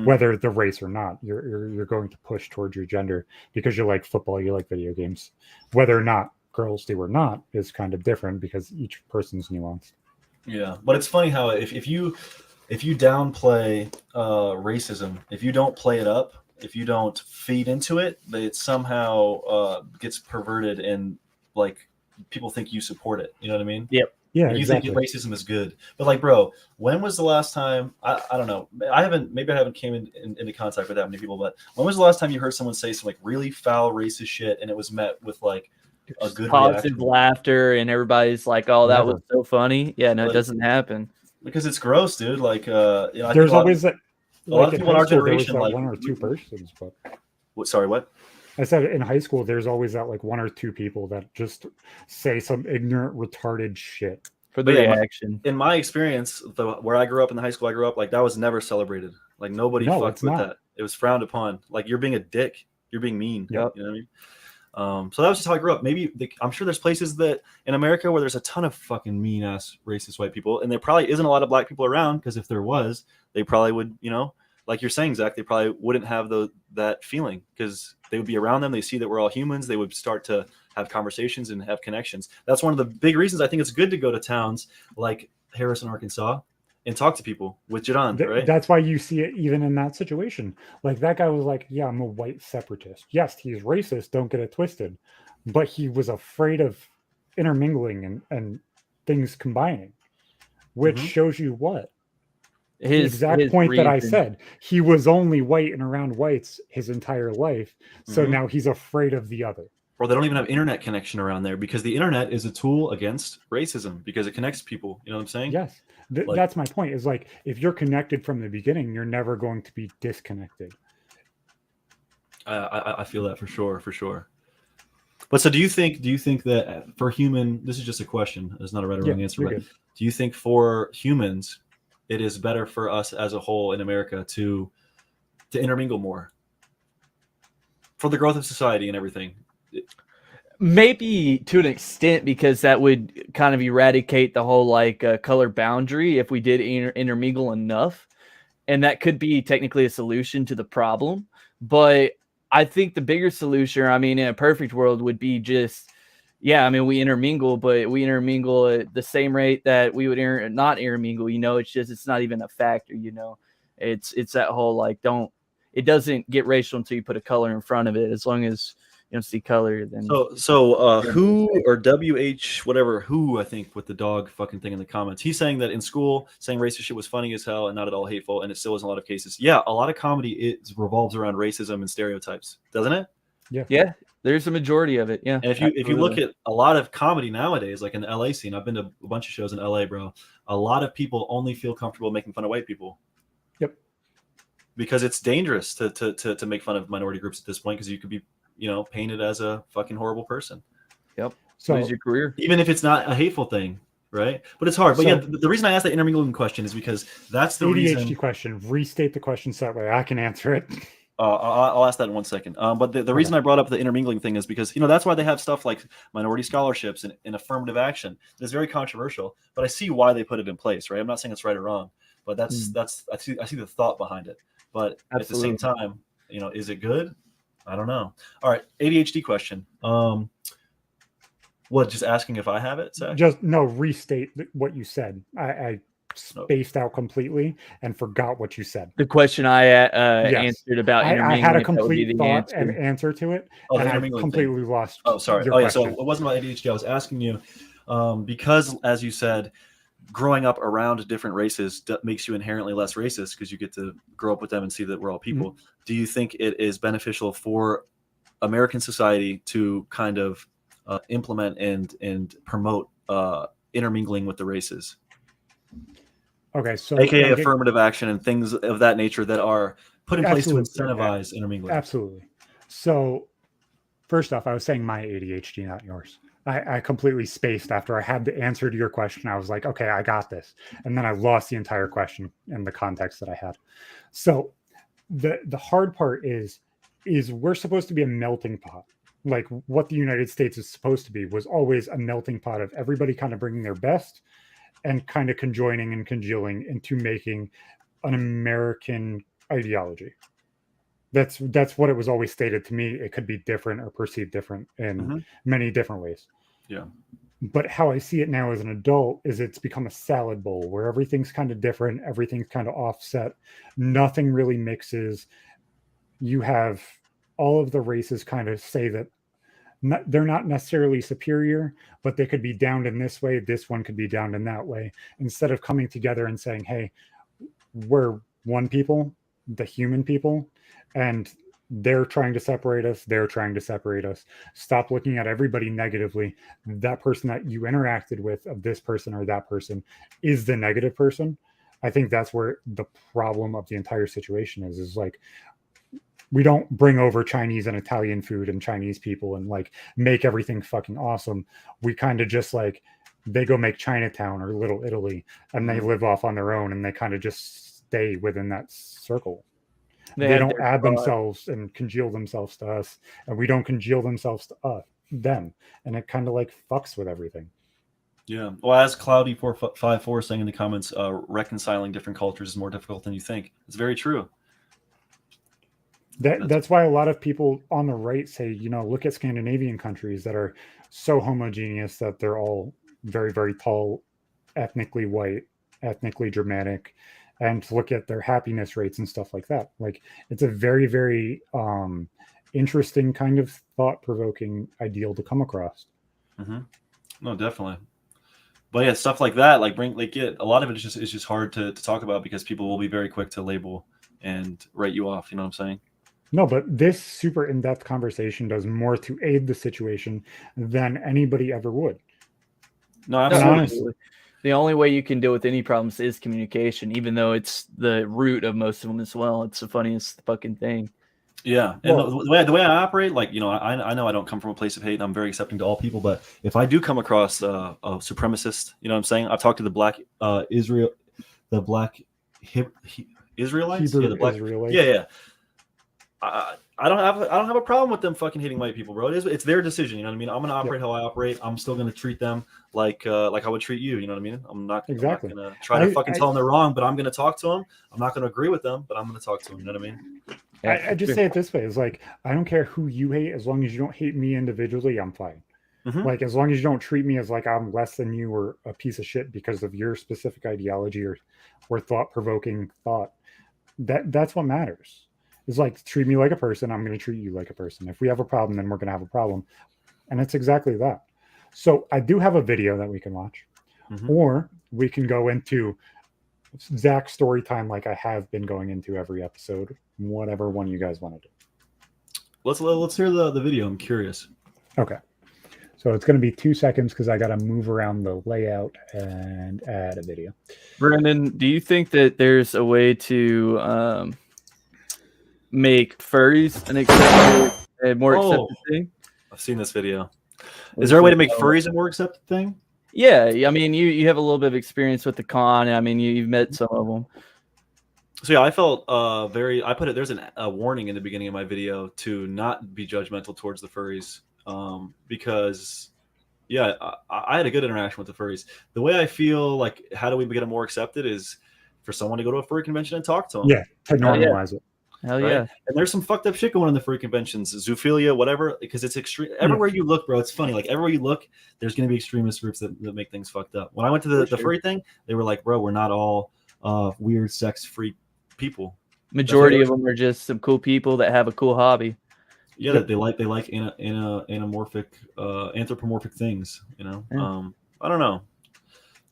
Whether the race or not, you're going to push towards your gender because you like football, you like video games. Whether or not girls do or not is kind of different because each person's nuanced. Yeah, but it's funny how if you downplay racism, if you don't play it up, if you don't feed into it, it somehow gets perverted and like people think you support it. You know what I mean? Yep. Yeah, You exactly. think racism is good, but like, bro, when was the last time? I don't know. I haven't came into contact with that many people, but when was the last time you heard someone say some like really foul racist shit and it was met with like a good Positive reaction? laughter and everybody's like, "Oh, that Never. was so funny." Yeah, no, it Like, doesn't happen. because it's gross, dude. Like, I think There's a lot always that. a lot of Like in people in high our school, there was generation, that like, one or two persons, but sorry, what? I said in high school, there's always that like one or two people that just say some ignorant, retarded shit. For the But yeah, reaction. In my experience, where I grew up in the high school I grew up, like that was never celebrated. Like nobody No, fucked it's with not. that. It was frowned upon. Like you're being a dick. You're being mean. Yep. You know what I mean? So that was just how I grew up. Maybe I'm sure there's places that in America where there's a ton of fucking mean ass racist white people, and there probably isn't a lot of black people around because if there was, they probably would, like you're saying, Zach, they probably wouldn't have that feeling because they would be around them. They see that we're all humans. They would start to have conversations and have connections. That's one of the big reasons I think it's good to go to towns like Harrison, Arkansas, and talk to people with Jadon, right? That's why you see it even in that situation. Like that guy was like, yeah, I'm a white separatist. Yes, he's racist. Don't get it twisted. But he was afraid of intermingling and things combining, which shows you what? The exact point that I said. He was only white and around whites his entire life. So now he's afraid of the other. Or they don't even have internet connection around there because the internet is a tool against racism because it connects people. You know what I'm saying? Yes. That's my point is like, if you're connected from the beginning, you're never going to be disconnected. I feel that for sure. But so do you think that for human, this is just a question, it's not a right or wrong answer, but good. do you think for humans, it is better for us as a whole in America to intermingle more for the growth of society and everything? Maybe to an extent, because that would kind of eradicate the whole like color boundary if we did intermingle enough, and that could be technically a solution to the problem. But I think the bigger solution, I mean, in a perfect world, would be just, yeah, I mean, we intermingle, but we intermingle at the same rate that we would not intermingle. It's just it's not even a factor. It's that whole like it doesn't get racial until you put a color in front of it. As long as you don't see color, then who or WH whatever who I think with the dog fucking thing in the comments. He's saying that in school saying racist shit was funny as hell and not at all hateful, and it still is in a lot of cases. Yeah, a lot of comedy it revolves around racism and stereotypes, doesn't it? Yeah. There's a majority of it. Yeah. And if you look at a lot of comedy nowadays, like in the LA scene, I've been to a bunch of shows in LA, bro. A lot of people only feel comfortable making fun of white people. Yep. Because it's dangerous to make fun of minority groups at this point because you could be painted as a fucking horrible person. Yep. So lose your career. Even if it's not a hateful thing, right? But it's hard. But So, yeah, the reason I asked that intermingling question is because that's the ADHD reason. question. Restate the question so that way I can answer it. I'll ask that in 1 second. But the reason I brought up the intermingling thing is because that's why they have stuff like minority scholarships and affirmative action. It's very controversial, but I see why they put it in place, right? I'm not saying it's right or wrong, but that's I see the thought behind it. But At the same time, is it good? I don't know. All right, ADHD question. What? Just asking if I have it, Zach? Just restate what you said. I spaced out completely and forgot what you said. The question I answered about I had a intermingling, complete thought and answer to it, and I completely lost. Oh, sorry. Your question. question. So it wasn't about ADHD. I was asking you because, as you said, growing up around different races makes you inherently less racist because you get to grow up with them and see that we're all people. Mm-hmm. Do you think it is beneficial for American society to kind of implement and promote intermingling with the races? Okay, so aka affirmative action and things of that nature that are put in place to Absolutely. incentivize intermingling. Absolutely. So first off, I was saying my ADHD, not yours. I completely spaced after I had the answer to your question. I was like, okay, I got this. And then I lost the entire question in the context that I had. So the hard part is we're supposed to be a melting pot. Like what the United States is supposed to be was always a melting pot of everybody kind of bringing their best and kind of conjoining and congealing into making an American ideology. That's what it was always stated to me. It could be different or perceived different in many different ways. Yeah. But how I see it now as an adult is it's become a salad bowl where everything's kind of different, everything's kind of offset, nothing really mixes. You have all of the races kind of say that they're not necessarily superior, but they could be downed in this way, this one could be downed in that way, instead of coming together and saying, hey, we're one people, the human people, and they're trying to separate us, they're trying to separate us. Stop looking at everybody negatively. That person that you interacted with of this person or that person is the negative person. I think that's where the problem of the entire situation is like, we don't bring over Chinese and Italian food and Chinese people and like make everything fucking awesome. We kind of just like, they go make Chinatown or Little Italy and they live off on their own and they kind of just stay within that circle. They don't add themselves and congeal themselves to us, and we don't congeal themselves to them, and it kind of like fucks with everything. Yeah. Well, as Cloudy454 saying in the comments, reconciling different cultures is more difficult than you think. It's very true. That's why a lot of people on the right say, you know, look at Scandinavian countries that are so homogeneous that they're all very, very tall, ethnically white, ethnically Germanic, and to look at their happiness rates and stuff like that. Like it's a very, very interesting kind of thought-provoking ideal to come across. No, definitely. But yeah, stuff like that, like a lot of it is just hard to talk about because people will be very quick to label and write you off. You know what I'm saying? No, but this super in-depth conversation does more to aid the situation than anybody ever would. No, absolutely. Honestly, the only way you can deal with any problems is communication, even though it's the root of most of them as well. It's the funniest fucking thing. Yeah, and the way I operate, like, you know, I know I don't come from a place of hate, and I'm very accepting to all people. But if I do come across a supremacist, you know what I'm saying? I've talked to the black Israelites, Israelites. Yeah. I don't have a problem with them fucking hating white people, bro. It's their decision. You know what I mean? I'm gonna operate how I operate. I'm still gonna treat them like I would treat you. You know what I mean? I'm not gonna try to fucking tell them they're wrong, but I'm gonna talk to them. I'm not gonna agree with them, but I'm gonna talk to them. You know what I mean? I just say it this way: it's like I don't care who you hate, as long as you don't hate me individually, I'm fine. Like as long as you don't treat me as like I'm less than you or a piece of shit because of your specific ideology or thought-provoking thought. That's what matters. It's like, treat me like a person, I'm going to treat you like a person. If we have a problem, then we're going to have a problem. And it's exactly that. So I do have a video that we can watch. Or we can go into Zach's story time like I have been going into every episode. Whatever one you guys want to do. Let's hear the video. I'm curious. Okay. So it's going to be 2 seconds because I got to move around the layout and add a video. Brandon, do you think that there's a way to... make furries a more accepted thing? I've seen this video. Is there a way to make furries a more accepted thing? Yeah, I mean, you have a little bit of experience with the con. I mean, you've met some of them. So yeah, I felt I put it. There's a warning in the beginning of my video to not be judgmental towards the furries, because yeah, I had a good interaction with the furries. The way I feel like, how do we get them more accepted is for someone to go to a furry convention and talk to them. Yeah, to normalize it. Hell right? Yeah. And there's some fucked up shit going on in the furry conventions, zoophilia, whatever, because it's extreme. Everywhere you look, bro, it's funny. Like everywhere you look, there's going to be extremist groups that make things fucked up. When I went to the furry thing, they were like, bro, we're not all weird sex freak people. Majority of them are just some cool people that have a cool hobby. Yeah, that they like anthropomorphic things, you know. Yeah. I don't know.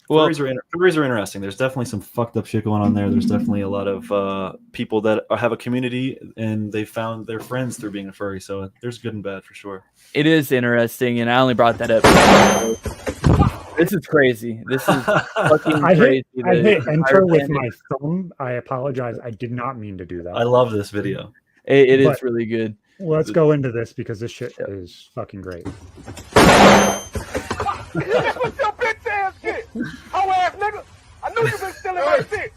Well, furries are interesting. There's definitely some fucked up shit going on there. There's definitely a lot of people that have a community and they found their friends through being a furry. So there's good and bad for sure. it is interesting, and I only brought that up. This is crazy. This is fucking I crazy. hit The enter fire with panic. my thumb. I apologize. I did not mean to do that. I love this video. It is But- really good. Let's go into this because this shit is fucking great. That's what your bitch ass get. Hoe ass nigga. I knew you been stealing my shit.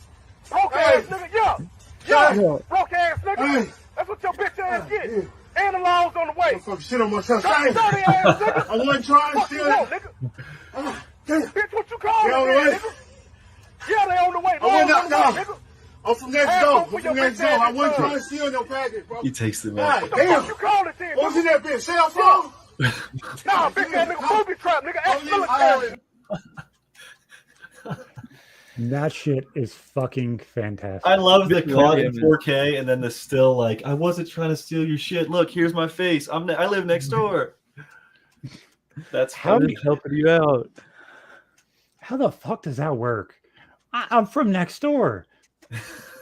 Broke ass nigga. Yeah. Broke ass nigga. That's what your bitch ass get. And the laws on the way. Fuck shit on myself. Dirty ass nigga. I wasn't trying to Fuck you steal want, it. nigga. Bitch, what you call They on the it, way? nigga? Yeah, they on the way. I went Laws on out the way, now. nigga. I'm from next Ass door. off I'm with from your next bitch door. ass I wasn't ass. trying to steal your package, bro. He takes the God man. What the damn. fuck you call it then, What was in nigga? that bitch? Cell phone? Nah, bitch ass nigga. Booby trap, nigga. Oh, Ex-military. That shit is fucking fantastic. I love the This is caught in amazing. 4K and then the still like, I wasn't trying to steal your shit. Look, here's my face. I live next door. That's How funny. Helping you out. How the fuck does that work? I'm from next door.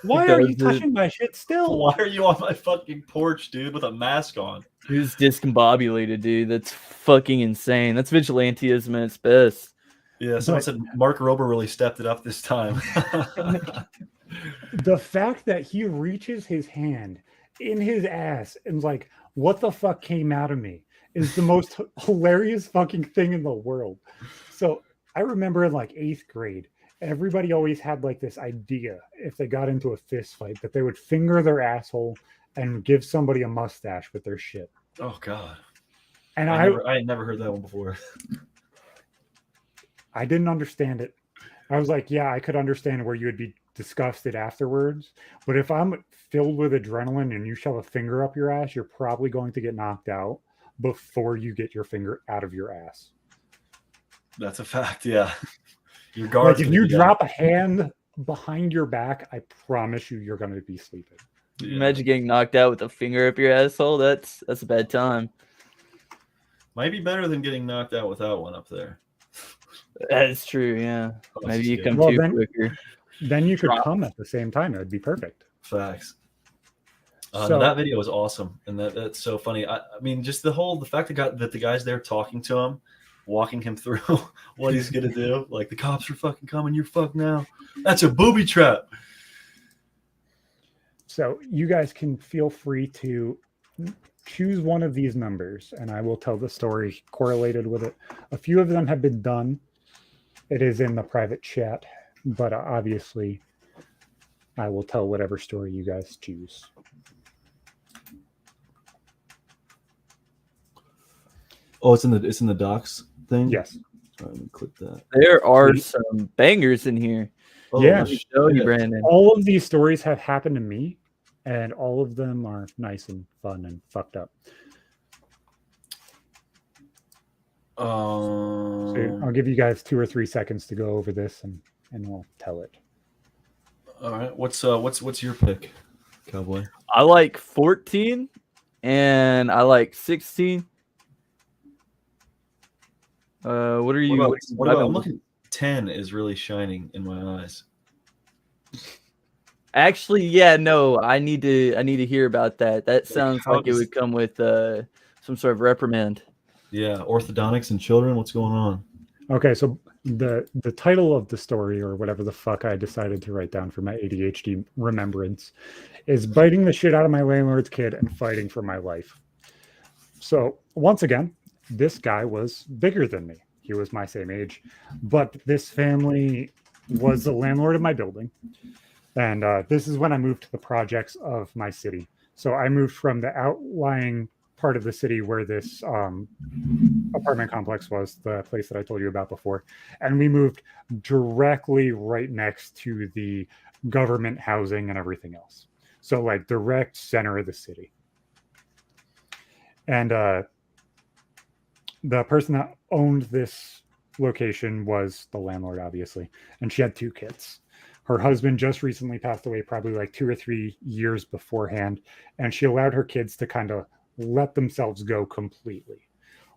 Why He are does you it. touching my shit still? Why are you on my fucking porch, dude, with a mask on? He was discombobulated, dude. That's fucking insane. That's vigilantism at its best. Yeah, someone But- said Mark Rober really stepped it up this time. The fact that he reaches his hand in his ass and is like, what the fuck came out of me is the most hilarious fucking thing in the world. So I remember in like 8th grade, everybody always had like this idea if they got into a fist fight that they would finger their asshole and give somebody a mustache with their shit. Oh God, And I had never heard that one before. I didn't understand it. I was like, yeah, I could understand where you would be disgusted afterwards. But if I'm filled with adrenaline and you shove a finger up your ass, you're probably going to get knocked out before you get your finger out of your ass. That's a fact. Yeah, your Like guard's if gonna you be down. drop a hand behind your back, I promise you're going to be sleeping. Yeah. Imagine getting knocked out with a finger up your asshole. That's a bad time. Might be better than getting knocked out without one up there. That is true. Yeah. Oh, Maybe you shit. come Well, too then- quicker. Then you could Drop. come at the same time. It would be perfect. Facts. So- That video was awesome, and that's so funny. I mean, just the fact that the guy's there talking to him, walking him through what he's gonna do. Like the cops are fucking coming, you're fucked now. That's a booby trap. So you guys can feel free to choose one of these numbers and I will tell the story correlated with it. A few of them have been done. It is in the private chat, but obviously I will tell whatever story you guys choose. Oh, it's in the docs thing. Yes. All right, let me click that. There are Sweet. some bangers in here. Oh, Yeah. Let me show you, shit. Brandon. All of these stories have happened to me and all of them are nice and fun and fucked up. So I'll give you guys 2 or 3 seconds to go over this and we'll tell it. All right. What's your pick, Cowboy? I like 14 and I like 16. What are you? What about I'm looking 10 is really shining in my eyes. Actually, yeah, no, I need to hear about that. That sounds how like it does- would come with some sort of reprimand. Yeah. Orthodontics in children. What's going on? Okay, so the title of the story or whatever the fuck I decided to write down for my ADHD remembrance is biting the shit out of my landlord's kid and fighting for my life. So once again, this guy was bigger than me. He was my same age, but this family was the landlord of my building. And this is when I moved to the projects of my city. So I moved from the outlying part of the city where this apartment complex was, the place that I told you about before. And we moved directly right next to the government housing and everything else. So like direct center of the city. And the person that owned this location was the landlord, obviously. And she had 2 kids. Her husband just recently passed away, probably like 2 or 3 years beforehand. And she allowed her kids to kind of let themselves go completely.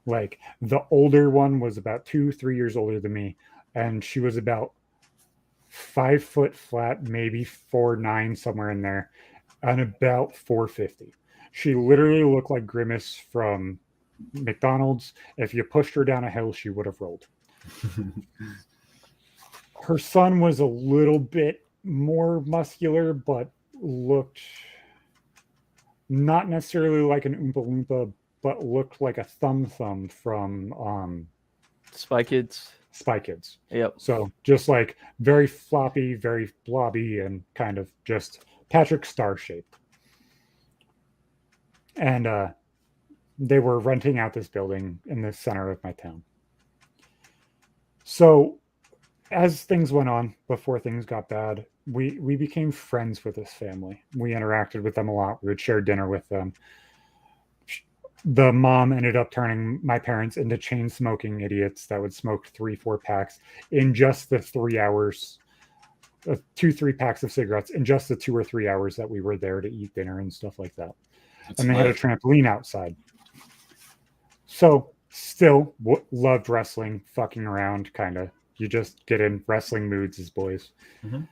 Like the older one was about 2-3 years older than me, and she was about 5 foot flat, maybe 4'9", somewhere in there, and about 450. She literally looked like Grimace from McDonald's. If you pushed her down a hill, she would have rolled. Her son was a little bit more muscular, but looked not necessarily like an Oompa Loompa, but looked like a Thum Thum from Spy Kids. Spy Kids. Yep. So just like very floppy, very blobby, and kind of just Patrick Star shaped. And they were renting out this building in the center of my town. So as things went on, before things got bad, we became friends with this family. We interacted with them a lot. We would share dinner with them. The mom ended up turning my parents into chain smoking idiots that would smoke 3-4 packs in just the 3 hours, 2-3 packs of cigarettes in just the 2 or 3 hours that we were there to eat dinner and stuff like that. That's And they had a trampoline outside. So still loved wrestling, fucking around, kind of. You just get in wrestling moods as boys. Mm-hmm.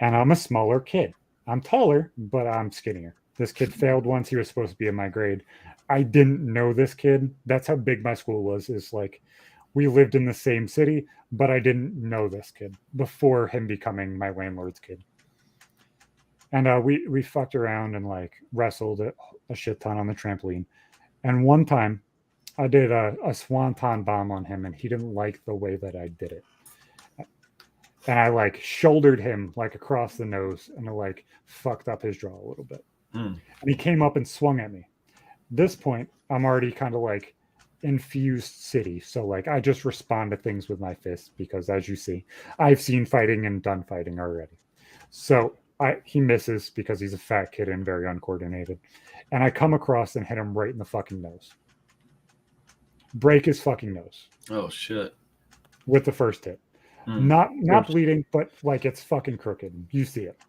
And I'm a smaller kid. I'm taller, but I'm skinnier. This kid failed once. He was supposed to be in my grade. I didn't know this kid. That's how big my school was. Is like we lived in the same city, but I didn't know this kid before him becoming my landlord's kid. And we fucked around and like wrestled a shit ton on the trampoline. And one time I did a swanton bomb on him, and he didn't like the way that I did it. And I like shouldered him like across the nose, and it like fucked up his jaw a little bit. And he came up and swung at me. This point, I'm already kind of like infused city. So like I just respond to things with my fists because, as you see, I've seen fighting and done fighting already. So he misses because he's a fat kid and very uncoordinated. And I come across and hit him right in the fucking nose. Break his fucking nose. Oh shit. With the first hit. Not bleeding, but like it's fucking crooked. You see it.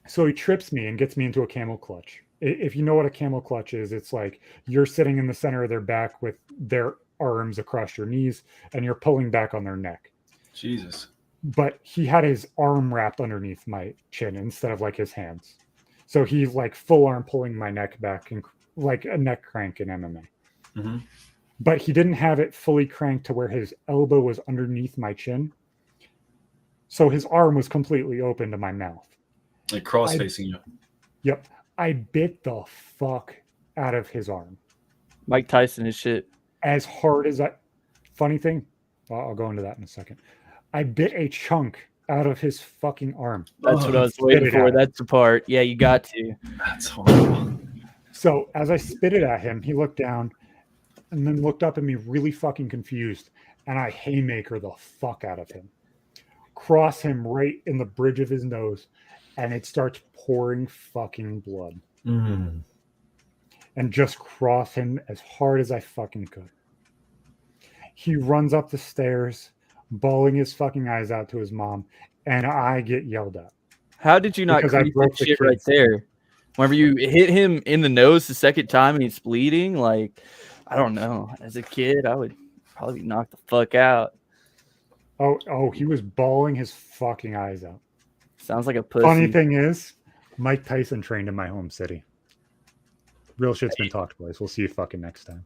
So he trips me and gets me into a camel clutch. If you know what a camel clutch is, it's like you're sitting in the center of their back with their arms across your knees and you're pulling back on their neck. Jesus. But he had his arm wrapped underneath my chin instead of like his hands. So he's like full arm pulling my neck back and like a neck crank in MMA. Mm-hmm. But he didn't have it fully cranked to where his elbow was underneath my chin. So his arm was completely open to my mouth. Like cross facing you. Yep. I bit the fuck out of his arm. Mike Tyson is shit. As hard as I... Funny thing, I'll go into that in a second. I bit a chunk out of his fucking arm. That's what I was waiting for. That's the part. Yeah, you got to. That's horrible. So as I spit it at him, he looked down and then looked up at me really fucking confused. And I haymaker the fuck out of him. Cross him right in the bridge of his nose. And it starts pouring fucking blood. And just cross him as hard as I fucking could. He runs up the stairs, bawling his fucking eyes out to his mom, and I get yelled at. How did you not Because I creep broke that the shit right kid's- there? Whenever you hit him in the nose the second time and he's bleeding, like, I don't know. As a kid, I would probably be knocked the fuck out. Oh, he was bawling his fucking eyes out. Sounds like a pussy. Funny thing is, Mike Tyson trained in my home city. Real shit's been talked, boys. We'll see you fucking next time.